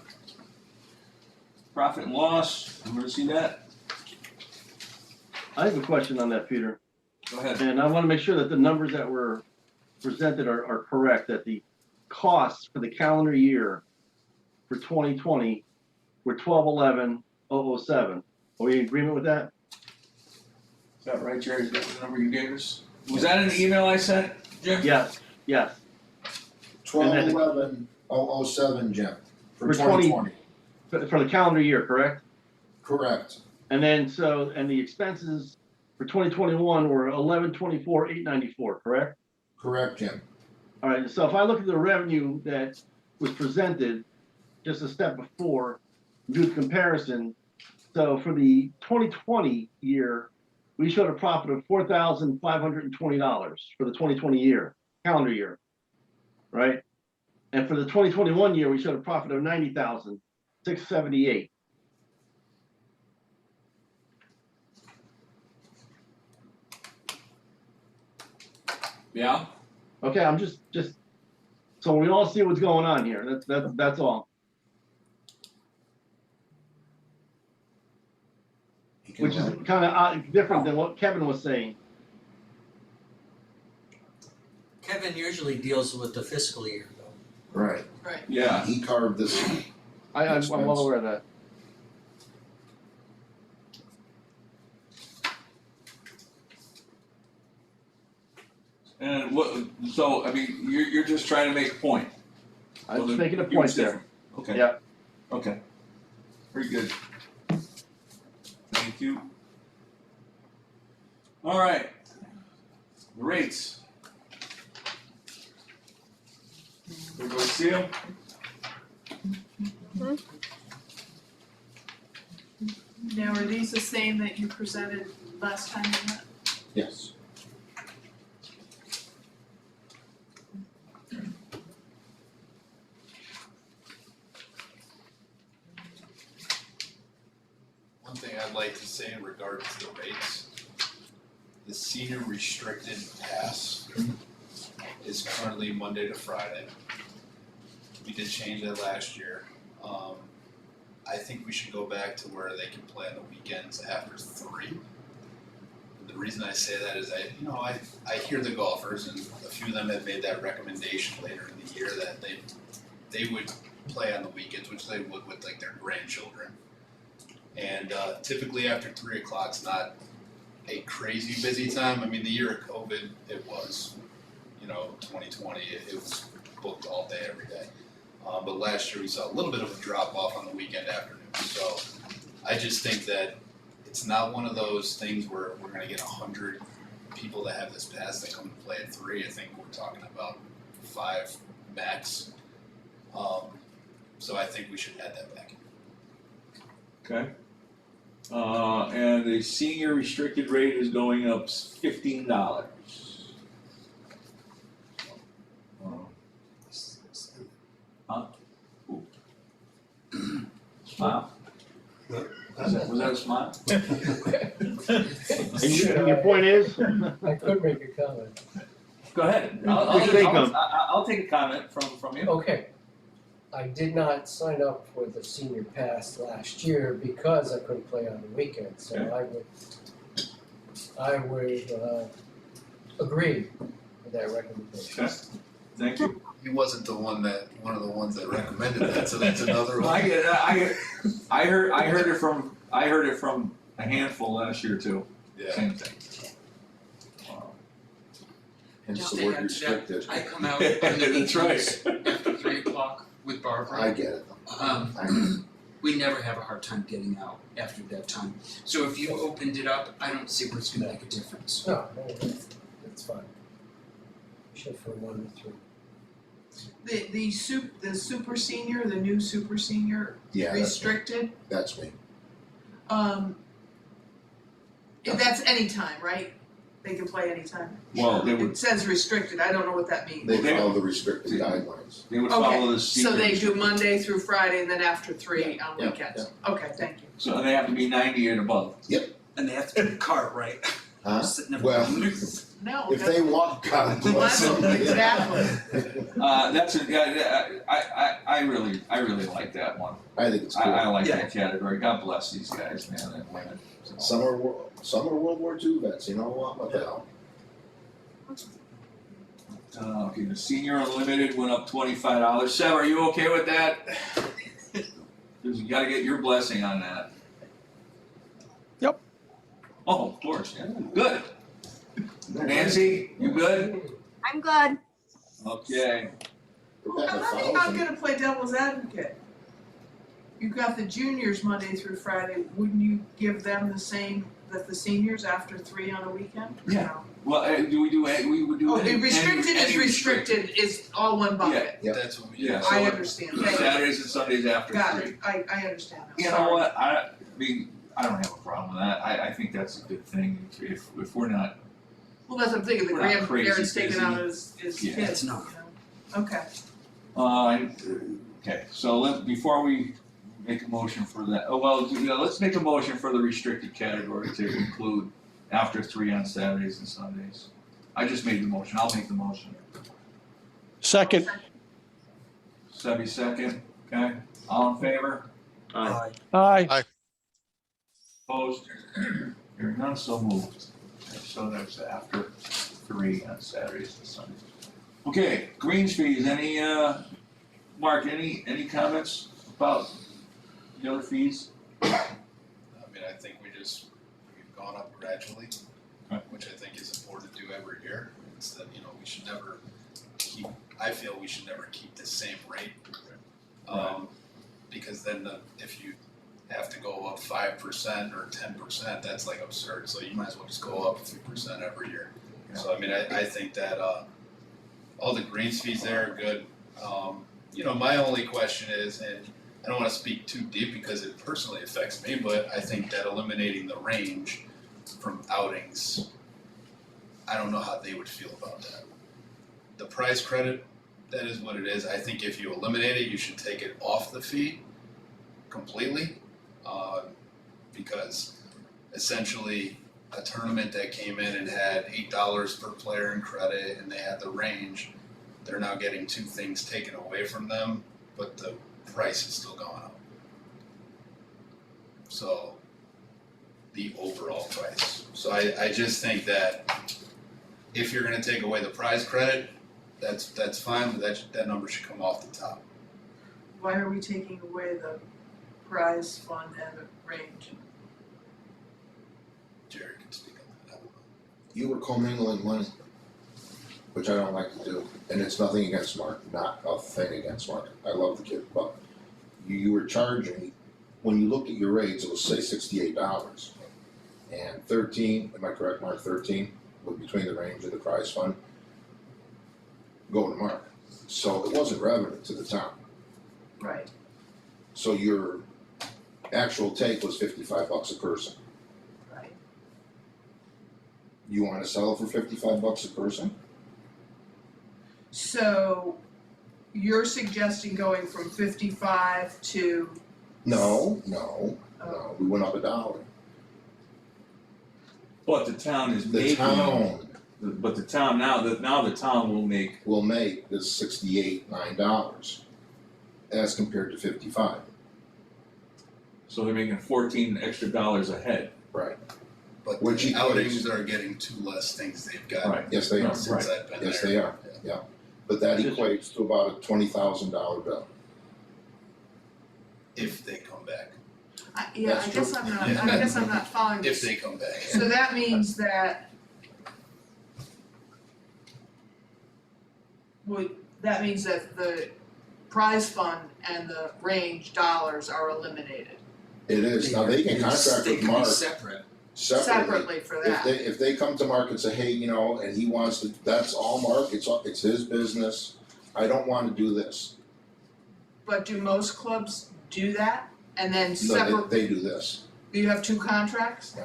Profit and loss, you want to see that? I have a question on that, Peter. Go ahead. And I want to make sure that the numbers that were presented are correct, that the costs for the calendar year for 2020 were 1211,007. Are we in agreement with that? Is that right, Jerry? Is that the number you gave us? Was that an email I sent, Jim? Yes, yes. 1211,007, Jim, for For 2020. For the calendar year, correct? Correct. And then and the expenses for 2021 were 1124,894, correct? Correct, Jim. All right, so if I look at the revenue that was presented just a step before, do the comparison. So for the 2020 year, we showed a profit of $4,520 for the 2020 year, calendar year, right? And for the 2021 year, we showed a profit of $90,678. Yeah? Okay, I'm just so we all see what's going on here. That's all. Which is kind of different than what Kevin was saying. Kevin usually deals with the fiscal year though. Right. Right. Yeah. He carved this. I'm well aware of that. And what, so, I mean, you're just trying to make a point. I'm just making a point there. Okay. Yeah. Okay. Very good. Thank you. All right. The rates. Everybody see them? Now, are these the same that you presented last time you met? Yes. One thing I'd like to say in regards to the rates, the senior restricted pass is currently Monday to Friday. We did change that last year. I think we should go back to where they can play on the weekends after 3. The reason I say that is I hear the golfers, and a few of them have made that recommendation later in the year that they would play on the weekends, which they would with like their grandchildren. And typically after 3 o'clock's not a crazy busy time. I mean, the year of COVID, it was, 2020, it was booked all day, every day. But last year we saw a little bit of a drop off on the weekend afternoon. So I just think that it's not one of those things where we're going to get 100 people that have this pass that come to play at 3. I think we're talking about 5 max. So I think we should add that back. Okay. And the senior restricted rate is going up $15. Huh? Ooh. Smile. Was that a smile? And your point is? I could make a comment. Go ahead. I'll take a comment from you. Okay. I did not sign up for the senior pass last year because I couldn't play on the weekend, so I would agree with that recommendation. Okay. Thank you. He wasn't one of the ones that recommended that, so that's another one. I heard it from a handful last year too. Yeah. Same thing. Hence Just the to word add to restricted. I come out on the That's right. weekends after 3 o'clock with Barbara. I get it. We never have a hard time getting out after that time. So if you opened it up, I don't see where it's gonna make a difference. No, that's fine. Shift from 1 to 3. The super senior, the new super senior Yeah, restricted, that's me. that's anytime, right? They can play anytime. Well, they would. It says restricted, I don't know what that means. They follow the restricted guidelines. They would follow the Okay, senior. so they do restricted. Monday through Friday and then after 3 on Yeah, weekends. Okay, thank you. So they have to be 90 and above. And they have to do the cart, right? Huh? Sitting up Well, No, if they want, God bless them. Exactly. I really like that one. I think it's cool. I like that category. God bless these guys, man, and women. So. Some are World War II vets, you know what the hell? Okay, the senior unlimited went up $25. Seb, are you okay with that? Because you gotta get your blessing on that. Yep. Oh, of course, yeah, good. Nancy, you good? I'm good. Okay. I'm gonna play devil's advocate. You've got the juniors Monday through Friday, wouldn't you give them the same that the seniors after 3 on a weekend? Or Yeah. no? Well, we would do Oh, any, restricted any is restricted, is all one bucket. Yeah. That's what we Yeah, do. so I understand, thank you. Saturdays and Sundays after Got 3. it, I understand now, You know sorry. what, I mean, I don't have a problem with that, I think that's a good thing, if we're not, Well, that's what I'm thinking, the We're not crazy grandparents taking busy. out his Yeah, kids, it's not. you know? Okay. okay, so before we make a motion for that, let's make a motion for the restricted category to include after 3 on Saturdays and Sundays. I just made the motion, I'll make the motion. Second. Sebby second, okay, all in favor? Aye. Opposed? Hearing none, so moved. Okay, so that's after 3 on Saturdays and Sundays. Okay, greens fees, Mark, any comments about the other fees? I mean, I think we've gone up gradually, which I think is important to do every year. It's that, we should never I feel we should never keep the same rate. because then if you have to go up 5% or 10%, that's like absurd. So you might as well just go up 3% every year. So I mean, I think that all the greens fees there are good. My only question is, and I don't want to speak too deep because it personally affects me, but I think that eliminating the range from outings, I don't know how they would feel about that. The prize credit, that is what it is. I think if you eliminate it, you should take it off the fee completely, because essentially a tournament that came in and had $8 per player in credit and they had the range, they're now getting two things taken away from them, but the price is still going up. So the overall price. So I just think that if you're gonna take away the prize credit, that's fine, but that number should come off the top. Why are we taking away the prize fund and the range? Jerry can speak on that. I don't know. You were commingling money, which I don't like to do, and it's nothing against Mark, not a thing against Mark. I love the kid, but you were charging, when you looked at your rates, it was say $68. And 13, am I correct, Mark, 13, between the range and the prize fund, go to Mark. So it wasn't revenue to the town. Right. So your actual take was $55 a person. Right. You wanna sell it for $55 a person? So you're suggesting going from 55 to, No, we went up $1. But the town is The making. town But the town, now the town will make. will make this $68.09 as compared to 55. So they're making $14 extra a head. Right. But Which the equates- outings are getting two less things they've got. Right. Yes, they are. Since I've been there. Yes, they are, yeah. But that equates to about a $20,000 bill. If they come back. I That's guess true. I'm not following If this. they come back. So that means that the prize fund and the range dollars are eliminated It is, now they can contract with Mark Separate. separately. separately for If that. if they come to Mark and say, hey, and he wants to, that's all Mark, it's his business, I don't wanna do this. But do most clubs do that? And then No, separate, they do this. do you have two contracts?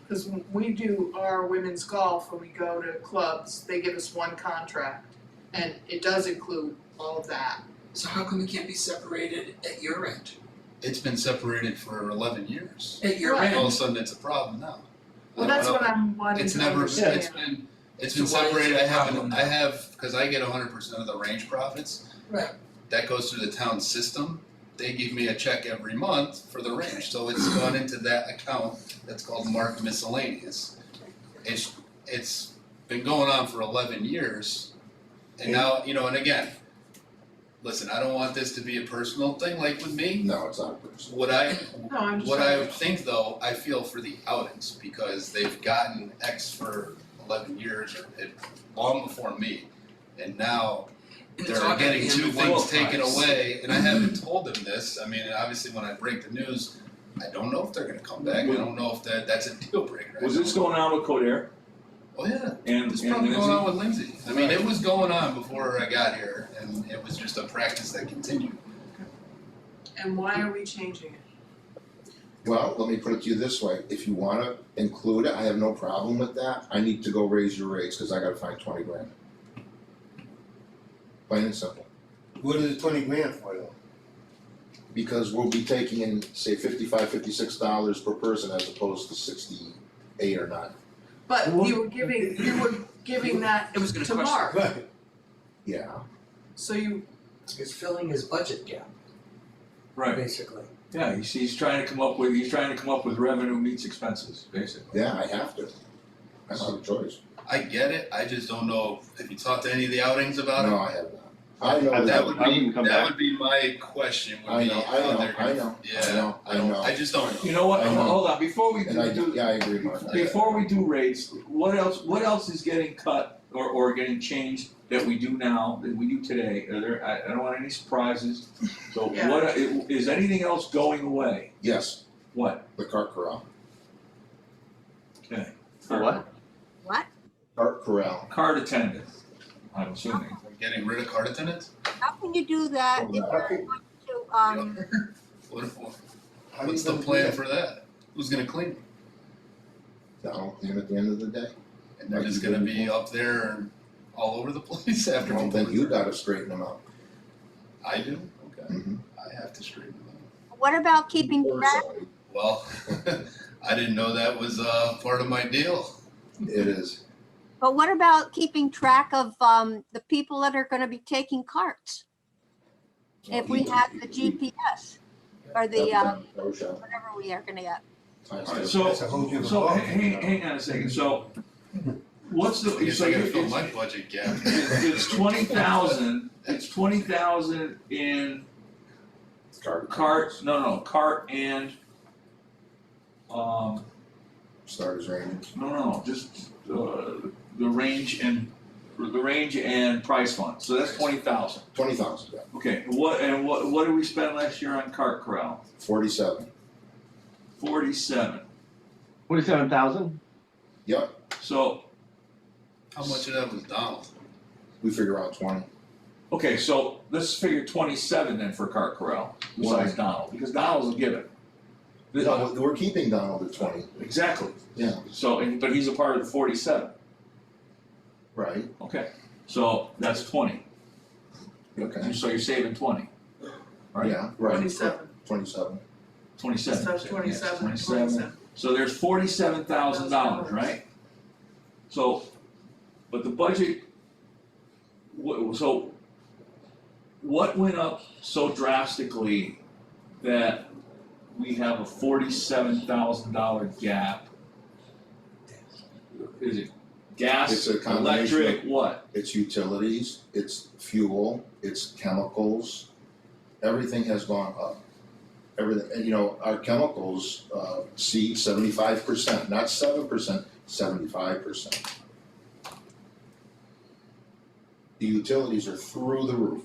Cause when we do our women's golf, when we go to clubs, they give us one contract. And it does include all of that. So how come it can't be separated at your end? It's been separated for 11 years. At your Right. All of a end? sudden it's a problem now. Well, that's what I'm wanting It's to never, understand. it's So been why is separated, it a I problem have, now? cause I get 100% of the range profits. Right. That goes through the town system. They give me a check every month for the range, so it's gone into that account that's called Mark Miscellaneous. It's been going on for 11 years, and now, and again, listen, I don't want this to be a personal thing like with me. No, it's not personal. What I No, I'm just What I trying to- think though, I feel for the outings because they've gotten X for 11 years or long before me. And now And it's they're all at the getting end two of things one taken price. away and I haven't told them this. I mean, obviously when I break the news, I don't know if they're gonna come back. I don't know if that's a deal breaker. Was this going on with Codair? Oh yeah, And it's probably going Lindsay? on with Lindsay. I mean, it was going on before I got here and it was just a practice that continued. And why are we changing it? Well, let me put it to you this way, if you wanna include it, I have no problem with that, I need to go raise your rates, cause I gotta find 20 grand. Plain and simple, What is the 20 grand for though? because we'll be taking in, say, $55, $56 per person as opposed to 68 or 9. But you were giving that It was gonna to question. Mark, Right. Yeah, so you, It's filling his budget gap, Right, basically. yeah, he's trying to come up with revenue meets expenses, basically. yeah, I have to, I don't have a choice. I get it, I just don't know if you talked to any of the outings about it. No, I have not. I know That that, would I be, wouldn't come that back. would be my question, would I be know, how they're I gonna, know, yeah, I know. I just don't know. You know what, I know. hold on, before we And I do, I agree, Mark. before we do rates, what else is getting cut or getting changed that we do now, that we do today, are there, I don't want any surprises. So Yeah. what, is anything else going away? Yes, What? the cart corral. Okay. What? What? Cart corral. Card attendant, I'm assuming. We're getting rid of cart attendants? How can you do that if you're going to, What's the plan for that? Who's gonna clean them? Down at the end of the day. And they're just gonna be up there and all over the place I after don't people. think you gotta straighten them out. I do, okay. Mhm. I have to straighten them out. what about keeping track? Well, I didn't know that was part of my deal. It is. But what about keeping track of the people that are going to be taking carts? If we have the GPS or the whatever we are going to get. Alright, so hang on a second, so what's I the, guess so I gotta you- fill my budget gap. it's 20,000, it's 20,000 in cart and, Starters range. no, just, the range and price fund, so that's 20,000. 20,000, yeah. Okay, what did we spend last year on cart corral? 47. 47. 47,000? Yep, So, How much of that was Donald? we figure out 20. okay, so let's figure 27 then for cart corral, besides Why? Donald, because Donald's a given. No, we're keeping Donald at 20. Exactly. Yeah. So, but he's a part of the 47. Right. Okay, so that's 20. Okay. So you're saving 20. Right? Yeah, right. 27. 27. 27. So 27, 27. 27. So there's $47,000, right? So, but the budget, so what went up so drastically that we have a $47,000 gap? Is it gas, It's a combination electric, what? It's utilities, it's fuel, it's chemicals. Everything has gone up. Everything, and our chemicals see 75%, not 7%, 75%. The utilities are through the roof.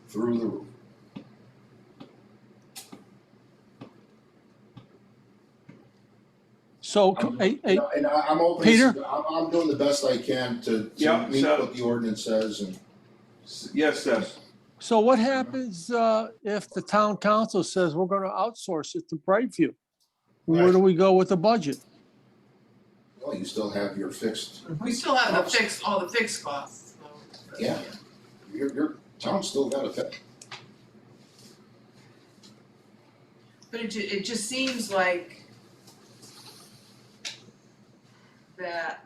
Through the roof. So, And I'm open, Peter? I'm doing the best I can to Yeah, meet so- what the ordinance says and. Yes, Seth. so what happens if the town council says we're gonna outsource it to Brightview? Where do we go with the budget? Well, you still have your fixed, We still have all the fixed costs, so. yeah, your town's still got to pay. But it just seems like that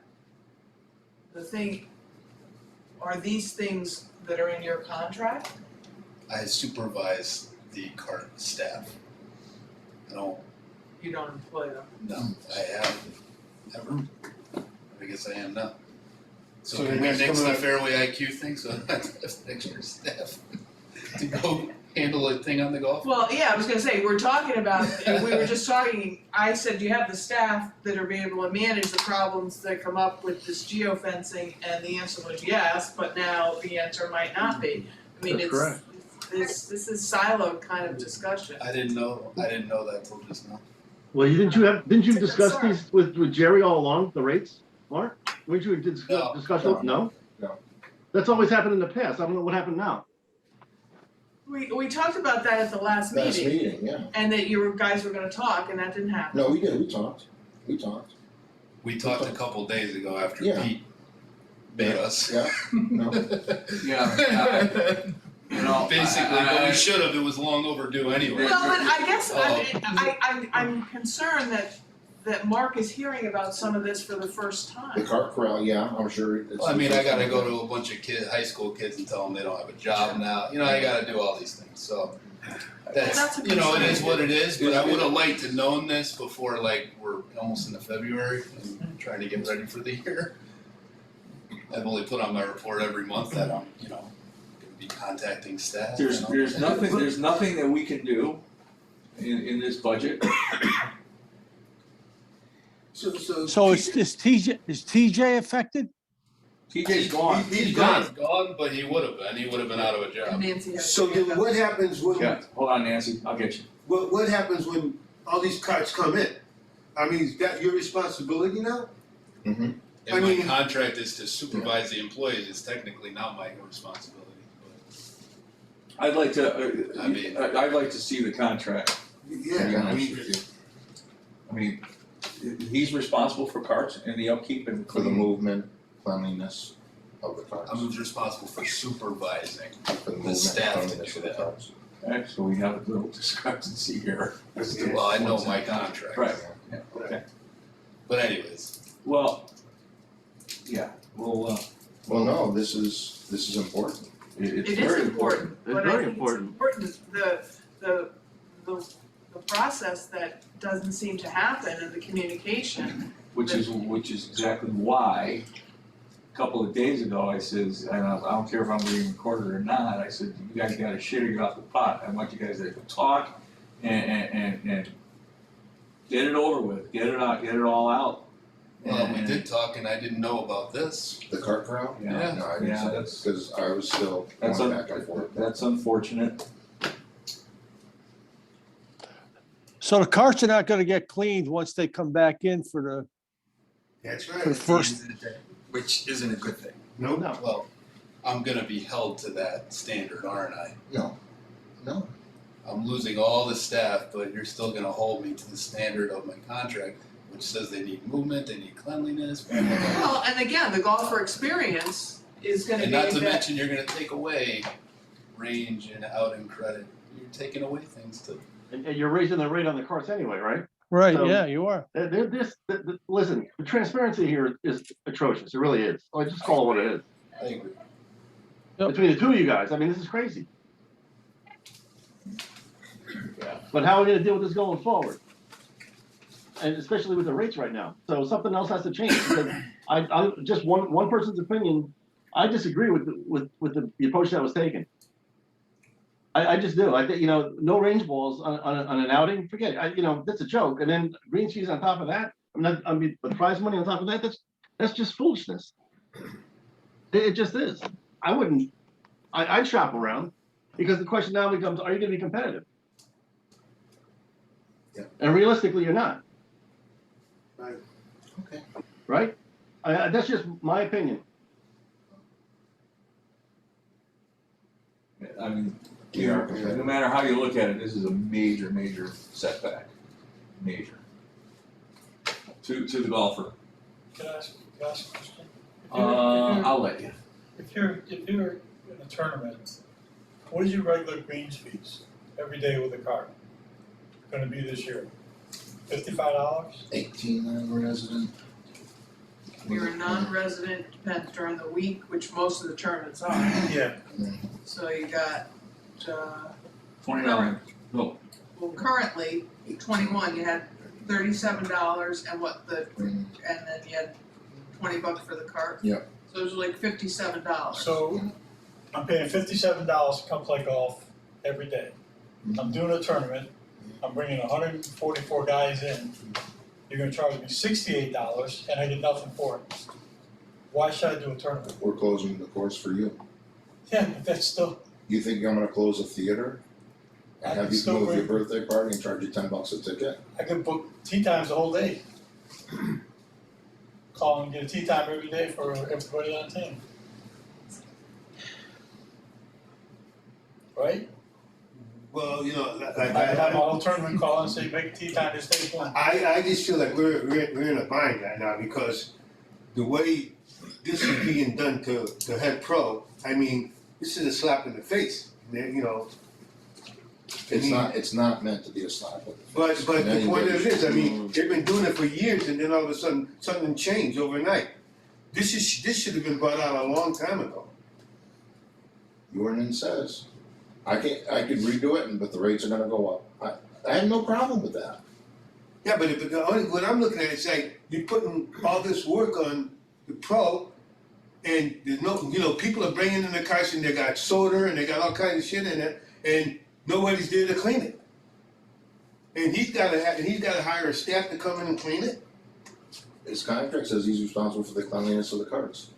are these things that are in your contract? I supervise the cart staff. You don't employ them. No, I have ever. I guess I am now. So So can the we next nix coming the up- Fairway IQ thing so I have extra staff to go handle a thing on the golf? Well, yeah, I was gonna say, we're talking about, we were just talking, I said, do you have the staff that are able to manage the problems that come up with this geofencing? And the answer was yes, but now the answer might not be. I mean, That's correct. this is siloed kind of discussion. I didn't know that till just now. Well, didn't you It's a discuss concern. these with Jerry all along, the rates, Mark? Weren't you discuss No. with, no? No. That's always happened in the past. I don't know what happened now. We talked about that at the last Last meeting, meeting, yeah. and that you guys were gonna talk, and that didn't happen. No, we did, we talked. We talked a couple days ago after Yeah. Pete made us. Yeah, no. Basically, but we should have. It was long overdue anyway. Well, but I guess Oh. I'm concerned that Mark is hearing about some of this for the first The time. cart corral, yeah, I'm sure it's. Well, I mean, I gotta go to a bunch of high school kids and tell them they don't have a job now. I gotta do all these things, so. That's a It is concern. what it is, but I would have liked to known this before, we're almost into February and trying to get ready for the year. I've only put on my report every month that I'm, gonna be contacting staff. There's nothing that we can do in this budget. So So is TJ affected? TJ's gone. He's gone, but he would have been. He would have been out of a And job. Nancy has. So then what happens when, Yeah, hold on, Nancy, I'll get you. what happens when all these carts come in? I mean, is that your responsibility now? Mm-hmm. If I my mean- contract is to supervise the employees, it's technically not my responsibility. I'd like to, I mean- I'd like to see the contract. Yeah, I mean, I mean, he's responsible for carts and the upkeep and For the movement, cleanliness of the cars. I'm responsible for supervising. For the movement, staff to cleanliness do of the that. cars. Okay, so we have a little discrepancy here. Well, I know my contract. Right, yeah, okay. But anyways, Well, yeah, well, Well, no, this is important. it's It very is important, It's but very I think it's important. important, the process that doesn't seem to happen and the communication. Which is exactly why, a couple of days ago, I says, and I don't care if I'm being recorded or not, I said, you guys gotta shit or get off the pot. I want you guys to talk and get it over with, get it out, get it all out. well, we And- did talk, and I didn't know about this. The cart corral? Yeah. No, I didn't Yeah, say that's- because I was still That's going back and forth. That's unfortunate. So the carts are not gonna get cleaned once they come back in for that's the right. first. Which isn't a good thing. Nope. No. Well, I'm gonna be held to that standard, aren't I? No. I'm losing all the staff, but you're still gonna hold me to the standard of my contract, which says they need movement, they need cleanliness, blah, blah, blah. Well, and again, the golfer experience is gonna be And not to that, mention, you're gonna take away range and outing credit. You're taking away things too. And you're raising the rate on the carts anyway, right? Right, So- yeah, you are. Listen, the transparency here is atrocious. It really is. I just call it what it is. I agree. Yep. Between the two of you guys, I mean, this is crazy. Yeah. But how are we gonna deal with this going forward? And especially with the rates right now. So something else has to change because I just one person's opinion, I disagree with the approach that was taken. I just do. I think, no range balls on an outing, forget it. That's a joke. And then green fees on top of that, the prize money on top of that, that's just foolishness. It just is. I'd shop around because the question now becomes, are you gonna be competitive? Yeah. And realistically, you're not, Right. Okay. right? That's just my opinion. I mean, no matter how you look at it, this is a major, major setback, major. To the golfer. Can I ask a question? I'll let you. If you're in a tournament, what is your regular greens fees every day with a cart gonna be this year? $55? 18 non-resident. if you're a non-resident, depends during the week, which most of the tournaments are. Yeah. So you got, $29. No, well, currently, 21, you had $37 and and then you had $20 for the cart. Yep. So it was like $57. So I'm paying $57 to come play golf every day. I'm doing a tournament, I'm bringing 144 guys in. You're gonna charge me $68 and I get nothing for it. Why should I do a tournament? We're closing the course for you. Yeah, but that's still, You think I'm gonna close a theater? I And can have you still come with your bring- birthday party and charge you $10 a ticket? I could book tee times the whole day. Call and get a tee time every day for everybody on the team. Right? Well, I have my whole tournament call and say, make a tee time this day, one. I just feel like we're in a bind right now because the way this is being done to head pro, I mean, this is a slap in the face. It's not meant to be a slap. But the In any point way, of it is, I mean, they've been doing it for years, and then all of a sudden something changed overnight. This should have been brought out a long time ago. The ordinance says, I could redo it, but the rates are gonna go up. I have no problem with that. Yeah, but what I'm looking at is like you're putting all this work on the pro, and there's no, people are bringing in the cars and they got soda and they got all kinds of shit in it, and nobody's there to clean it. And he's got to hire a staff to come in and clean it. His contract says he's responsible for the cleanliness of the carts.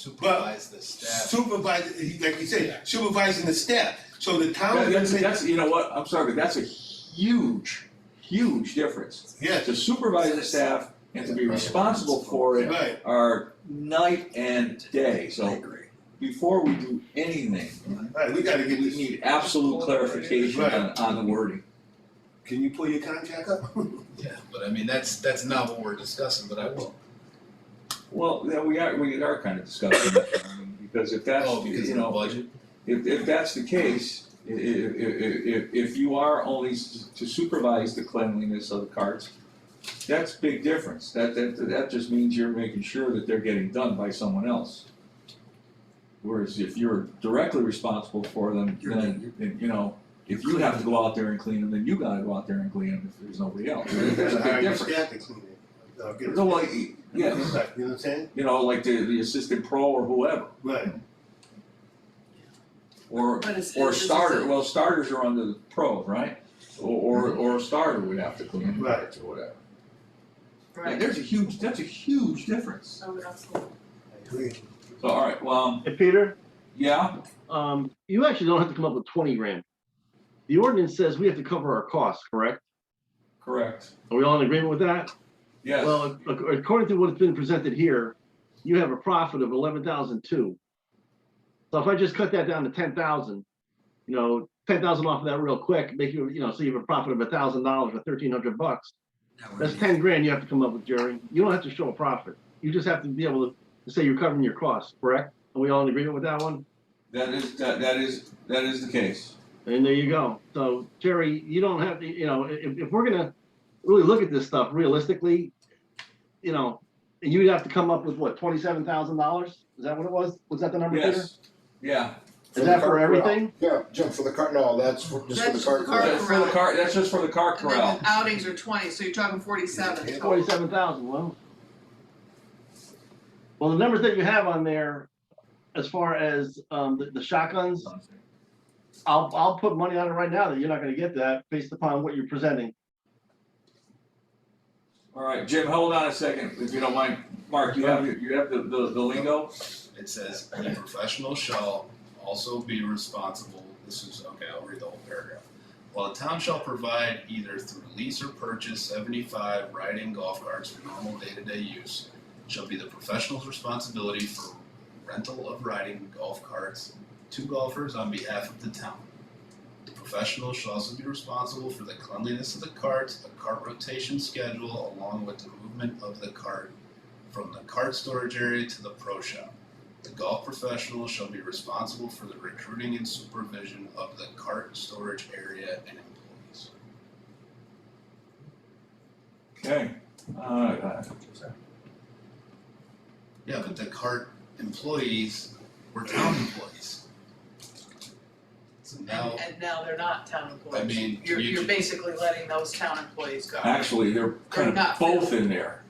supervise the staff. Supervise, like you said, supervising the staff, so the town. That's, you know what, I'm sorry, but that's a huge, huge difference. Yeah. To supervise the staff and to be responsible for it Right. are night and day, so before we do anything, Right, we gotta get we this. need absolute clarification on the wording. Can you pull your contract up? Yeah, but I mean, that's not what we're discussing, but I will. Well, yeah, we are kind of discussing that, I mean, because if that's, Because you of the know, budget? if that's the case, if you are only to supervise the cleanliness of the carts, that's a big difference. That just means you're making sure that they're getting done by someone else. Whereas if you're directly responsible for them, then, you know, if you have to go out there and clean them, then you gotta go out there and clean them if there's nobody else. There's a big difference. No, like, yeah, You know what I'm saying? you know, like the assistant pro or whoever, Right. or But it's- or it's- starter, well, starters are under the pros, right? Or a starter would have to clean the Right. carts or whatever. Yeah, Right. that's a huge difference. Oh, absolutely. I agree. So, all right, well, Hey, Peter, yeah, you actually don't have to come up with 20 grand. The ordinance says we have to cover our costs, correct? correct, Are we all in agreement with that? yes. Well, according to what's been presented here, you have a profit of 11,002. So if I just cut that down to 10,000, you know, 10,000 off of that real quick, make you, you know, so you have a profit of $1,000 or 1,300 bucks. That's 10 grand you have to come up with, Jerry. You don't have to show a profit. You just have to be able to say you're covering your costs, correct? Are we all in agreement with that one? That is the case. And there you go. So Jerry, you don't have to, you know, if we're gonna really look at this stuff realistically, you know, you'd have to come up with what, $27,000? Is that what it was? Was that the number, Peter? Yes, yeah. Is that for everything? Yeah, Jim, for the cart, no, that's just for the cart corral. That's for the car, that's just for the cart And then corral. the outings are 20, so you're talking 47. 47,000, well. Well, the numbers that you have on there, as far as the shotguns, I'll put money on it right now that you're not gonna get that based upon what you're presenting. All right, Jim, hold on a second, if you don't mind. Mark, you have the lingo? It says, "The professional shall also be responsible," this is, okay, I'll read the whole paragraph. "While the town shall provide either through lease or purchase 75 riding golf carts for normal day-to-day use, it shall be the professional's responsibility for rental of riding golf carts to golfers on behalf of the town. The professional shall also be responsible for the cleanliness of the cart, a cart rotation schedule, along with the movement of the cart from the cart storage area to the pro shop. The golf professional shall be responsible for the recruiting and supervision of the cart storage area and employees." Okay. Yeah, but the cart employees were town employees. So now, And now they're not town employees. I mean, You're basically letting those town employees go. Actually, they're kind of not both in there.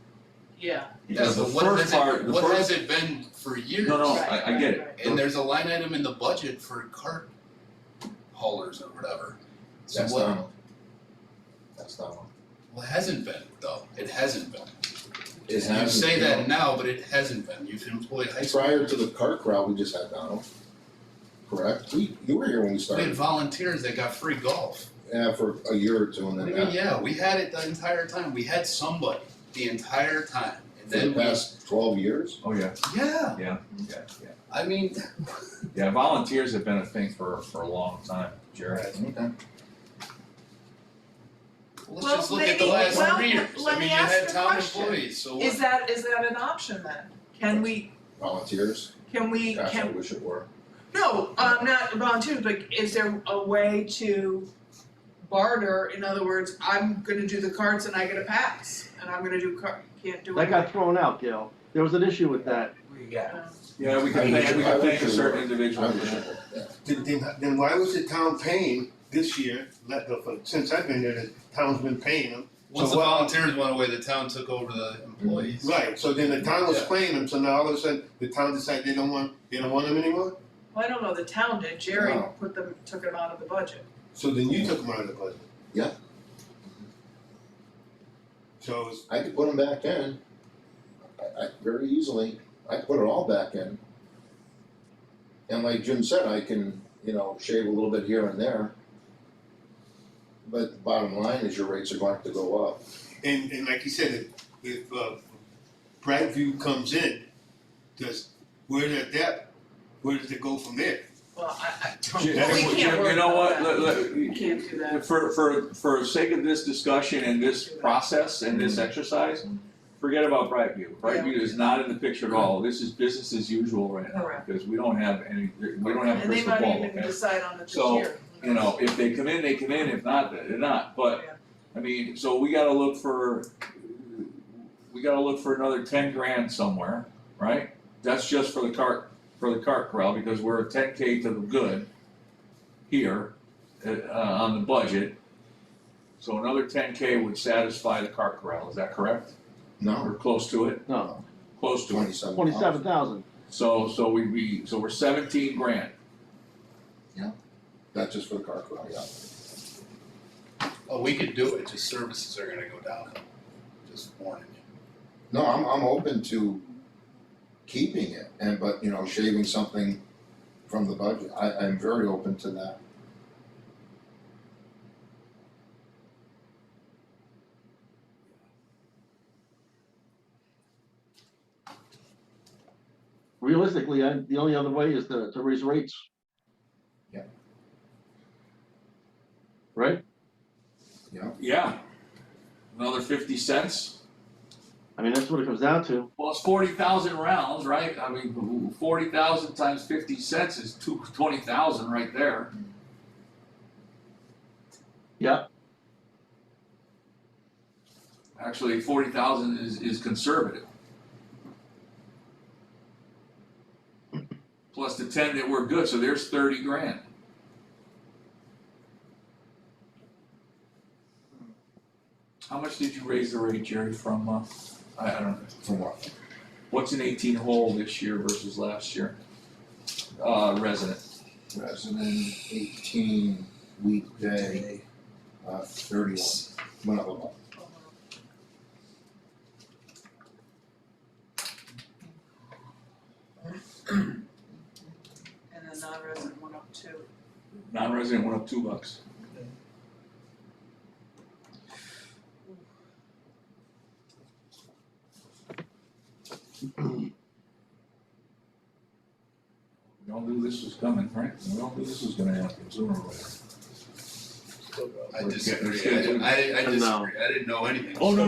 Yeah. Because but the first part, what has it been for years? No, Right, I get it. right. And there's a line item in the budget for cart haulers or whatever. So That's what? not. That's not one. Well, it hasn't been though. It hasn't been. It You hasn't say been. that now, but it hasn't been. You've employed high school. Prior to the cart corral, we just had Donald. Correct? You were here when we We had started. volunteers that got free golf. Yeah, for a year or two and I then mean, yeah, we had it the entire time. We had somebody the entire time. And for the then past 12 years. Oh, yeah, yeah. yeah. I mean, Yeah, volunteers have been a thing for a long time, Jerry. Okay. let's Well, just look at the maybe- last well, 3 years. let I me mean, you ask had the town question. employees, so Is what? that an option then? Can we, Volunteers. Gosh, I wish it were. no, not volunteers, but is there a way to barter? In other words, I'm gonna do the carts and I get a pass, and I'm gonna do can't do it. That got thrown out, Gail. There was an issue with that. Yeah, we can thank a certain individual for that. Then why was the town paying this year, since I've been there, the town's been paying them? Once So the what- volunteers went away, the town took over the employees. Right, so then the town was Yeah. paying them, so now all of a sudden, the town decided they don't want them anymore? Well, I don't know, the town did, Jerry No. took them out of the budget. So then you took them out of the budget? Yeah. So it's, I could put them back in. I very easily. I could put it all back in. And like Jim said, I can, shave a little bit here and there. But the bottom line is your rates are going to go up. And like you said, if Brightview comes in, where does it go from there? Well, I don't, Jim, we Jim, can't worry you know about what, that. We can't do that. for sake of this discussion and this process and this exercise, forget about Brightview. Brightview is not in the picture at all. This is business as usual right now, Correct. because we don't have a And they crystal might ball. even Okay? decide on it this So, year. if they come in, they come in, if not, they're not, but, I mean, so we gotta look for another 10 grand somewhere, right? That's just for the cart corral, because we're at 10K to the good here, on the budget. So another 10K would satisfy the cart corral, is that correct? No, Or close to it? No, Close to it. 27,000. So we're 17 grand. that's just for the car corral, yeah. Oh, we could do it, just services are gonna go down, just warning you. No, I'm open to keeping it, but shaving something from the budget. I'm very open to that. Realistically, the only other way is to raise rates. Yeah. Right? Yeah. Another 50 cents. I mean, that's what it comes down to. Well, it's 40,000 rounds, right? I mean, 40,000 times 50 cents is 20,000 right there. Yeah. Actually, 40,000 is conservative. Plus the 10 that we're good, so there's 30 grand. How much did you raise the rate, Jerry, from, I don't know. From what? What's an 18 hole this year versus last year? Resident. Resident 18, weekday, 31. Went up a lot. And the non-resident went up too. Non-resident went up $2. We all knew this was coming, right? We all knew this was gonna happen sooner or later. I We're disagree, getting- I disagree, No. I didn't know anything. Oh, no,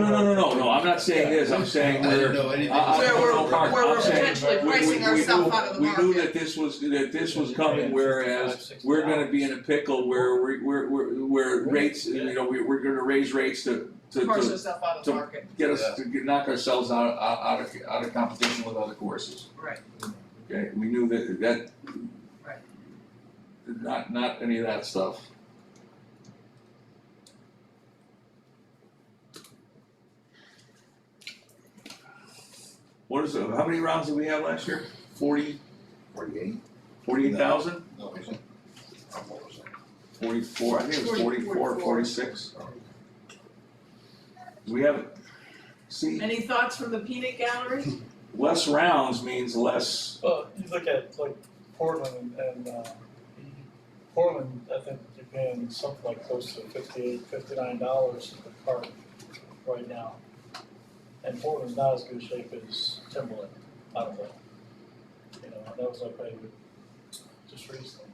I'm not saying this, I'm saying I we're. didn't know anything. Where we're saying potentially we- pricing we ourselves knew- out of the We knew market. that this was coming, whereas we're gonna be in a pickle where where rates, we're gonna raise rates to Price ourselves out of the to market. get us, knock ourselves out of competition with other courses. Right. Okay, we knew that. Right. Not any of that stuff. What is it, how many rounds did we have last year? 48? 48,000? No, is it? What was it? 44, I think it was 44, 46. We have, see, Any thoughts from the peanut gallery? less rounds means less, Well, you look at like Portland and Portland, I think you're paying something like close to $58, $59 per cart right now. And Portland's not as good shape as Timberland, I don't know. And that was like just recently.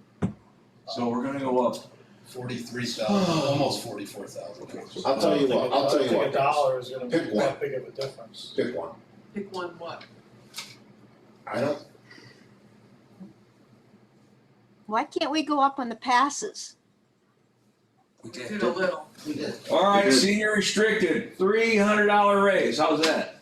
so we're gonna go up. 43,000, almost 44,000. I'll tell you what, I think guys. a dollar is gonna Pick make one. that big of a difference. Pick one. Pick one what? I don't, Why can't we go up on the passes? We Did a little. Alright, senior restricted, $300 raise, how's that?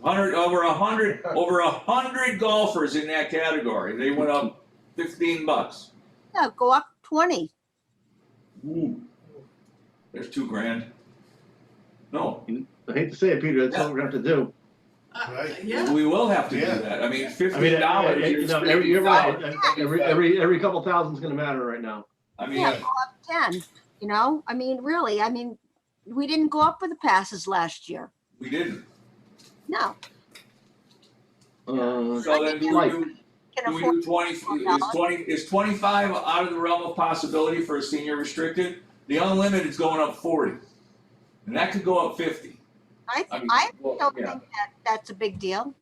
Over 100 golfers in that category, they went up $15. No, go up 20. Ooh. There's $2,000. No, I hate to say it, Peter, that's what we're gonna have to do. Right. Yeah. we will have to do Yeah. that, I mean, I mean, $15. you're right, every couple thousand's gonna matter right now. I mean, Yeah, go up 10, I mean, really, we didn't go up with the passes last year. we didn't. No, So then Can can Can we afford do 20, is 25 out of the realm of possibility for a senior restricted? The unlimited is going up 40. And that could go up 50. I mean, well, don't yeah. think that that's a big deal.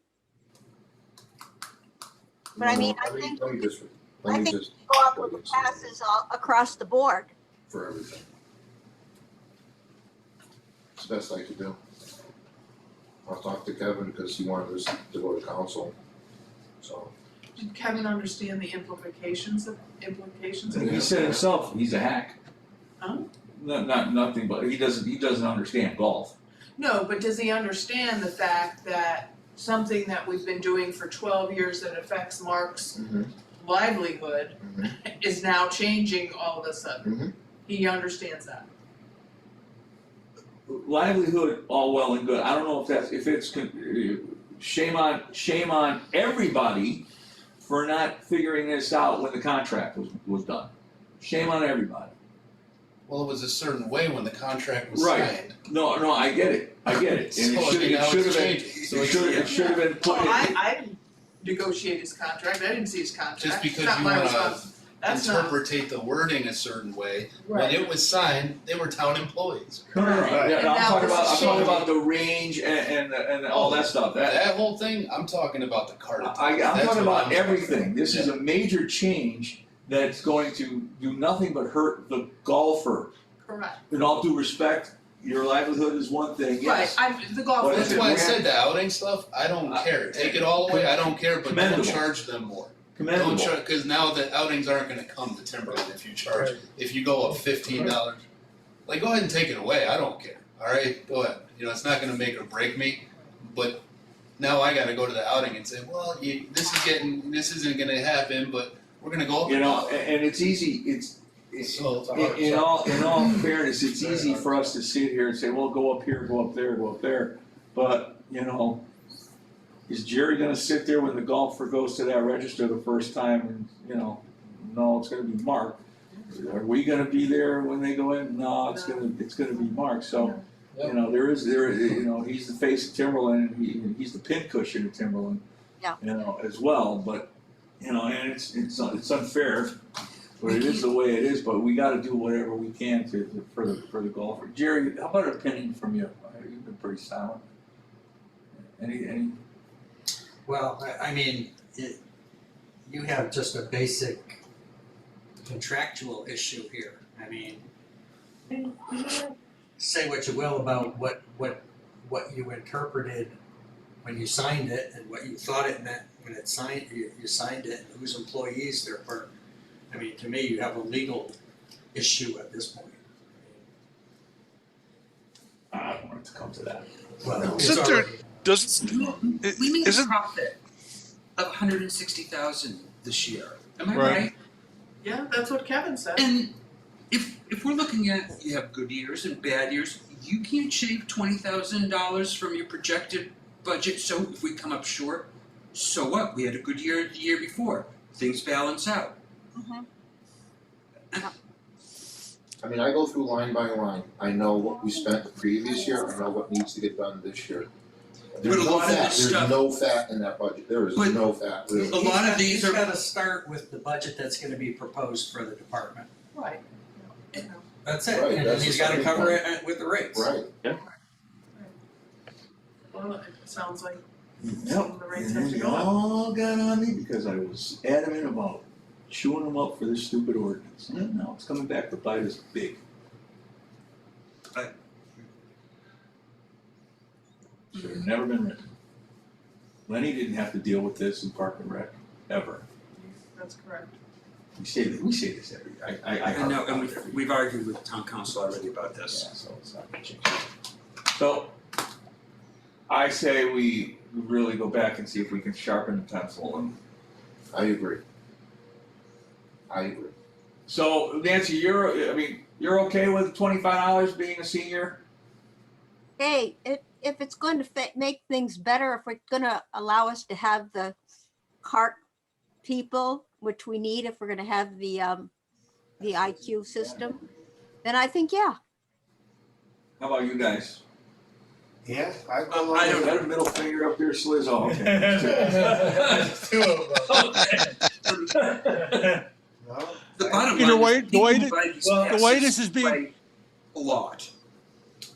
But I mean, I think Let me just go up with the passes all across the board. for everything. It's the best I could do. I'll talk to Kevin because he wanted us to go to council, so. Did Kevin understand the implications of He said himself, he's a hack. Huh? Not nothing, but he doesn't understand golf. No, but does he understand the fact that something that we've been doing for 12 years that affects Mark's livelihood is now changing all of a sudden? He understands that. Livelihood, all well and good. I don't know if it's shame on everybody for not figuring this out when the contract was done. Shame on everybody. Well, it was a certain way when the contract was Right. signed. No, I get it. And it should have been put in. I didn't negotiate his contract. I didn't see his contract. Just because It's not you my wanna responsibility. That's not interpretate the wording a certain way. When right. it was signed, they were town employees. No. Yeah, And I'm that talking was about a shame. the range and all that stuff. That whole thing, I'm talking about the cart. I'm talking about everything. This is a major change that's going to do nothing but hurt the golfer. Correct. In all due respect, your livelihood is one thing, yes. Right. The golf. That's why I said the outing stuff, I don't care. Take it all away, I don't care, but don't Commendable. charge them more. Commendable. Don't charge, because now the outings aren't gonna come to Timberland if you charge, if you go up $15. Like, go ahead and take it away, I don't care, alright, go ahead. You know, it's not gonna make or break me, but now I gotta go to the outing and say, well, this isn't gonna happen, but we're gonna go up. You know, and it's easy, in all fairness, it's easy for us to sit here and say, well, go up here, go up there, go up there. But, you know, is Jerry gonna sit there when the golfer goes to that register the first time and, you know, no, it's gonna be Mark. Are we gonna be there when they go in? No, it's gonna be Mark. So, you know, you know, he's the face of Timberland, and he's the pincushion of Timberland. Yeah. You know, as well, but, you know, and it's unfair. But it is the way it is, but we gotta do whatever we can for the golfer. Jerry, how about an opinion from you? You've been pretty silent. Any? Well, I mean, you have just a basic contractual issue here. I mean, say what you will about what you interpreted when you signed it and what you thought it meant when you signed it and whose employees they're for. I mean, to me, you have a legal issue at this point. I don't want it to come to that. Well, it's Isn't there, already, We made a isn't, profit of 160,000 this year. Am I Right. right? Yeah, that's what Kevin said. And if we're looking at, you have good years and bad years, you can't shave $20,000 from your projected budget. So if we come up short, so what? We had a good year the year before. Things balance out. I mean, I go through line by line. I know what we spent the previous year, I know what needs to get done this year. There's But a no lot of fat, this there's stuff- no fat in that budget, there is But no fat, really. a lot of these he's are- gotta start with the budget that's gonna be proposed for the department. Right. That's it, Right, and then that's he's the gotta starting cover point. it with the rates. Right, Well, it sounds like Yep, the rates and have then to they go up. all got on me because I was adamant about chewing them up for this stupid ordinance. And now it's coming back to bite us big. Should have never been written. Lenny didn't have to deal with this in Park and Rec, ever. That's correct. We say this every, I And no, harp and on it every we've argued with town council already about this. Yeah, so it's not gonna change. So, I say we really go back and see if we can sharpen the pencil and. I agree. So Nancy, you're okay with $25 being a senior? Hey, if it's going to make things better, if it's gonna allow us to have the cart people, which we need if we're gonna have the IQ system, then I think, yeah. How about you guys? Yeah, I go I along don't with Got that. a middle finger up there, Sliz, oh, okay. There's two of them. No, The bottom Peter, line is the way people who that- buy these well, the way passes this is being- play a lot.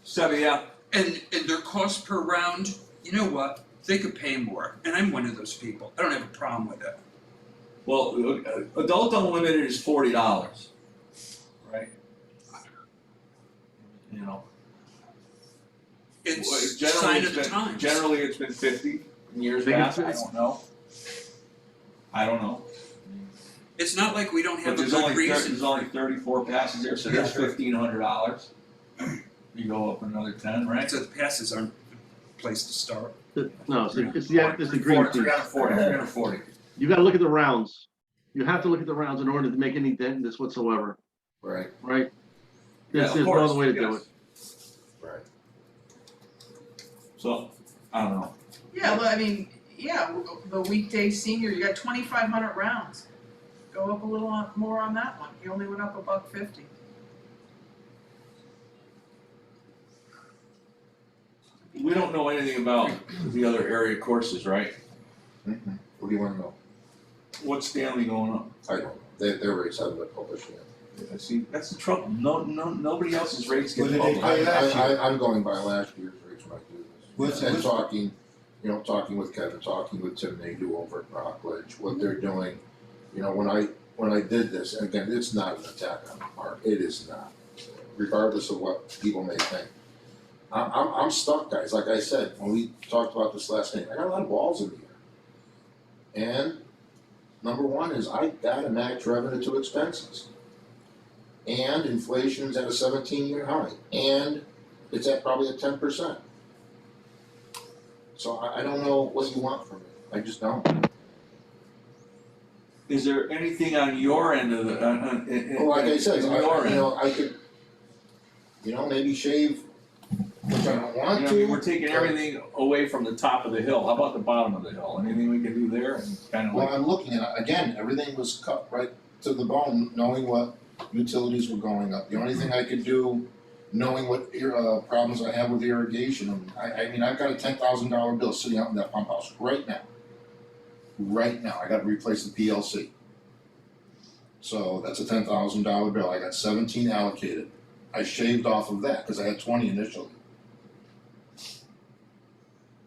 Seven, yeah, And their cost per round, you know what? They could pay more, and I'm one of those people. I don't have a problem with it. well, adult unlimited is $40, right? You know. It's Generally, sign it's of the been- times. Generally, it's been 50 in years Think past, it's- I don't know. It's not like we don't But have a there's good only, reason. there's only 34 passes there, so Yeah, that's $1,500. You go up another 10, right? So the passes aren't the place to start. No, it's the green fee. 340. You gotta look at the rounds. You have to look at the rounds in order to make any dent in this whatsoever, Right, right? Yeah, There's of no course, other way to do yes. it. right. So, I don't know. Yeah, well, I mean, yeah, the weekday senior, you got 2,500 rounds. Go up a little more on that one. He only went up $1.50. We don't know anything about the other area courses, right? Mhm. What do you wanna know? What's Stanley going up? I don't know, their rates haven't been published yet. Yeah, see, that's the trouble. Nobody else's rates get What did they published. pay? I'm going by last year's rates when I do What's- this. And what's- talking with Kevin, talking with Tim, they do over at Rockledge, what they're doing. You know, when I did this, and again, it's not an attack on the park, it is not, regardless of what people may think. I'm stuck, guys, like I said, when we talked about this last night, I got a lot of balls in the air. And number one is I gotta match revenue to expenses. And inflation's at a 17-year high, and it's at probably at 10%. So I don't know what you want from me, I just don't. Is there anything on your end of the, Well, like I said, on your end? I could, maybe shave, which I don't want You know, I to. mean, we're taking everything away from the top of the hill. How about the bottom of the hill? Anything we can do there and kind of Well, like, I'm looking at, again, everything was cut right to the bone, knowing what utilities were going up. The only thing I could do, knowing what problems I have with irrigation, and I mean, I've got a $10,000 bill sitting out in that pump house right now. Right now, I gotta replace the PLC. So that's a $10,000 bill, I got 17 allocated. I shaved off of that, cause I had 20 initially.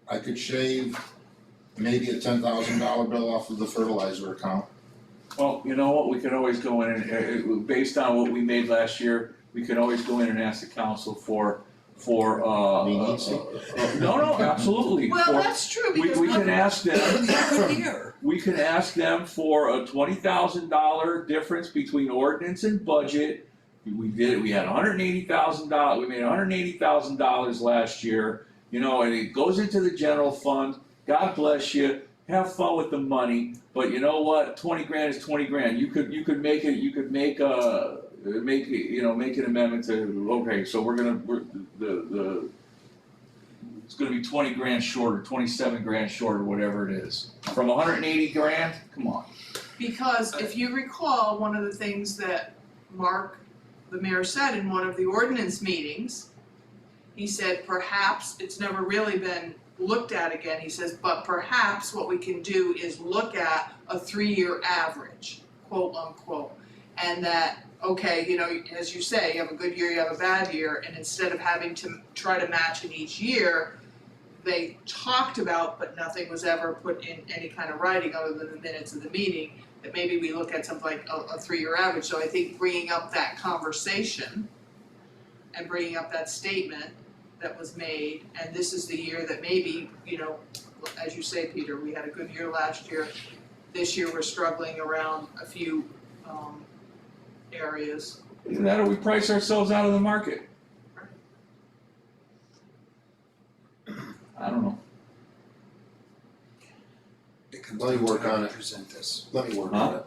I could shave maybe a $10,000 bill off of the fertilizer account. well, you know what, we can always go in and, based on what we made last year, we can always go in and ask the council for, Leniency? no, absolutely. Well, For- that's true because We can ask them, Here. we can ask them for a $20,000 difference between ordinance and budget. We had $180,000, we made $180,000 last year, and it goes into the general fund. God bless you, have fun with the money, but you know what, 20 grand is 20 grand. You could make make an amendment to, okay, so it's gonna be 20 grand short or 27 grand short or whatever it is. From 180 grand, come on. Because if you recall, one of the things that Mark, the mayor, said in one of the ordinance meetings, he said perhaps it's never really been looked at again. He says, but perhaps what we can do is look at a 3-year average, quote unquote. And that, okay, as you say, you have a good year, you have a bad year, and instead of having to try to match in each year, they talked about, but nothing was ever put in any kind of writing other than the minutes of the meeting, that maybe we look at something like a 3-year average. So I think bringing up that conversation and bringing up that statement that was made, and this is the year that maybe, as you say, Peter, we had a good year last year. This year we're struggling around a few areas. Either that or we price ourselves out of the market. I don't know. It comes Let me down to work how on we it. present this. Let me work Huh? on it.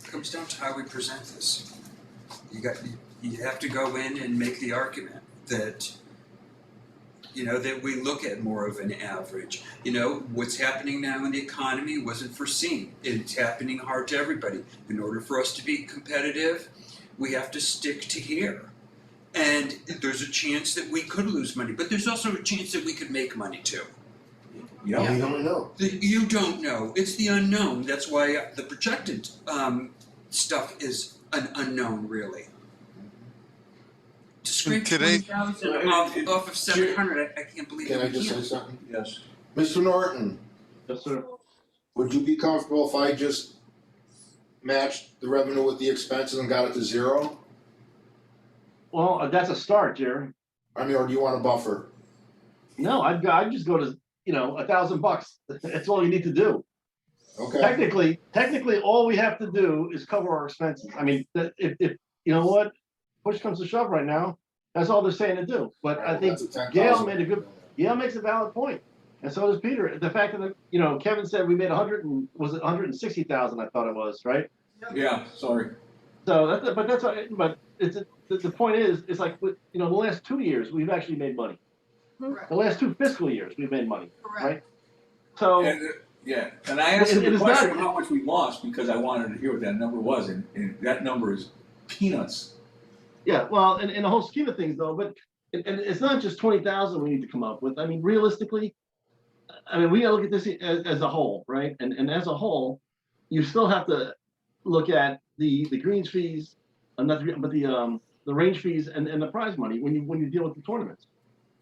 It comes down to how we present this. You have to go in and make the argument that, that we look at more of an average. What's happening now in the economy wasn't foreseen. It's happening hard to everybody. In order for us to be competitive, we have to stick to here. And there's a chance that we could lose money, but there's also a chance that we could make money too. Yeah. We don't know. You don't know. It's the unknown. That's why the projected stuff is an unknown, really. To scrape Today- 20,000 off of 700, I can't believe Can that I we just say can't. something? Yes. Mr. Norton, Yes, sir. would you be comfortable if I just matched the revenue with the expenses and got it to zero? Well, that's a start, Jerry. I mean, or do you want a buffer? No, I'd just go to, $1,000. That's all you need to do. Okay, Technically, all we have to do is cover our expenses. I mean, if you know what, push comes to shove right now, that's all they're saying to do. But I think Gail makes a valid point, and so does Peter. The fact that, Kevin said we made 160,000, I thought it was, right? Yeah, sorry. So the point is, it's like, the last 2 years, we've actually made money. Correct. The last 2 fiscal years, we've made money, Correct. right? So, Yeah, and I asked him It the is question not- of how much we lost because I wanted to hear what that number was, and that number is peanuts. yeah, well, in the whole scheme of things though, but and it's not just 20,000 we need to come up with. I mean, realistically, we gotta look at this as a whole, right? And as a whole, you still have to look at the greens fees, not the range fees and the prize money when you deal with the tournaments.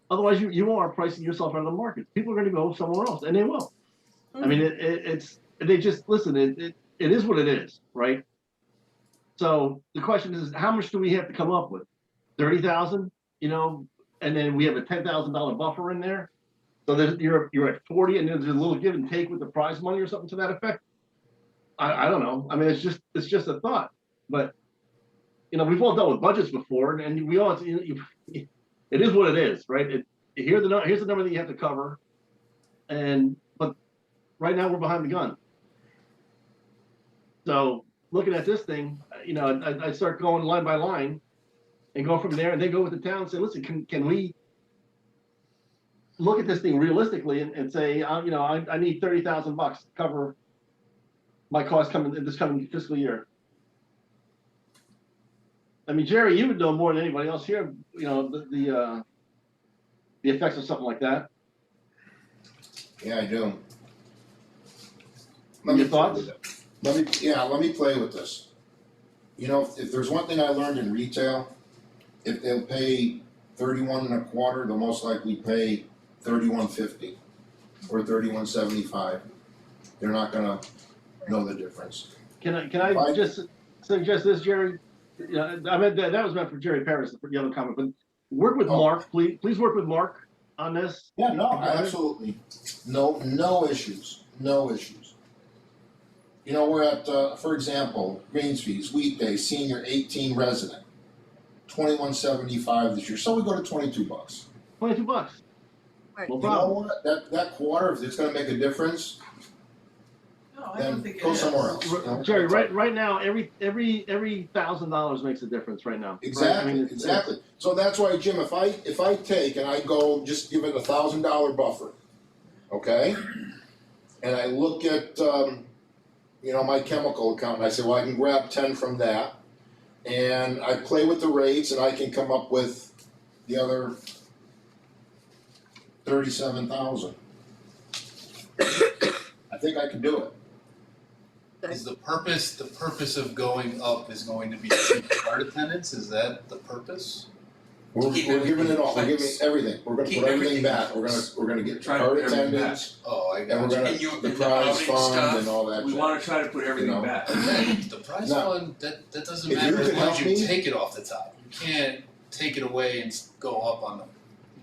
Otherwise, you are pricing yourself out of the market. People are going to go somewhere else, and they will. I mean, they just listen. It is what it is, right? So the question is, how much do we have to come up with? 30,000, and then we have a $10,000 buffer in there. So you're at 40, and there's a little give and take with the prize money or something to that effect. I don't know. I mean, it's just a thought, but we've all dealt with budgets before, and we all it is what it is, right? Here's the number that you have to cover, but right now we're behind the gun. So looking at this thing, I start going line by line, and go from there, and then go with the town and say, listen, can we look at this thing realistically and say, I need $30,000 to cover my costs this coming fiscal year. I mean, Jerry, you would know more than anybody else here, the effects of something like that. yeah, I do. Your thoughts? Let me play with this. If there's one thing I learned in retail, if they'll pay 31 1/4, they'll most likely pay 31.50 or 31.75. They're not gonna know the difference. Can I just suggest this, Jerry? I mean, that was meant for Jerry Paris, the other comment, but work with Mark, please work with Mark on this. Yeah, no, absolutely. No issues. We're at, for example, greens fees, weekday, senior 18 resident, 21.75 this year. So we go to $22. $22. Right. No You know problem. what? That quarter, if it's gonna make a difference, No, I then don't think it go is. somewhere else. Jerry, right now, every $1,000 makes a difference right now. Exactly, Right? I mean, exactly. So that's why, Jim, if I take and I go just give it $1,000 buffer, okay? And I look at, my chemical account and I say, well, I can grab 10 from that. And I play with the rates and I can come up with the other 37,000. I think I can do it. Is the purpose of going up is going to be cheap card attendance? Is that the purpose? We're giving it all, we're giving everything, we're gonna Keep put everything everything back, in we're gonna get Try to card put everything attendance, Oh, I and got we're you. gonna, And the the prize outing fund stuff, and all that We jazz. wanna try to put everything know. back. The prize No. fund, that doesn't If you matter as could long as help you me- take it off the top. You can't take it away and go up on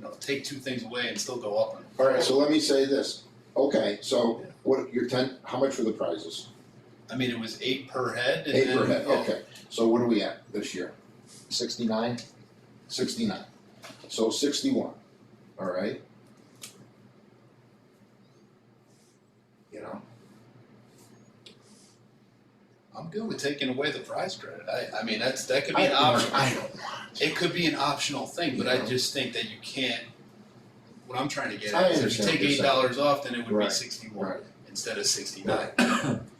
the, take 2 things away and still go up on it. Alright, so let me say this, okay, so how much for the prizes? I mean, it was 8 per head and 8 then. per head, yeah. okay, so what are we at this year? 69? 69, so 61, alright? I'm good with taking away the prize credit. I mean, that could be an option. I don't want. It could be an optional thing, but I just think that you can't, what I'm trying to get I at is if you understand take what you're $8 off, then it would be Right, 61 right. instead of 69.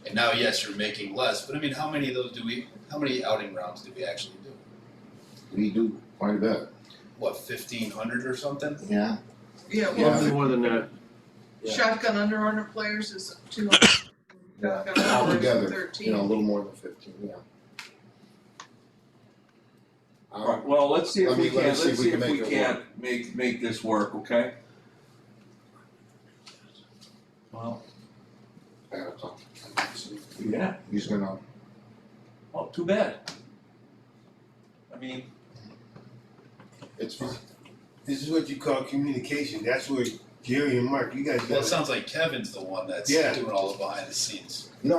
And now, yes, you're making less, but I mean, how many outing rounds do we actually do? We do quite a bit. What, 1,500 or something? Yeah. Yeah, Yeah. Probably more than that. Shotgun Under Armour players is 200. Shotgun Under Armour is Altogether, 13. a little more than 15, yeah. Alright, well, let's see if Let we me- can, let's see let's if see we if can we make it can't make this work, okay? Well, Gotta talk. yeah, He's gonna, well, too bad. I mean, it's fine. This is what you call communication. That's where Jerry and Mark, you guys Well, it got sounds like Kevin's the one that's Yeah. doing all the behind the scenes. No,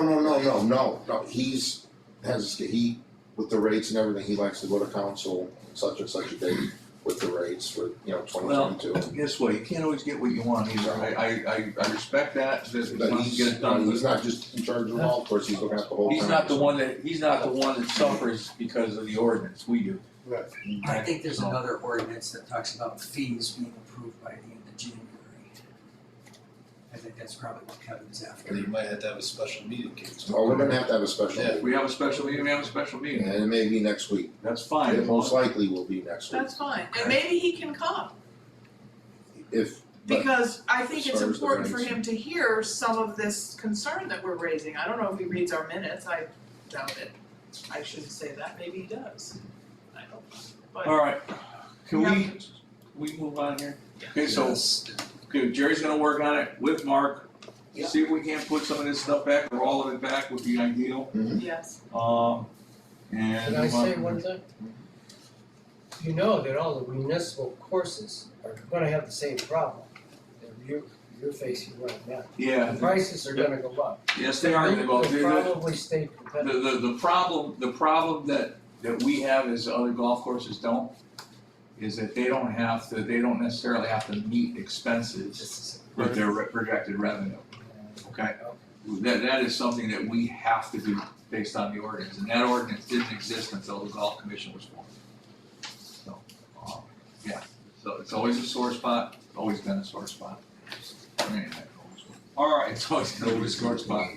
he, with the rates and everything, he likes to go to council such and such a date with the rates for, 2022. guess what, you can't always get what you want either, I respect that he But wants to get it done, he's not just in charge of the golf course, he's looking at the whole he's town. not the one that suffers because of the ordinance, we do. Right. I think there's So- another ordinance that talks about fees being approved by the end of January. I think that's probably what Kevin's after. Or you might have to have a special meeting. Kids. Oh, we're gonna have to have a special Yeah. If meeting, we have a special meeting, we have a special meeting, and it may be next week. that's fine. It most likely will be next week, That's fine, and maybe he can come, but because I think as it's far as the important for rates. him to hear some of this concern that we're raising. I don't know if he reads our minutes, I doubt it. I shouldn't say that, maybe he does. I don't know, but. Alright, can Yeah. we move on here? Okay, so, okay, Jerry's gonna work on it with Mark, Yeah. see if we can't put some of this stuff back, or all of it back would be ideal, Yes, and. Can I say one thing? You know that all the municipal courses are gonna have the same problem that you're facing right now. Yeah, The prices are gonna go up. yes, they are gonna go, They'll probably stay the competitive. the problem that we have as other golf courses don't, is that they don't necessarily have to meet expenses with their projected revenue, okay? That is something that we have to do based on the ordinance, and that ordinance didn't exist until the golf commission was formed. So, yeah, so it's always a sore spot, always been a sore spot. Alright, it's always gonna be a sore spot.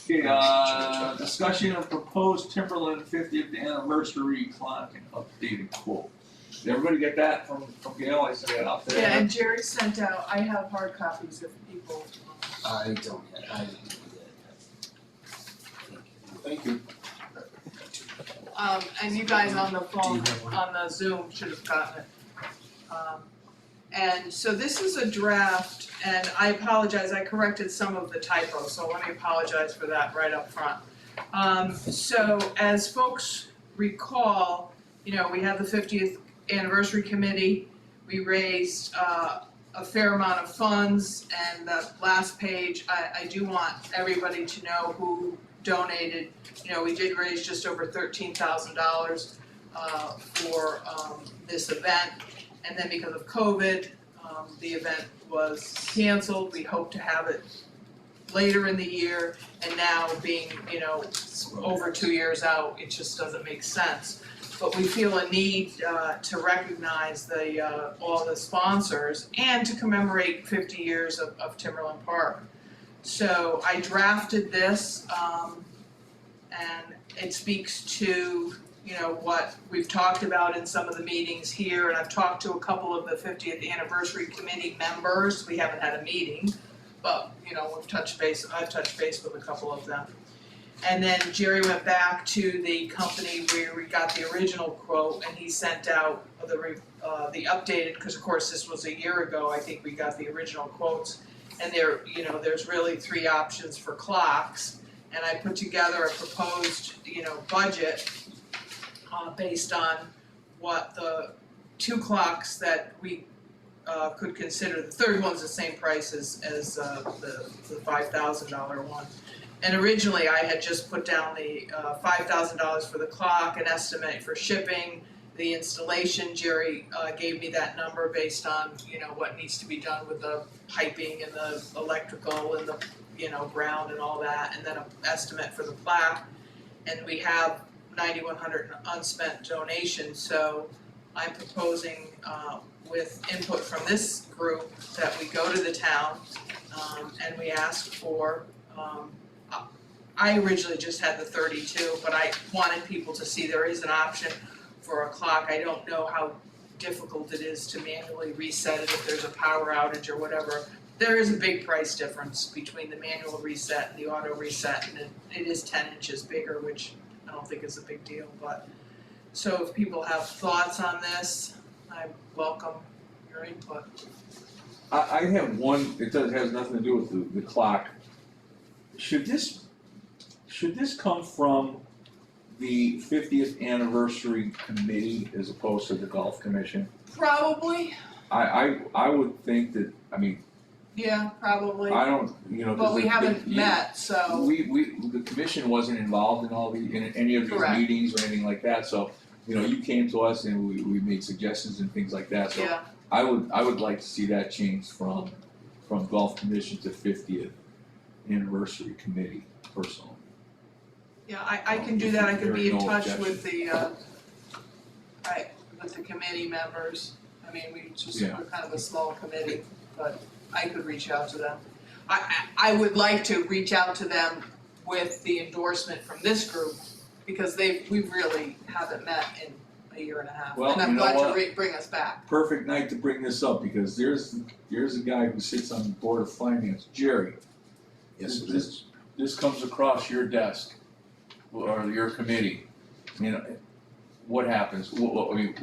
Okay, discussion of proposed Timberland 50th anniversary clock and updated quote. Did everybody get that from Gail? I sent it out there. yeah, and Jerry sent out, I have hard copies if people. I don't yet, I didn't do thank you. And you guys on the Do phone, you have one? on the Zoom should have gotten it. And so this is a draft, and I apologize, I corrected some of the typos, so let me apologize for that right up front. So as folks recall, we had the 50th anniversary committee, we raised a fair amount of funds, and the last page, I do want everybody to know who donated. We did raise just over $13,000 for this event, and then because of COVID, the event was canceled. We hope to have it later in the year, and now being, over 2 years out, it just doesn't make sense. But we feel a need to recognize all the sponsors and to commemorate 50 years of Timberland Park. So I drafted this, and it speaks to, what we've talked about in some of the meetings here, and I've talked to a couple of the 50th anniversary committee members. We haven't had a meeting, but, I've touched base with a couple of them. And then Jerry went back to the company where we got the original quote, and he sent out the updated, because of course this was a year ago, I think we got the original quotes. And there's really 3 options for clocks, and I put together a proposed, budget based on what the 2 clocks that we could consider. The third one's the same price as the $5,000 one. And originally I had just put down the $5,000 for the clock, an estimate for shipping, the installation. Jerry gave me that number based on, what needs to be done with the piping and the electrical and the, ground and all that, and then an estimate for the plaque. And we have 9,100 unspent donations, so I'm proposing with input from this group that we go to the town and we ask for, I originally just had the 32, but I wanted people to see there is an option for a clock. I don't know how difficult it is to manually reset it if there's a power outage or whatever. There is a big price difference between the manual reset and the auto reset, and it is 10 inches bigger, which I don't think is a big deal, but. So if people have thoughts on this, I welcome your input. I have one, has nothing to do with the clock. Should this come from the 50th anniversary committee as opposed to the golf commission? Probably, I would think that, I mean, yeah, probably, I don't, you know. 'cause but we the- haven't met, so. The commission wasn't involved in any of these Correct. meetings or anything like that, so, you know, you came to us and we made suggestions and things like that, so. Yeah, I would like to see that changed from golf commission to 50th anniversary committee personally. yeah, I can do that, I could be in If there are no touch with with the committee members. I mean, we're kind of a small committee, but I could reach out to them. I would like to reach out to them with the endorsement from this group, because we really haven't met in a year and a half, Well, and I'm you know glad what? to bring us back. Perfect night to bring this up, because there's a guy who sits on the board of finance, Jerry. Yes, it is. This comes across your desk, or your committee, you know, what happens? I mean,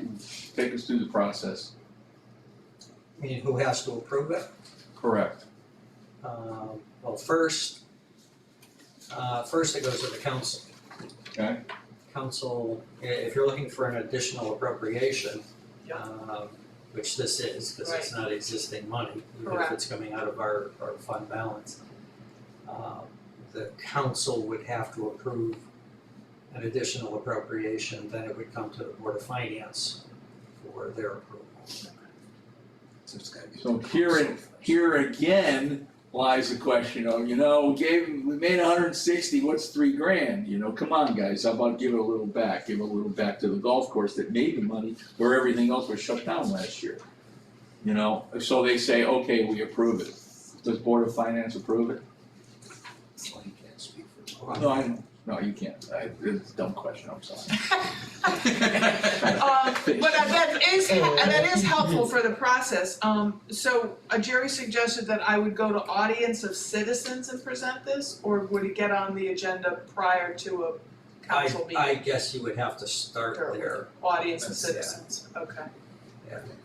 take us through the process. I mean, who has to approve it? Correct. Well, first it goes to the council. Okay. Council, if you're looking for an additional appropriation, Yeah. which this is, because it's not existing money, even if Correct. it's coming out of our fund balance, the council would have to approve an additional appropriation, then it would come to the Board of Finance for their approval. So here again lies the question of, you know, we made 160, what's $3,000? You know, come on, guys, how about give it a little back to the golf course that made the money where everything else was shut down last year. You know, so they say, okay, we approve it. Does Board of Finance approve it? Well, you can't speak for. No, I don't. No, you can't. It's a dumb question, I'm sorry. But that is helpful for the process. So Jerry suggested that I would go to audience of citizens and present this, or would it get on the agenda prior to a council meeting? I guess you would have to start there. Audience of That's- citizens, okay.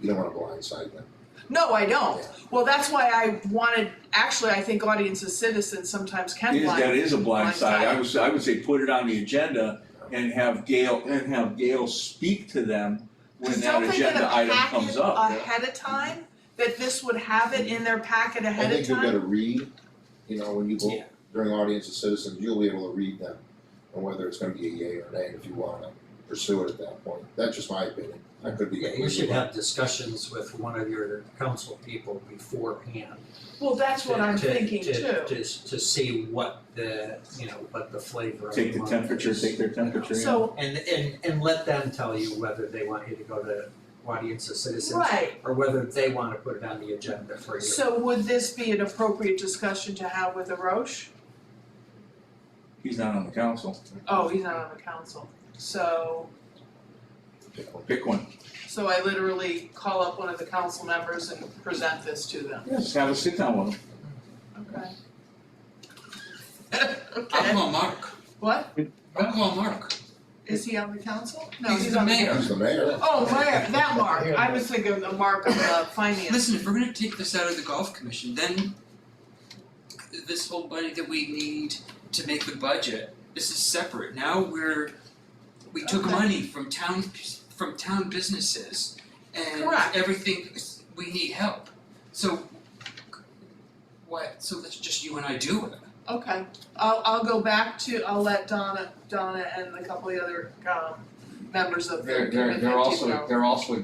You don't want to blindside them. No, I don't. Yeah. Well, that's why I wanted, actually, I think audience of citizens sometimes can blind. That is a blind side. blindside. I would say put it on the agenda and have Gail speak to them when that agenda item comes up. Don't they get a packet ahead of time, that this would have it in their packet I ahead of think you're gonna time? read, you know, when you go Yeah. during audience of citizens, you'll be able to read them. And whether it's gonna be a yay or nay, if you wanna pursue it at that point. That's just my opinion. I could be. Yeah, you should have discussions with one of your council people beforehand. Well, that's what I'm thinking too. To see what the flavor of Take the month temperature, is. take their temperature. yeah. So, And let them tell you whether they want you to go to audience of citizens. right, Or whether they wanna put it on the agenda for you. so would this be an appropriate discussion to have with Arosh? He's not on the council. Oh, he's not on the council. Pick one. So I literally call up one of the council members and present this to them. Just have a sit down with him. Okay. I'll Okay, call Mark. what? I'll call Mark. Is he on the council? No, He's he's the on the. mayor. He's the mayor. Oh, Mayor, that Mark. I was thinking of the Mark of the finance. Listen, if we're gonna take this out of the golf commission, then this whole money that we need to make the budget, this is separate. Now we took Okay. money from town businesses and Correct. everything, we need help. So let's just you and I do it. Okay, I'll go back to, I'll let Donna and a couple of the other, members of the committee know. They're also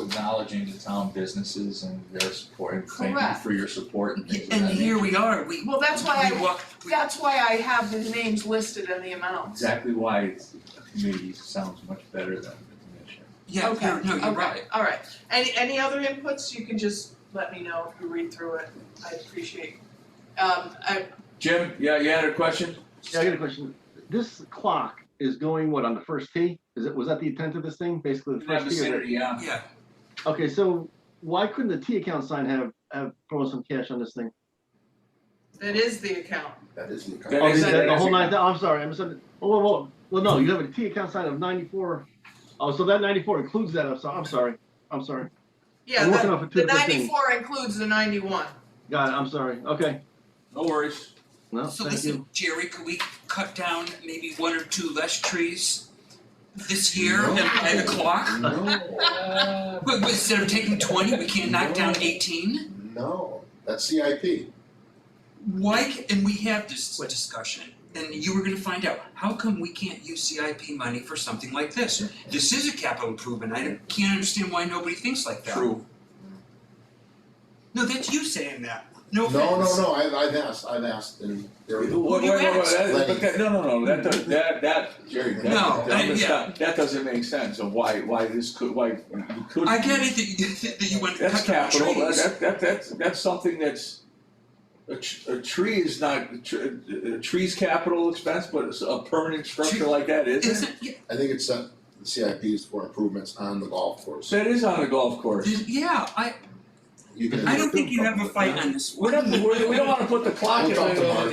acknowledging the town businesses and their support, and thank you Correct. for your support and things of And that here nature. we are, Well, that's why we that's why I have the names listed and the amounts. Exactly why a committee sounds much better than the commission. Yeah, Okay, you're okay, right. all right. Any other inputs, you can just let me know if you read through it, I appreciate. Jim, yeah, you had a question? Yeah, I got a question. This clock, is going what on the first tee? Was that the intent of this thing? Basically, the In that first tee. Or vicinity, yeah. Yeah, okay, so why couldn't the T account sign have thrown some cash on this thing? That is the account. That is the. That Oh, is- the whole nine. I'm sorry, I misunderstood. Well, no, you have a T account sign of 94. Oh, so that 94 includes that. I'm sorry. Yeah, I'm working off the of two different things. 94 includes the 91. Got it. I'm sorry. Okay. No worries. No, so thank listen, you. Jerry, could we cut down maybe 1 or 2 less trees this year No. and buy the clock? No, But instead of taking 20, we can't knock down 18? no, that's CIP. And we have this discussion, and you were gonna find out, how come we can't use CIP money for something like this? This is a capital improvement, I can't understand why nobody thinks like that. True. No, that's you saying that, no No, offense. I've asked, and there. Wait, you asked? but that, no, that, Jerry, No, that doesn't make sense of why this could, why you could. I get it that you want to That's cut down capital, trees. that's something that's, a tree is not, a tree's capital expense, but it's a permanent structure like that, isn't it? Isn't, yeah, I think it's, the CIP is for improvements on the golf course. That is on a golf course. yeah, You can- I don't think you have a fight on this We one. don't wanna put the clock We'll talk to Mark.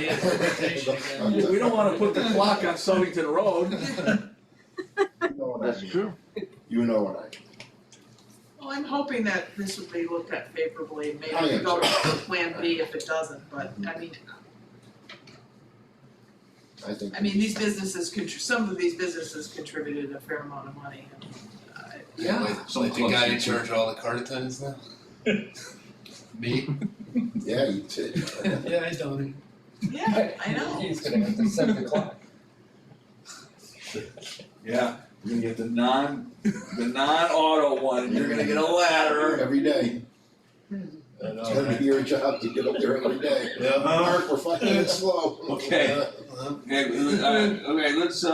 we don't wanna put the clock on Southington Road. You know what I That's mean. true. You know what I mean. Well, I'm hoping that this would be looked at favorably, and I maybe am go too. to Plan B if it doesn't, but I mean, I think. these businesses, some of these businesses contributed a fair amount of money. Yeah. Like the guy in charge of all the cart attendants now? Me? Yeah, you did. Yeah, I don't. Yeah, I know. He's gonna have to set the clock. Yeah, you're gonna get the non-auto one, and you're gonna get a ladder. Every day. It's gonna be your job to get up there every day. Mark, we're 5 minutes slow. Okay. Okay, let's,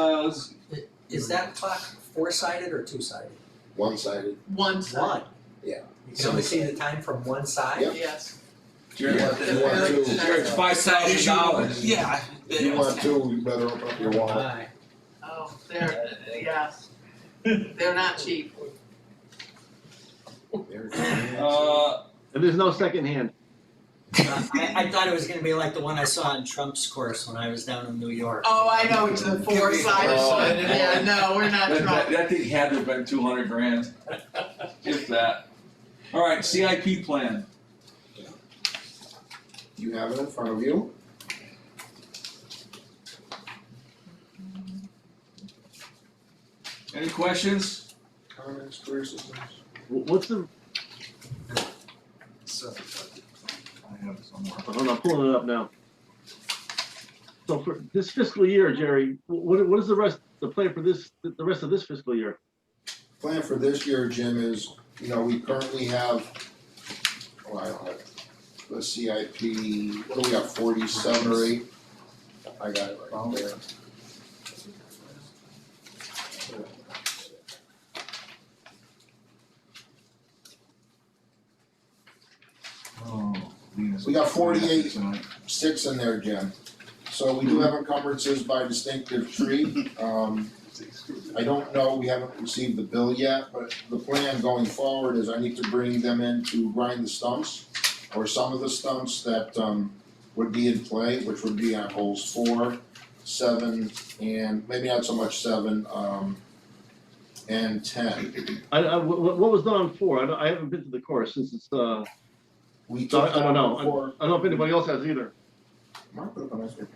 Is that clock 4-sided or 2-sided? One-sided. One side, One. Yeah. You can only see the time from one side? Yep. yes. Jerry, Yeah, you want to. Jerry, it's $5,000. Yeah. If you want to, you better open up your wallet. Aye. Oh, yes. They're not cheap. And there's no second hand. I thought it was gonna be like the one I saw on Trump's course when I was down in New York. Oh, I know, it's the 4-sided Oh, one, yeah, no, we're not trying. That thing had to have been 200 grand, if that. All right, CIP plan. You have it in front of you. Any questions? Comments, criticisms? What's the? I have it somewhere. Hold on, I'm pulling it up now. So for this fiscal year, Jerry, what is the plan for the rest of this fiscal year? Plan for this year, Jim, is, we currently have, I don't have the CIP, what do we have, 47 or 8? I got it right there. Oh, Venus. We got 48. 6 in there, Jim. So we do have encumbrances by distinctive tree. I don't know, we haven't received the bill yet, but the plan going forward is I need to bring them in to grind the stumps, or some of the stumps that would be in play, which would be on holes 4, 7, and maybe not so much 7, and 10. What was done on 4? I haven't been to the course since it's We so took I don't down know. before. I don't know if anybody else has either. Mark, put up on that screen.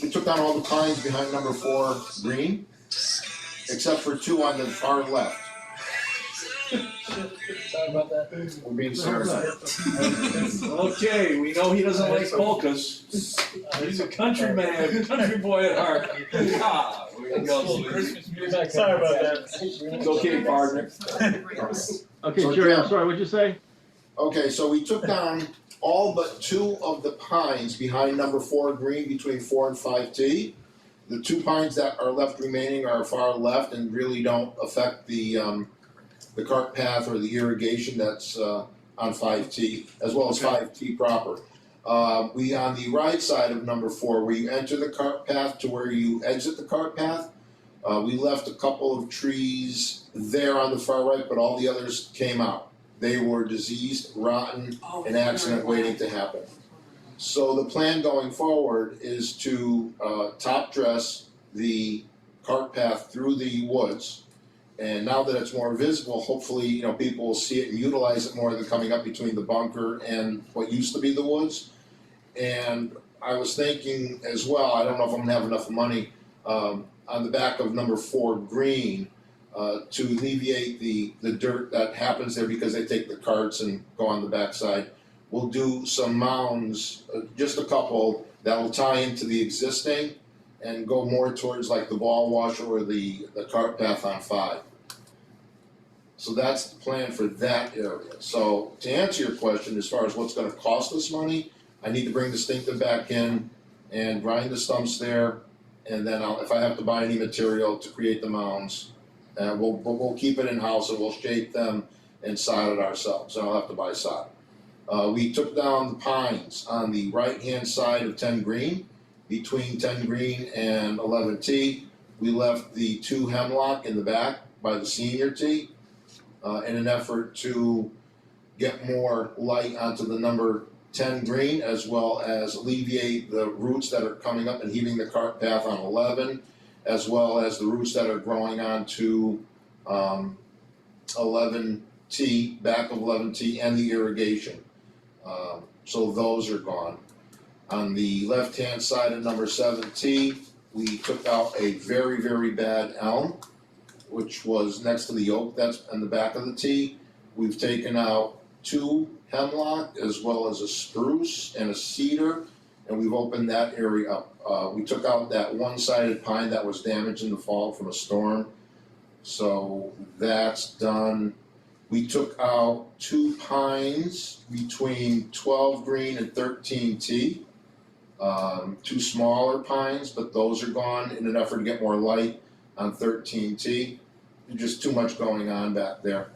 We took down all the pines behind number 4 green, except for 2 on the far left. Sorry about that. We're being serious. Okay, we know he doesn't like polkas. He's a country man, country boy at heart. Ah, we go. Sorry about that. It's okay, partner. Okay, So, Jerry, I'm Jim. sorry, what'd you say? Okay, so we took down all but 2 of the pines behind number 4 green between 4 and 5T. The 2 pines that are left remaining are far left and really don't affect the cart path or the irrigation that's on 5T, as well as 5T proper. We, on the right side of number 4, where you enter the cart path to where you exit the cart path, we left a couple of trees there on the far right, but all the others came out. They were diseased, rotten, an accident waiting to happen. So the plan going forward is to top dress the cart path through the woods. And now that it's more visible, hopefully, you know, people will see it and utilize it more than coming up between the bunker and what used to be the woods. And I was thinking as well, I don't know if I'm gonna have enough money, on the back of number 4 green, to alleviate the dirt that happens there because they take the carts and go on the backside. We'll do some mounds, just a couple, that will tie into the existing and go more towards like the ball washer or the cart path on 5. So that's the plan for that area. So to answer your question, as far as what's gonna cost us money, I need to bring distinctive back in and grind the stumps there. And then if I have to buy any material to create the mounds, we'll keep it in-house and we'll shape them and sod it ourselves. And I'll have to buy sod. We took down the pines on the right-hand side of 10 Green, between 10 Green and 11 T. We left the 2 hemlock in the back by the senior T, in an effort to get more light onto the number 10 Green, as well as alleviate the roots that are coming up and heaving the cart path on 11, as well as the roots that are growing onto 11T, back of 11T, and the irrigation. So those are gone. On the left-hand side of number 7T, we took out a very, very bad elm, which was next to the oak that's in the back of the T. We've taken out 2 hemlock as well as a spruce and a cedar, and we've opened that area up. We took out that one-sided pine that was damaged in the fall from a storm, so that's done. We took out 2 pines between 12 Green and 13 T. 2 smaller pines, but those are gone in an effort to get more light on 13 T. There's just too much going on back there.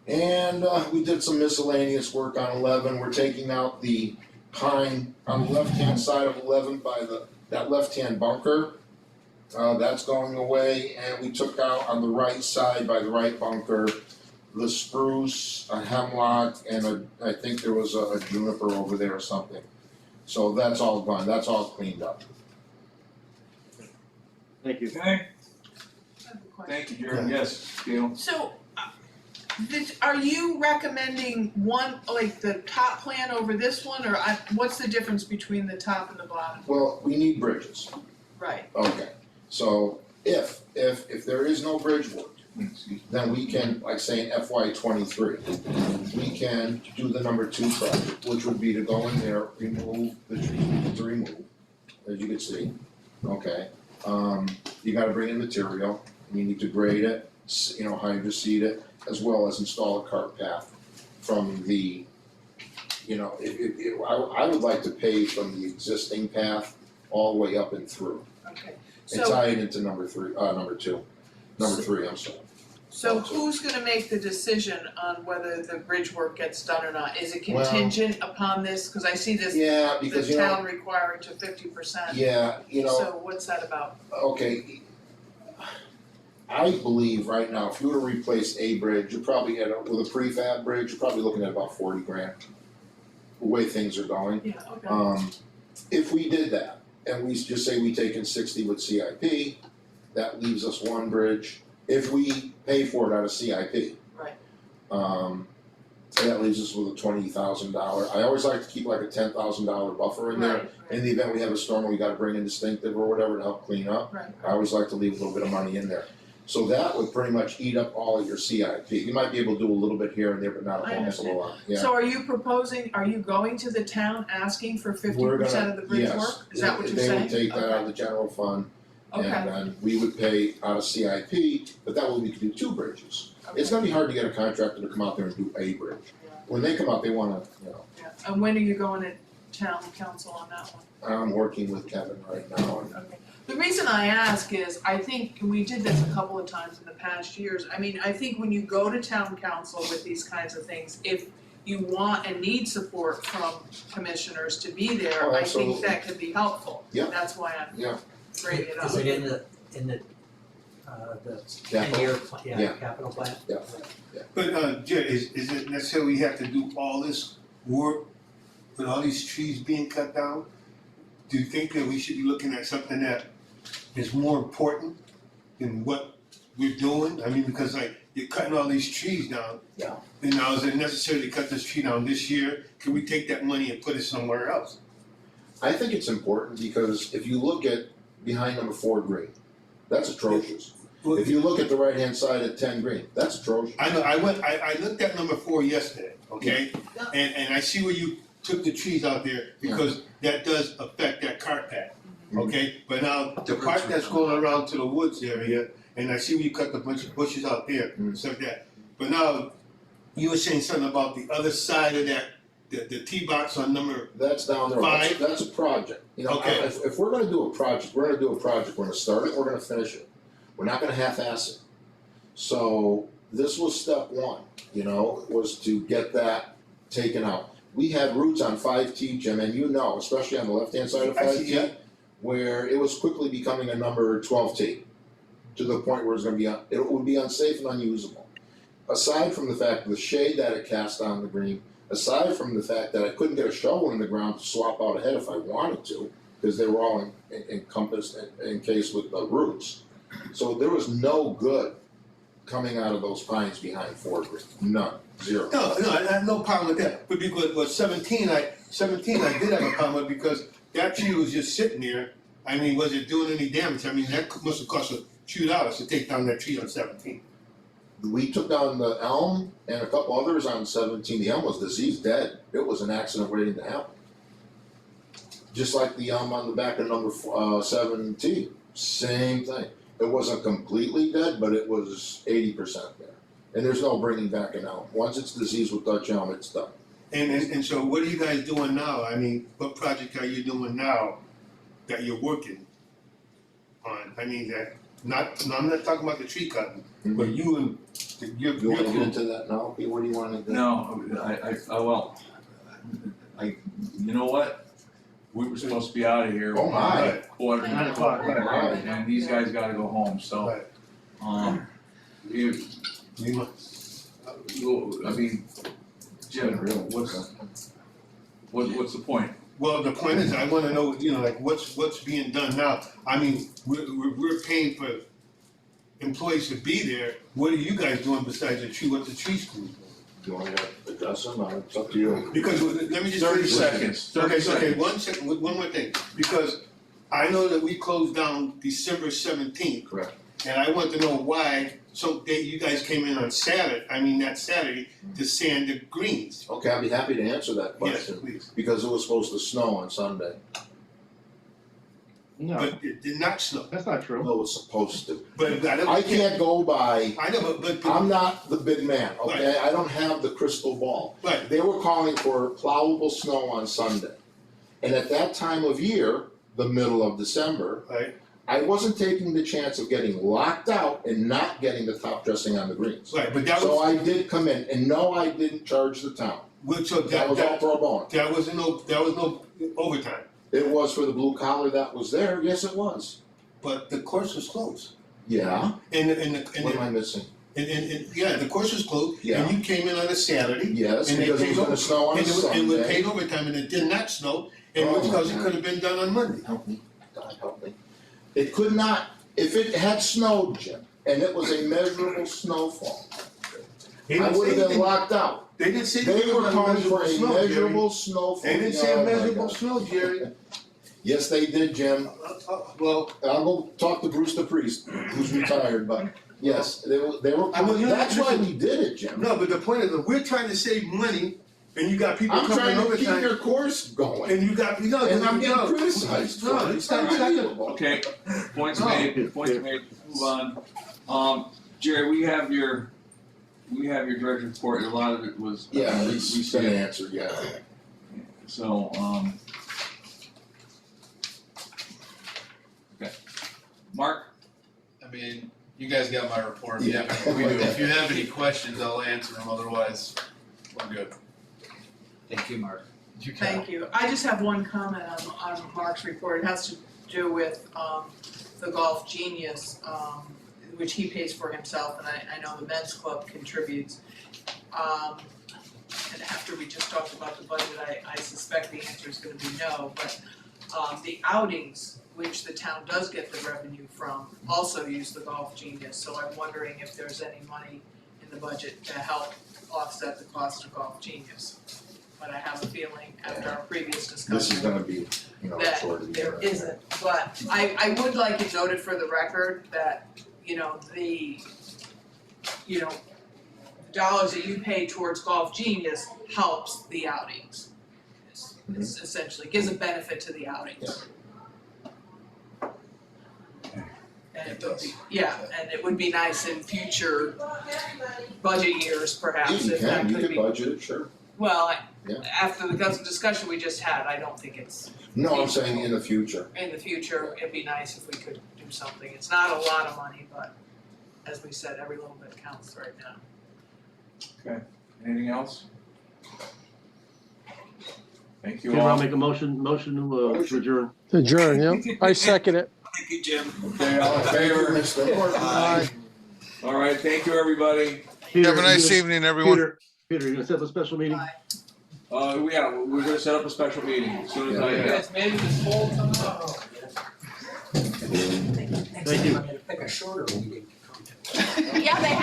And we did some miscellaneous work on 11. We're taking out the pine on the left-hand side of 11 by that left-hand bunker. That's going away. And we took out on the right side by the right bunker the spruce, a hemlock, and I think there was a juniper over there or something. So that's all gone. That's all cleaned up. Thank you. Okay, I have a question. thank you, Jerry. Yes, Gail. So, are you recommending one, like the top plan over this one, or what's the difference between the top and the bottom? Well, we need bridges. Right. Okay. So if there is no bridge work, then we can, like say in FY23, we can do the number 2 project, which would be to go in there, remove the trees we need to remove, as you can see, okay? You gotta bring in material, you need to grade it, hydroseed it, as well as install a cart path from the, I would like to pave from the existing path all the way up and through, Okay. and So, tie it into number 3, number 3, I'm sorry. so who's gonna make the decision on whether the bridge work gets done or not? Is it contingent upon this? Cause I see this, Yeah, because the town requiring to 50%. yeah, So what's that about? Okay. I believe right now, if you were to replace a bridge, you're probably with a prefab bridge, you're probably looking at about 40 grand. The way things are going. Yeah, okay. If we did that, and we just say we take in 60 with CIP, that leaves us 1 bridge. If we pay for it out of CIP. Right. That leaves us with a $20,000. I always like to keep like a $10,000 buffer in there. Right, In the event we have a storm and we gotta bring in distinctive or whatever to help clean up. right. I always like to leave a little bit of money in there. So that would pretty much eat up all of your CIP. You might be able to do a little bit here and there, but not a whole lot, yeah. So are you going to the town asking for 50% of the bridge work? Is that what you're saying? They would take that out Okay. of the general fund, and Okay. then we would pay out of CIP, but that way we could do 2 bridges. It's gonna be hard to get a contractor to come out there and do a bridge. When they come out, they wanna, Yeah. And when are you going to town council on that one? I'm working with Kevin right now, and Okay. The reason I ask is, I think we did this a couple of times in the past years. I mean, I think when you go to town council with these kinds of things, if you want and need support from commissioners to be there, Oh, I think absolutely. that could be helpful. Yeah. That's why I'm Yeah. bringing it up. Is it in the Capital? 10-year, Yeah. capital plan? But, Jerry, is it necessary we have to do all this work with all these trees being cut down? Do you think that we should be looking at something that is more important than what we're doing? I mean, because like, you're cutting all these trees down. Yeah. And now is it necessary to cut this tree down this year? Can we take that money and put it somewhere else? I think it's important because if you look at behind number 4 green, that's atrocious. If you look at the right-hand side at 10 green, that's atrocious. I know, I looked at number 4 yesterday, okay? And I see where you took the trees out there because that does affect that cart path, okay? But now, the part that's going around to the woods area, and I see where you cut the bunch of bushes out there, stuff like that. But now, you were saying something about the other side of that, the tee box on number, That's down there. 5. That's a project. You know, Okay. if we're gonna do a project, we're gonna do a project. We're gonna start it, we're gonna finish it. We're not gonna half-ass it. So this was step 1, you know, was to get that taken out. We had roots on 5T, Jim, and you know, especially on the left-hand side of I see, 5T, yeah. where it was quickly becoming a number 12T, to the point where it's gonna be, it would be unsafe and unusable. Aside from the fact of the shade that it cast on the green, aside from the fact that I couldn't get a shovel in the ground to swap out ahead if I wanted to, because they were all encompassed, encased with the roots. So there was no good coming out of those pines behind 4 green, none, 0. no, I have no problem with that. But because, 17, I did have a problem with because that tree was just sitting there. I mean, was it doing any damage? I mean, that must have cost a few dollars to take down that tree on 17. We took down the elm and a couple others on 17. The elm was disease dead. It was an accident waiting to happen. Just like the elm on the back of number 17, same thing. It wasn't completely dead, but it was 80% there. And there's no bringing back an elm. Once it's diseased with Dutch elm, it's done. And so what are you guys doing now? I mean, what project are you doing now that you're working on? I mean, I'm not talking about the tree cutting, but you and your You wanna get crew. into that now? Pete? What do you wanna do? No, you know what? We were supposed to be out of here. Oh, my. Quarter to 9 o'clock, right. and these guys gotta go home, so, Right. you, You must- I mean, Jim, what's the point? Well, the point is, I wanna know, you know, like, what's being done now? I mean, we're paying for employees to be there. What are you guys doing besides the tree, what the tree crew doing? You wanna address them? It's up to you. Because, let me just. 30 finish. seconds, Okay, 30 so, okay, seconds. 1 second, one more thing, because I know that we closed down December 17th. Correct. And I want to know why, you guys came in on that Saturday, to sand the greens. Okay, I'd be happy to answer that Yes, question. please. Because it was supposed to snow on Sunday. No, But it did not snow. that's not true. Well, it was supposed to. But I can't go by, I know, but. I'm not the big man, okay? I don't have the crystal ball. Right, They were calling for plowable snow on Sunday. And at that time of year, the middle of December, right. I wasn't taking the chance of getting locked out and not getting the top dressing on the greens. Right, but that So was, I did come in, and no, I didn't charge the town. so That was all pro bono. that was no overtime, It was for the blue collar that was there, yes, it was. but the course was closed. Yeah, And what am I missing? yeah, the course was closed, Yeah. and you came in on a Saturday. Yes, And they because it was paid gonna snow on a And we Sunday. paid overtime, and it did not snow, and Oh, because it my could have been done on Monday. Help me, God help me. It could not, if it had snowed, Jim, and it was a measurable snowfall, They I didn't would say have been anything- locked out. They didn't say They anything were about calling for a snow, Jerry. measurable snowfall. They didn't say Oh, a my measurable God. snow, Jerry. Yes, they did, Jim. Well, I'll go talk to Bruce the priest, who's retired, but yes, they were, I mean, you're that's not- why we did it, Jim. no, but the point is, that we're trying to save money, and you got people I'm coming trying to keep overtime, your course going, and you got, and I'm getting criticized for it, it's unbelievable. Okay, points made, move on. Jerry, we have your dredge report, a lot of it was. Yeah, we it's see been it. answered, yeah. So, okay. Mark? I mean, you guys got my report. Yeah. If you have any questions, I'll answer them. Otherwise, we're good. Thank you, Mark. Thank you. I just have one comment on Mark's report. It has to do with the Golf Genius, which he pays for himself, and I know the men's club contributes. And after we just talked about the budget, I suspect the answer is gonna be no, but the outings, which the town does get the revenue from, also use the Golf Genius. So I'm wondering if there's any money in the budget to help offset the cost of Golf Genius. But I have a feeling after our previous This is discussion gonna be, that short of the there year. isn't. But I would like it noted for the record that, the dollars that you pay towards Golf Genius helps the outings. It's essentially gives a benefit to the outings. And it would be, and it would be nice in future budget years perhaps You if that can, you could can be. budget it, sure. Well, Yeah. after the discussion we just had, I don't think it's No, I'm saying in the future. in the future, it'd be nice if we could do something. It's not a lot of money, but as we said, every little bit counts right now. Okay, anything else? Thank you Okay, all. I'll make a motion to adjourn. Adjourn, yeah. I second it. Thank you, Jim. Okay, all in Thank you, favor? Mr. Aye. All right, thank you, everybody. Peter, Have a nice you evening, everyone. gonna- Peter, you gonna set up a special meeting? Bye. We're gonna set up a special meeting as soon as I, Maybe this whole tomorrow. Thank you. I'm gonna pick a shorter meeting to come to. Yeah, they have